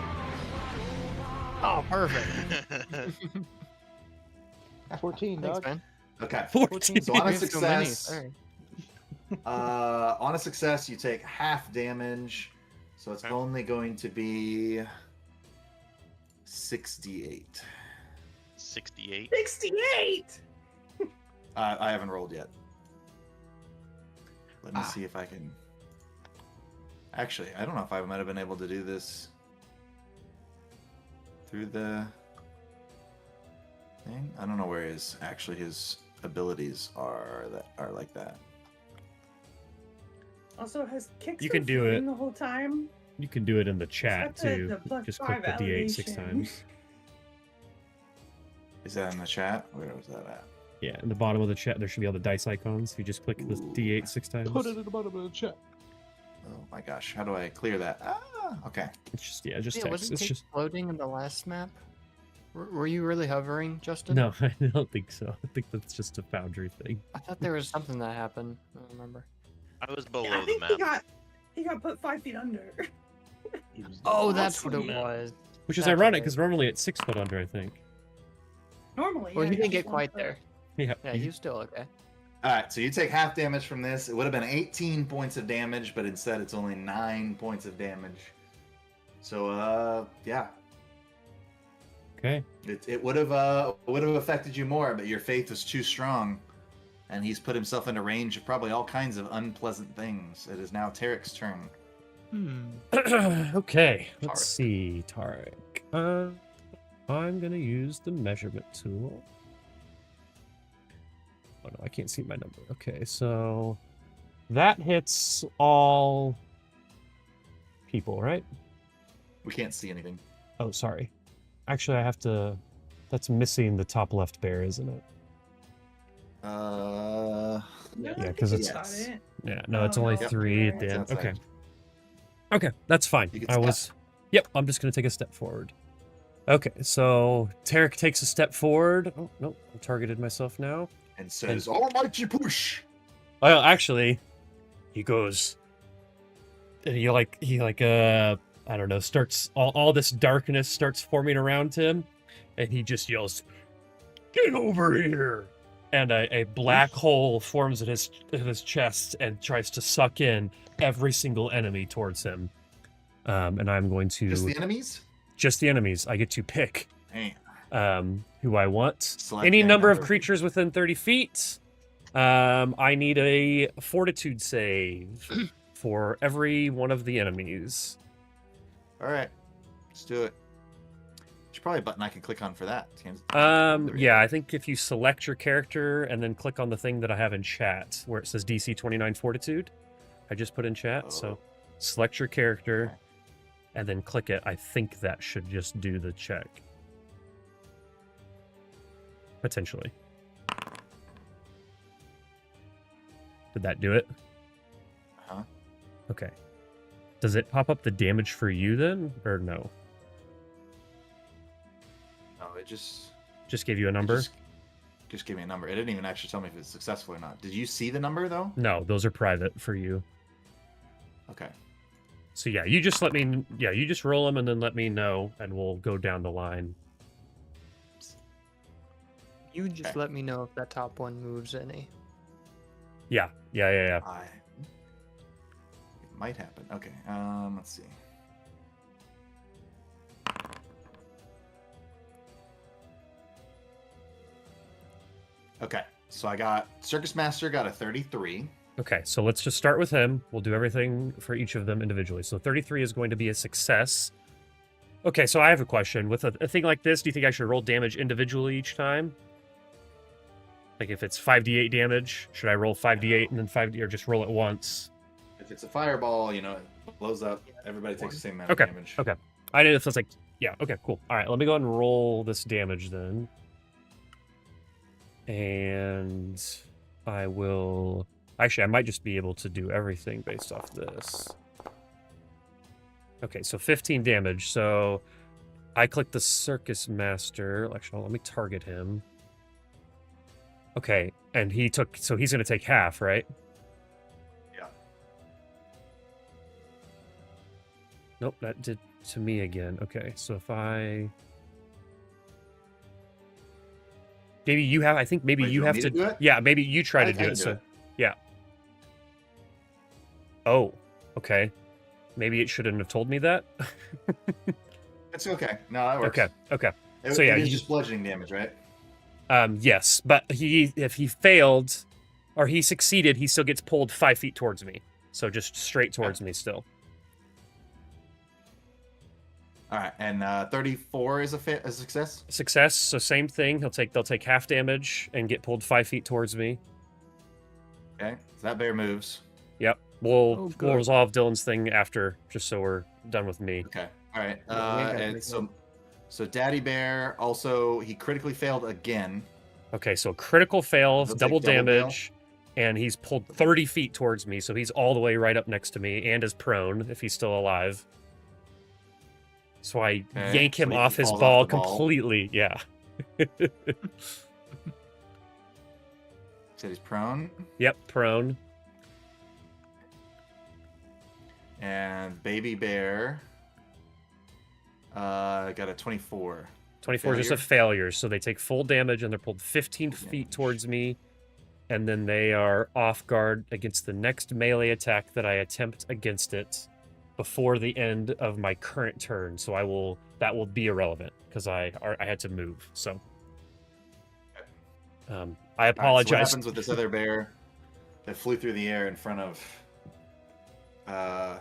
Oh, perfect. 14, Thanks, dog. man. Okay. 14. So on a We have so many, success, sorry. on a success, you take half damage. So it's Okay. only going to be 68. 68. 68! I haven't rolled yet. Let me see if I can. Actually, I don't know if I might have been able to do this through the thing. I don't know where his abilities are like that. Also, has Kicks You been can do floating it. the whole time? You can do it in the chat got the- too. the plus Just 5 click the D8 6 elevation. times. Is that in the chat? Where was that at? Yeah, in the bottom of the chat there should be all the dice icons. If you just click the Ooh. D8 6 times. Put it in the bottom of the chat. Oh my gosh, how do I clear that? Okay. It's just just Yeah, text. wasn't It's Kate just floating in the last map? Were you really hovering, Justin? no, I don't think so. I think that's just a Foundry thing. I thought there was something that happened. I don't remember. I was below I the think map. he got put 5 feet under. Oh, that's Awesome, what it man. was. Which is That's ironic right. because normally it's 6 foot under, I think. Normally, Well, yeah, he didn't just get one quite foot. there. Yeah. Yeah, he was still okay. All right, so you take half damage from this. It would have been 18 points of damage, but instead it's only 9 points of damage. So, yeah, Okay. it would have affected you more, but your faith was too strong, and he's put himself into range of probably all kinds of unpleasant things. It is now Tarek's turn. Hmm. Okay. Let's Tarek. see, Tarek. I'm going to use the measurement tool. Oh, no, I can't see my number. Okay, so that hits all people, right? We can't see anything. Oh, sorry. Actually, I have to... That's missing the top left bear, isn't it? No, Yeah, I because think it's... got it. Yeah, no, it's only no, 3 at right. the end. It's outside. Okay. Okay, that's fine. You can I was... Yep, I'm just going to take a step forward. Okay, so Tarek takes a step forward. Oh, no, I targeted myself now. And says, "Almighty push." Well, actually, he goes... And he I don't know, starts... All this darkness starts forming around him. And he just yells, "Get over here!" And a black hole forms in his chest and tries to suck in every single enemy towards him. And I'm going to... Just the enemies? Just the enemies. I get to pick who I want. Select Any any number of number. creatures within 30 feet. I need a fortitude save for every one of the enemies. All right, let's do it. There's probably a button I can click on for that. Yeah, I think if you select your character and then click on the thing that I have in chat where it says DC 29 fortitude, I just put in chat. So select your character and then click it. I think that should just do the check. Potentially. Did that do it? Uh-huh. Okay. Does it pop up the damage for you then, or no? No, it just gave you a number? Just give me a number. It didn't even actually tell me if it's successful or not. Did you see the number, though? No, those are private for you. Okay. So yeah, you just you just roll them and then let me know, and we'll go down the line. You just let me know if that top one moves any. Yeah. It might happen. Okay, let's see. Okay, so I got Circus Master got a 33. Okay, so let's just start with him. We'll do everything for each of them individually. So 33 is going to be a success. Okay, so I have a question. With a thing like this, do you think I should roll damage individually each time? Like if it's 5d8 damage, should I roll 5d8 and then 5d, or just roll it once? If it's a fireball, it blows up. Everybody takes the same amount of damage. Okay. I didn't know if it's like, yeah, okay, cool. All right, let me go ahead and roll this damage then. And I will... Actually, I might just be able to do everything based off this. Okay, so 15 damage. So I click the Circus Master. Actually, let me target him. Okay, and he took... So he's going to take half, right? Yeah. Nope, that did to me again. Okay, so if I... Maybe you have... I think maybe you have to... do it? Yeah, maybe you try to do it. So, yeah. Oh, okay. Maybe it shouldn't have told me that. It's okay. No, that works. Okay. So yeah, it is just bludgeoning damage, right? Yes, but if he failed or he succeeded, he still gets pulled 5 feet towards me. So just straight towards me still. All right, and 34 is a success. Success. So same thing. They'll take half damage and get pulled 5 feet towards me. Okay, so that bear moves. Yep. We'll resolve Dylan's thing after, just so we're done with me. Okay. All right. And so Daddy Bear also, he critically failed again. Okay, so critical fail, He'll double take double damage, and he's pulled 30 feet towards me, so he's all the way right up next to me and is prone if he's still alive. So I yank him off his ball completely. Yeah. Said he's prone. Yep, prone. And Baby Bear got a 24. 24 is just a failure, so they take full damage and they're pulled 15 feet towards me, and then they are off guard against the next melee attack that I attempt against it before the end of my current turn. So that will be irrelevant because I had to move. So I apologize. So what happens with this other bear that flew through the air in front of the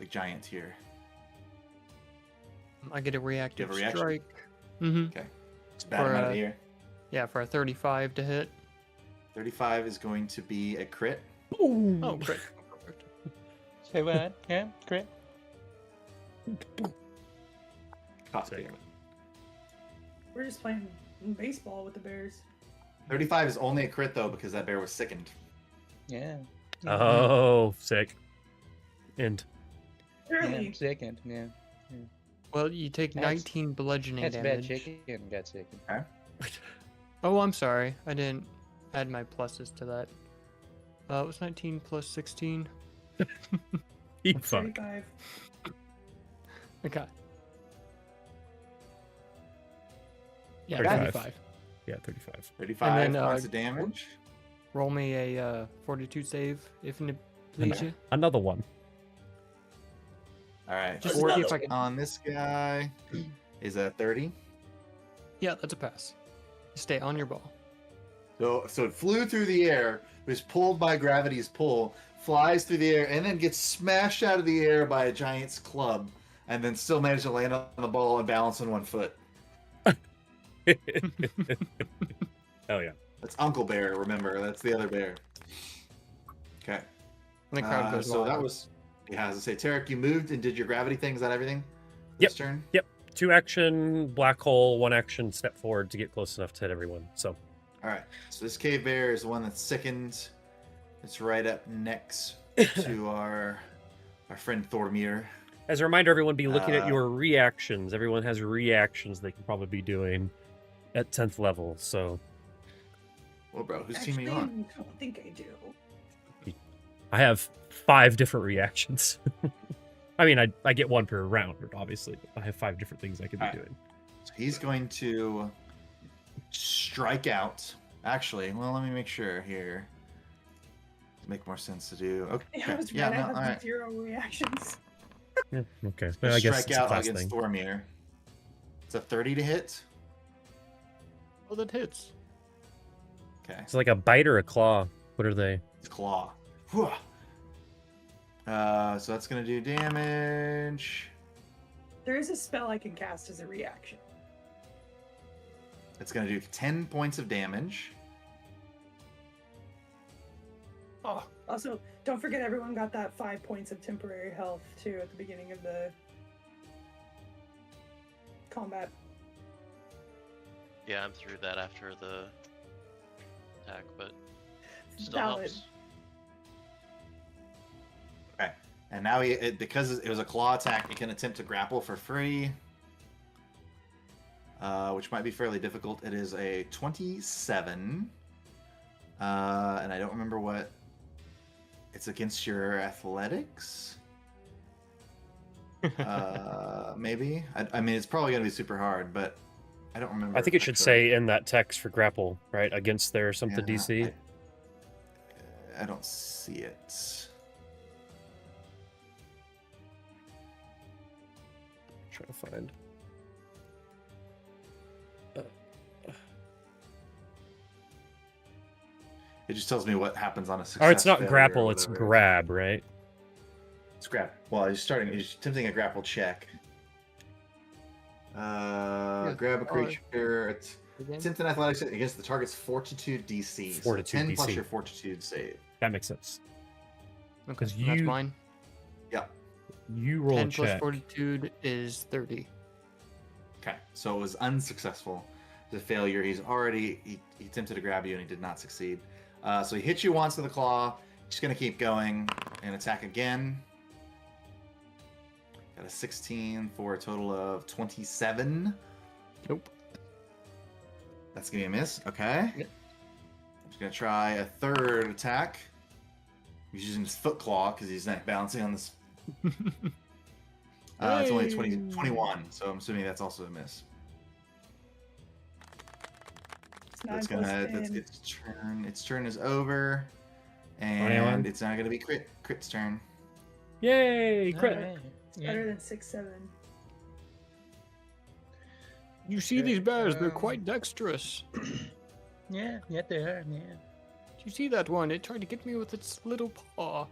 giant here? I get a reactive reaction? strike. Mm-hmm. Okay. Just bat him out of the air. Yeah, for a 35 to hit. 35 is going to be a crit. Ooh. Oh, crit. Say what? Yeah, crit. God damn it. We're just playing baseball with the Bears. 35 is only a crit though because that bear was sickened. Yeah. Oh, sick. And Yeah, second. Yeah. Well, you take 19 bludgeoning That's damage. bad chicken. Got second. Okay. Oh, I'm sorry. I didn't add my pluses to that. It was 19 plus 16. eat fuck. 35. Okay. Yeah, 35. 35. Yeah, 35. 35 And then, points of damage. Roll me a fortitude save if it please you. Another one. All right. Just Four see if I can. on this guy is a 30. Yeah, that's a pass. Stay on your ball. So it flew through the air, was pulled by gravity's pull, flies through the air, and then gets smashed out of the air by a giant's club, and then still managed to land on the ball and balance on one foot. Hell yeah. That's Uncle Bear, remember. That's the other bear. Okay. And the crowd goes so wild. that was... Yeah, as I say, Tarek, you moved and did your gravity thing. Is that everything? Yep. This turn? Yep. 2 action, black hole, 1 action, step forward to get close enough to hit everyone. So. All right. So this cave bear is the one that's sickened. It's right up next to our friend Thormir. As a reminder, everyone be looking at your reactions. Everyone has reactions they can probably be doing at 10th level. So. Well, bro, whose team are you on? I don't think I do. I have 5 different reactions. I mean, I get 1 per round, obviously. But I have 5 different things I could be doing. So he's going to strike out. Actually, well, let me make sure here. Make more sense to do. Okay. Yeah, I was Yeah, right. no, I have all right. 0 reactions. Yeah, okay. Well, I guess Strike it's a out class against thing. Thormir. It's a 30 to hit. Oh, that hits. Okay. It's like a bite or a claw. What are they? It's claw. Whew. So that's gonna do damage. There is a spell I can cast as a reaction. It's gonna do 10 points of damage. Oh, also, don't forget everyone got that 5 points of temporary health too at the beginning of the combat. Yeah, I'm through that after the attack, but still Valid. helps. Okay. And now because it was a claw attack, he can attempt to grapple for free. Which might be fairly difficult. It is a 27. And I don't remember what... It's against your athletics? Maybe? I mean, it's probably going to be super hard, but I don't remember. I think it should say in that text for grapple, right? Against their something Yeah, DC. I don't see it. Trying to find. It just tells me what happens on a success. Oh, it's not failure, grapple, or it's whatever. grab, right? It's grab. Well, he's attempting a grapple check. Grab a creature. It's attempt an athletics against the target's fortitude DC. Fortitude so 10 plus DC. your fortitude save. That makes sense. Because Okay, that's mine. Yeah. You roll 10 a plus check. fortitude is 30. Okay, so it was unsuccessful. The failure. He attempted to grab you and he did not succeed. So he hits you once with a claw. He's going to keep going and attack again. Got a 16 for a total of 27. Nope. That's going to be a miss. Okay. Yep. I'm just going to try a third attack. He's using his foot claw because he's not balancing on this. It's only 21, so I'm assuming that's also a miss. It's So 9 that's plus 10. its turn. Its turn is over, 21. and it's not gonna be Crit's turn. Yay! Crit! Alright. It's better than 6-7. You see these bears, they're quite dexterous. Yeah, they are, yeah. Do you see that one? It tried to get me with its little paw.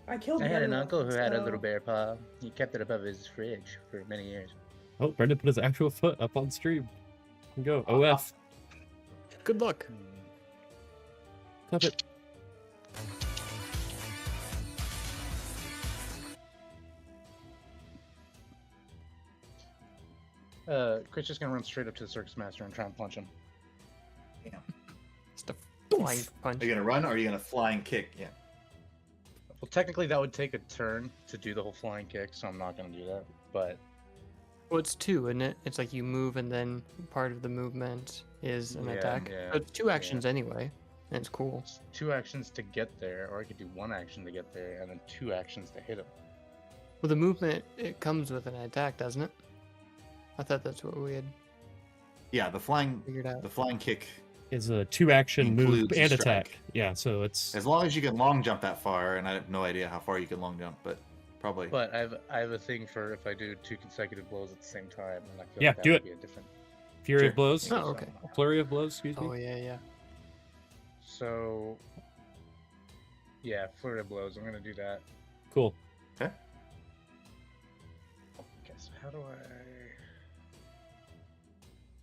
I killed. I had an Better uncle who had a little so- bear paw. He kept it above his fridge for many years. Oh, Brendan put his actual foot up on stream. Go. OF. Good luck. Cup it. Chris just gonna run straight up to the circus master and try and punch him. Just a flying punch. Are you gonna run or are you gonna flying kick? Yeah. Well, technically that would take a turn to do the whole flying kick, so I'm not gonna do that. But Well, it's two, isn't it? It's like you move and then part of the movement is an Yeah, attack. yeah, So it's two actions anyway, and it's cool. it's 2 actions to get there, or I could do 1 action to get there, and then 2 actions to hit him. Well, the movement, it comes with an attack, doesn't it? I thought that's what we had Yeah, the flying figured out. kick. Is a 2-action move Includes a and strike. attack. Yeah, so it's As long as you can long jump that far, and I have no idea how far you can long jump, but probably. But I have a thing for if I do 2 consecutive blows at the same time, and I feel Yeah, like that do would it. be a different. Fury Sure. of blows. Oh, okay. Flurry of blows, excuse me. Oh, yeah. So, yeah, flurry of blows. I'm gonna do that. Cool. Okay. Okay, so how do I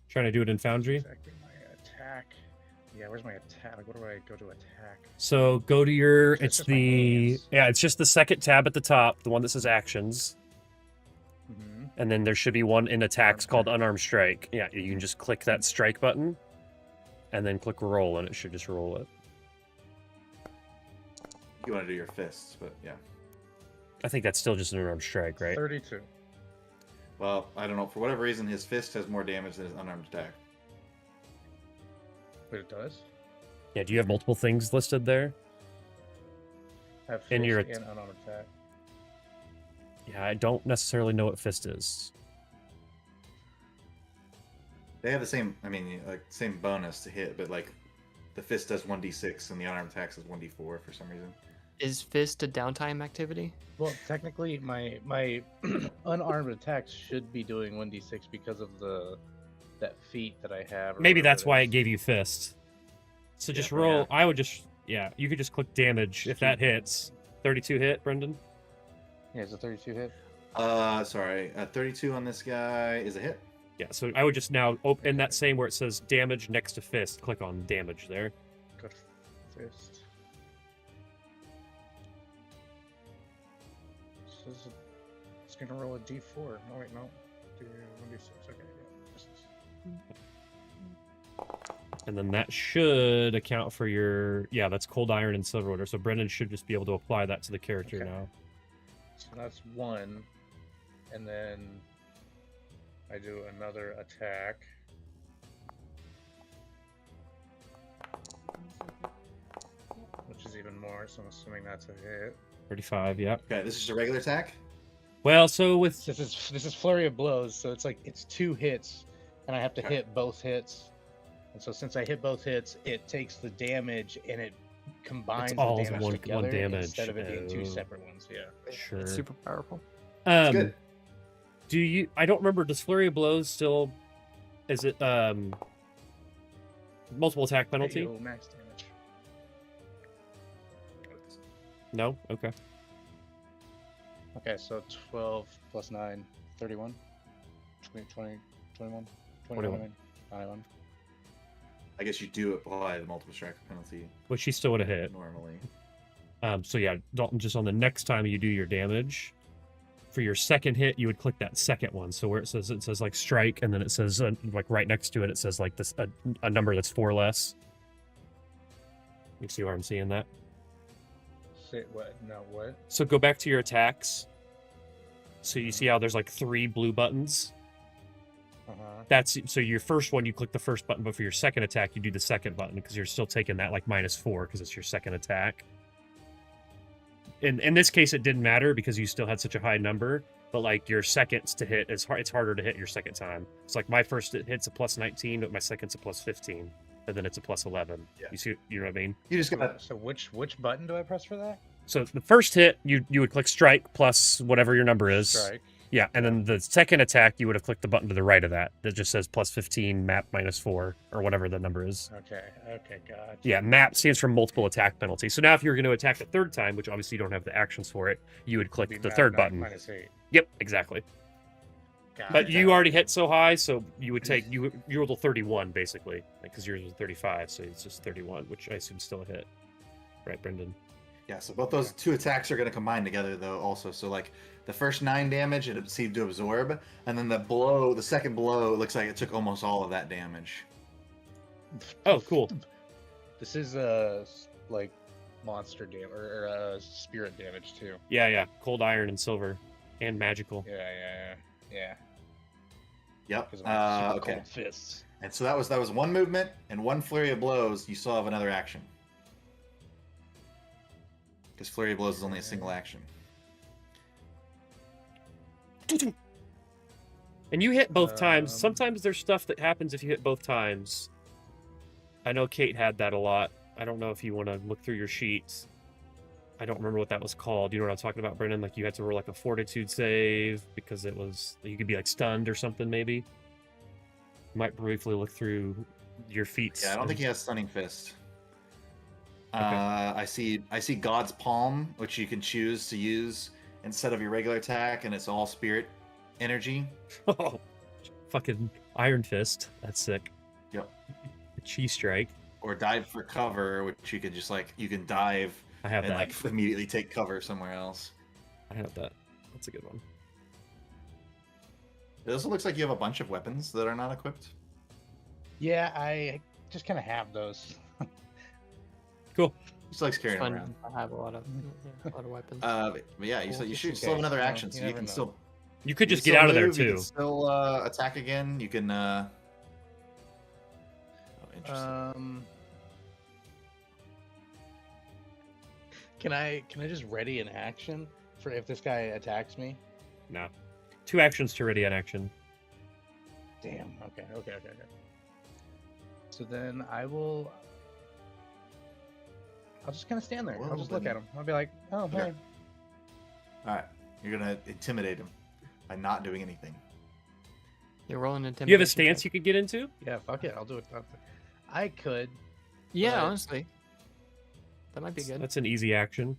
Trying to do it in Foundry. exactly my attack? Yeah, where's my attack? Like, what do I go to attack? So go to your. So it's It's just my the hands. yeah. It's just the second tab at the top, the one that says actions, Mm-hmm. and then there should be one in attacks Unarmed called strike. unarmed strike. Yeah, you can just click that strike button, and then click roll, and it should just roll it. You want to do your fists, but yeah. I think that's still just an unarmed strike, right? 32. Well, I don't know. For whatever reason, his fist has more damage than his unarmed attack. Wait, it does? Yeah. Do you have multiple things listed there? I have In your fist and unarmed attack. Yeah, I don't necessarily know what fist is. They have the same. I mean, like same bonus to hit, but like the fist does 1d6 and the unarmed attack is 1d4 for some reason. Is fist a downtime activity? Well, technically, my unarmed attacks should be doing 1d6 because of that feat that I have. or Maybe whatever that's why it is. gave you fist. So just Yeah. roll. I would just you could just click damage if that hits. 32 hit, Brendan. Yeah, it's a 32 hit. Sorry. 32 on this guy is a hit. Yeah, so I would just now open that same where it says damage next to fist. Click on damage there. Good fist. So it's gonna roll a d4. No, wait, no. Do 1d6. Okay, yeah. This is- And then that should account for your that's cold iron and silver order. So Brendan should just be able to apply that to the character Okay. now. So that's 1. And then I do another attack. Which is even more, so I'm assuming that's a hit. 35, yeah. Okay, this is a regular attack. Well, so with This is flurry of blows, so it's like it's 2 hits, and I have to Okay. hit both hits. And so since I hit both hits, it takes the damage and it combines all the damage one together damage. instead of it being 2 Oh. separate ones. Yeah. sure. It's super powerful. It's good. Do you I don't remember, does flurry of blows still is it multiple attack penalty? Yo, max damage. No? Okay. Okay, so 12 plus 9, 31. 20, 21, 21. 21. I guess you do apply the multiple strike penalty Which she still would have hit. normally. So yeah, Dalton, just on the next time you do your damage, for your second hit, you would click that second one. So where it says like strike, and then it says like right next to it says like this a number that's 4 less. You see where I'm seeing that? Say what? No, what? So go back to your attacks. So you see how there's like 3 blue buttons. That's so your first one you click the first button, but for your second attack you do the second button because you're still taking that like -4 because it's your second attack. In this case it didn't matter because you still had such a high number, but like your seconds to hit it's harder to hit your second time. It's like my first hit's a +19, but my second's a +15, and then it's a +11. Yeah. You know what I mean? You just got So which button do I press for that? So the first hit you would click strike plus whatever your number is. Strike. Yeah, and then the second attack, you would have clicked the button to the right of that. That just says plus 15, map -4, or whatever the number is. Okay, gotcha. Yeah, map stands for multiple attack penalty. So now if you were going to attack a third time, which obviously you don't have the actions for it, you would click the third button. -8. Yep, exactly. Gotcha. But you already hit so high, so you would take, you rolled a 31, basically, because yours was 35, so it's just 31, which I assume still a hit. Right, Brendan? Yeah, so both those two attacks are going to combine together, though, also. So, like, the first 9 damage, it seemed to absorb, and then the second blow, it looks like it took almost all of that damage. Oh, cool. This is, like, monster damage, or spirit damage, too. Yeah. Cold iron and silver, and magical. Yeah. Yep. Okay. Cold fists. And so that was one movement, and one flurry of blows, you still have another action. Because flurry of blows is only a single action. And you hit both times. Sometimes there's stuff that happens if you hit both times. I know Kate had that a lot. I don't know if you want to look through your sheets. I don't remember what that was called. You know what I'm talking about, Brendan? Like you had to roll like a fortitude save because it was, you could be like stunned or something maybe. You might briefly look through your feats. Yeah, I don't think he has Stunning Fist. Okay. I see God's Palm, which you can choose to use instead of your regular attack, and it's all spirit energy. Oh, fucking Iron Fist. That's sick. Yep. Chi Strike. Or Dive for Cover, which you can just you can dive I have and that. immediately take cover somewhere else. I have that. That's a good one. It also looks like you have a bunch of weapons that are not equipped. Yeah, I just kind of have those. Cool. Just likes carrying them around. I have a lot of weapons. But yeah, you Well, still just have in another case, action, so you never can know. still. You could you just can get still out of there move, you too. can still attack again. You can. Oh, interesting. Can I just ready an action for if this guy attacks me? No. 2 actions to ready an action. Damn. Okay. So then I'll just kind of stand there. I'll just look at him. I'll be like, oh, Okay. hey. All right, you're gonna intimidate him by not doing anything. You're rolling intimidation. You have a stance you could get into? Yeah, fuck it. I'll do it. I could. Yeah, but- honestly. That might be good. That's an easy action.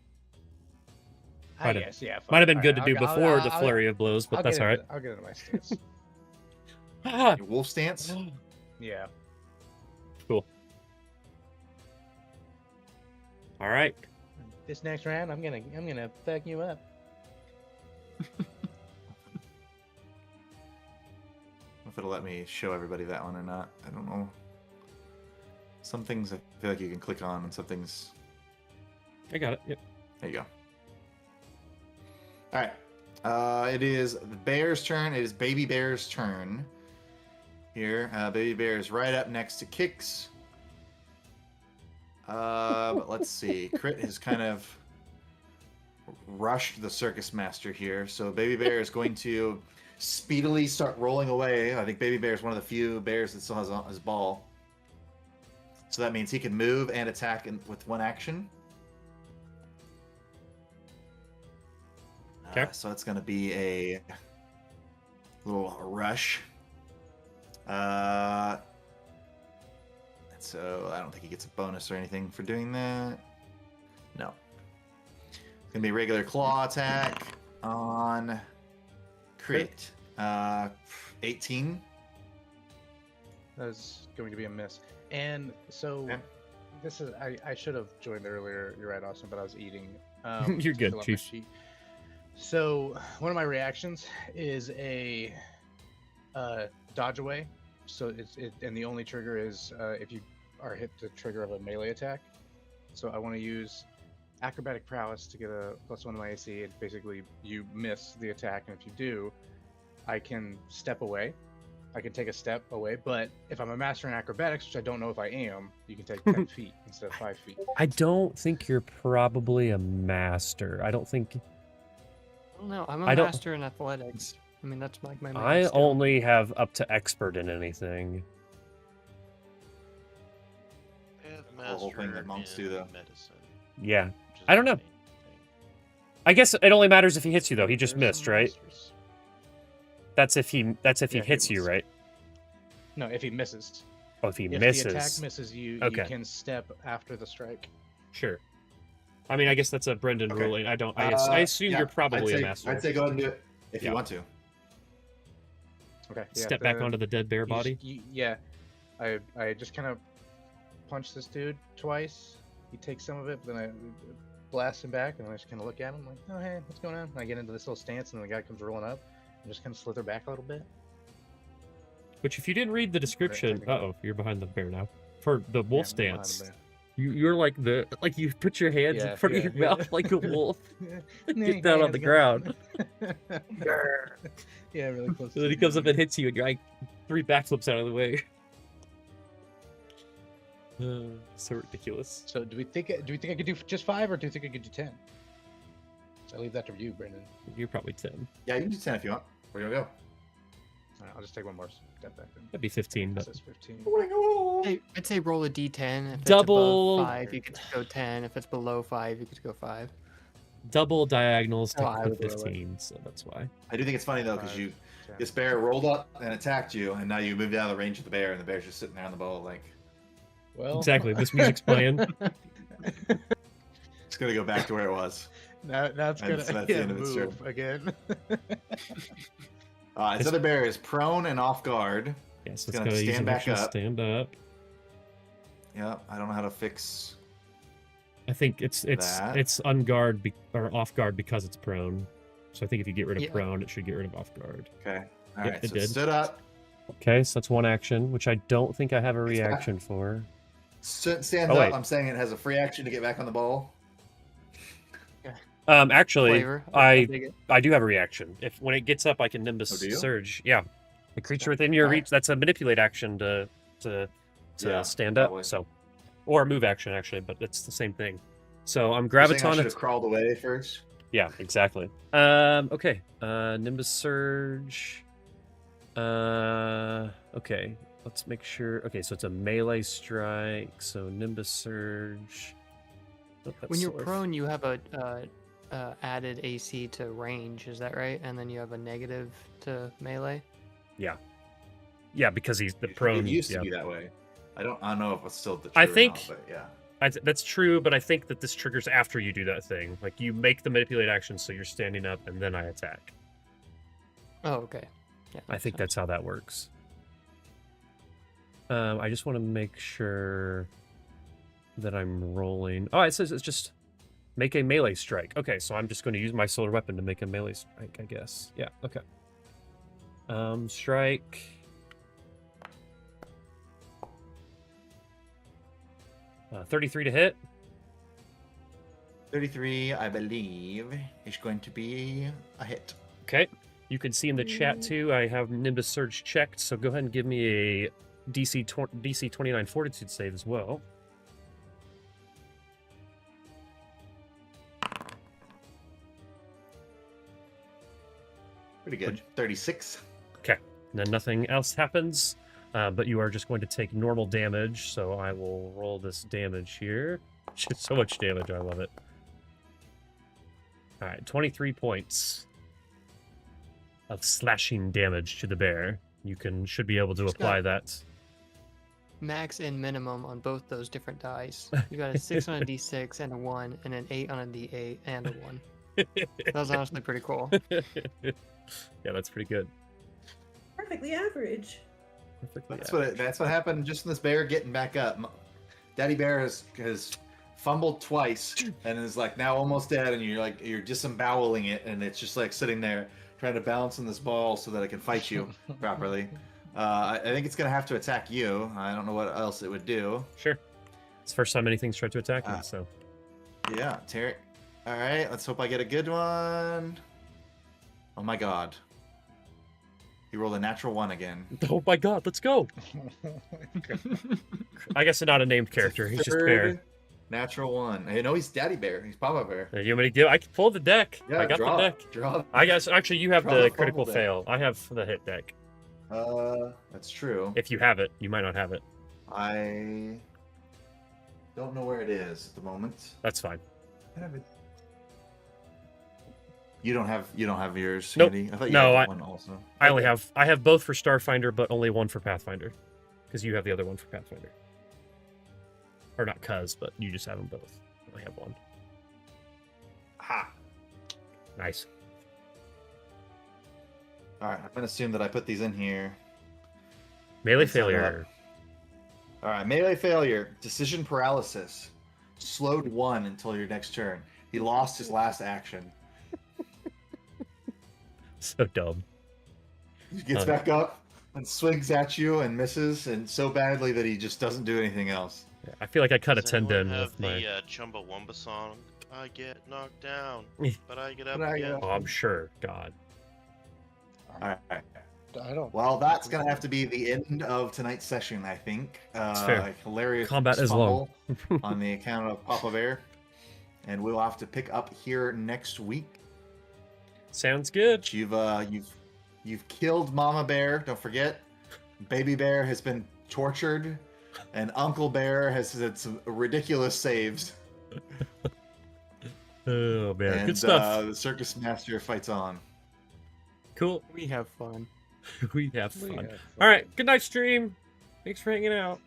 I Might have- guess, yeah. fuck Might have it. been good to All do right, before the I'll- flurry of blows, but that's all right. I'll get into my stance. Your wolf stance. Yeah. Cool. All right. This next round, I'm gonna fuck you up. If it'll let me show everybody that one or not, I don't know. Some things I feel like you can click on, and some things. I got it. Yep. There you go. All right. It is the bear's turn. It is Baby Bear's turn. Here, Baby Bear is right up next to Kix. But let's see. Crit has kind of rushed the circus master here, so Baby Bear is going to speedily start rolling away. I think Baby Bear is one of the few bears that still has his ball. So that means he can move and attack with one action. Okay. So it's going to be a little rush. So I don't think he gets a bonus or anything for doing that. No. It's going to be a regular claw attack on crit. 18. That's going to be a miss. And so this is I should have joined earlier. You're right, Austin, but I was eating. You're to good, fill out my Chief. sheet. So one of my reactions is a dodge away. So and the only trigger is if you are hit the trigger of a melee attack. So I want to use acrobatic prowess to get a +1 to my AC. And basically, you miss the attack, and if you do, I can step away. I can take a step away, but if I'm a master in acrobatics, which I don't know if I am, you can take 10 feet instead of 5 feet. I don't think you're probably a master. I don't think. I don't know. I'm a I don't- master in athletics. I mean, that's like my main I skill. only have up to expert in anything. I have The whole thing that master monks in do, though. medicine, Yeah. which is I don't the know. main thing. I guess it only matters if he hits you, though. He just There's missed, some right? masters. That's if he hits you, right? No, if he misses. Oh, if he If misses. the attack misses you, Okay. you can step after the strike. Sure. I mean, I guess that's a Brendan Okay. ruling. I don't. I assume Yeah, you're probably I'd a say, master. I'd say go ahead and do it if Yeah. you want to. Okay. Step back onto the dead bear you body. yeah. I just kind of punch this dude twice. He takes some of it, but then I blast him back, and I just kind of look at him like, oh, hey, what's going on? And I get into this little stance, and the guy comes rolling up, and just kind of slither back a little bit. Which, if you didn't read the description, you're behind the bear now. For the wolf Yeah, I'm behind the stance, bear. you're like you put your hands in front of your mouth like a wolf. Get down on the ground. Yeah, really close. So then he comes up and hits you, and you're like 3 backflips out of the way. So ridiculous. So do we think I could do just 5, or do you think I could do 10? So I leave that to you, Brendan. You're probably 10. Yeah, you can do 10 if you want. Where you gonna go? All right, I'll just take one more step back then. That'd be 15. But... This is 15. I'd say roll a d10. If Double- it's above 5, you get to go 10. If it's below 5, you get to go 5. Double diagonals Oh, I to would roll it. 15, so that's why. I do think it's funny though, because 5, 10. this bear rolled up and attacked you, and now you moved out of the range of the bear, and the bear's just sitting there on the bowl, like. Well, Exactly. This music's playing. It's gonna go back to where it was. now it's And gonna so that's the yeah, end of its turn. move again. This other bear is prone and off guard. Yes, It's it's gonna gonna use stand an back action up. stand up. Yeah, I don't know how to fix. I think it's That. on guard or off guard because it's prone. So I think if you get rid of Yeah. prone, it should get rid of off guard. Okay. All Yep, right. it So did. stood up. Okay, so that's one action, which I don't think I have a It's back. reaction for. Stands Oh, up. wait. I'm saying it has a free action to get back on the bowl. Actually, Flavor. I dig it. do have a reaction. If when it gets up, I can Nimbus Oh, do you? Surge. Yeah, a creature within your Alright. reach. That's a manipulate action to Yeah, stand up. probably. So, or a move action actually, but it's the same thing. So I'm You're saying I graviton. should have crawled away first. Yeah, exactly. Okay. Nimbus Surge. Okay. Let's make sure. Okay, so it's a melee strike. So Nimbus Surge. Oh, that's When you're sort of- prone, you have a added AC to range. Is that right? And then you have a negative to melee. Yeah, because he's the prone. It used to yeah. be that way. I don't know if it's still the. I true or think- not, but yeah. That's true, but I think that this triggers after you do that thing. Like you make the manipulate action, so you're standing up, and then I attack. Oh, okay. Yeah, I makes think sense. that's how that works. I just want to make sure that I'm rolling. Oh, it says it's just make a melee strike. Okay, so I'm just going to use my solar weapon to make a melee strike, I guess. Yeah, okay. Strike. 33 to hit. 33, I believe, is going to be a hit. Okay. You can see in the chat too, I have Nimbus Surge checked, so go ahead and give me a DC 29 Fortitude save as well. Pretty good. 36. Okay. And then nothing else happens, but you are just going to take normal damage, so I will roll this damage here. Just so much damage, I love it. Alright, 23 points of slashing damage to the bear. You should be able to Just apply got- that. Max and minimum on both those different dice. You got a 6 on a d6 and a 1, and an 8 on a d8 and a 1. That was honestly pretty cool. Yeah, that's pretty good. Perfectly average. Perfectly That's what happened just in this bear getting back up. Daddy Bear has fumbled twice and is like now almost dead, and you're disemboweling it, and it's just like sitting there trying to balance in this ball so that it can fight you properly. I think it's gonna have to attack you. I don't know what else it would do. Sure. It's the first time anything's tried to attack me, so. Yeah, Terry. All right, let's hope I get a good one. Oh my god. He rolled a natural 1 again. Oh my god, let's go! I guess it's not a named character, he's just Bear. Third Natural 1. Hey, no, he's Daddy Bear. He's Papa Bear. You want me to give? I can pull the deck. Yeah, I got draw, the deck. Draw. I guess actually you have Draw the the critical fumble deck. fail. I have the hit deck. That's true. If you have it, you might not have it. I don't know where it is at the moment. That's fine. You don't have yours Nope. handy. I thought you No, had that one also. I only have both for Starfinder, but only one for Pathfinder, because you have the other one for Pathfinder. Or not but you just have them both. I only have one. Ha. Nice. All right, I'm gonna assume that I put these in here. Melee Set it failure. All right, melee failure. Decision paralysis. Slowed 1 until your next turn. He lost his last action. So dumb. He gets back up and swings at you and misses, and so badly that he just doesn't do anything else. Yeah, I feel like I cut a Does anyone tendon have with my. the Chumbawamba song? I get knocked down, but I get up But I again. get up. Oh, I'm sure. God. All right. I don't. Well, that's gonna have to be the end of tonight's session, I think. fair. Hilarious Combat is long. fumble on the account of Papa Bear, and we'll have to pick up here next week. Sounds good. You've killed Mama Bear. Don't forget, Baby Bear has been tortured, and Uncle Bear has had some ridiculous saves. Oh man, And good stuff. the Circus Master fights on. Cool. We have fun. We have fun. All right. Good night, stream. Thanks for hanging out.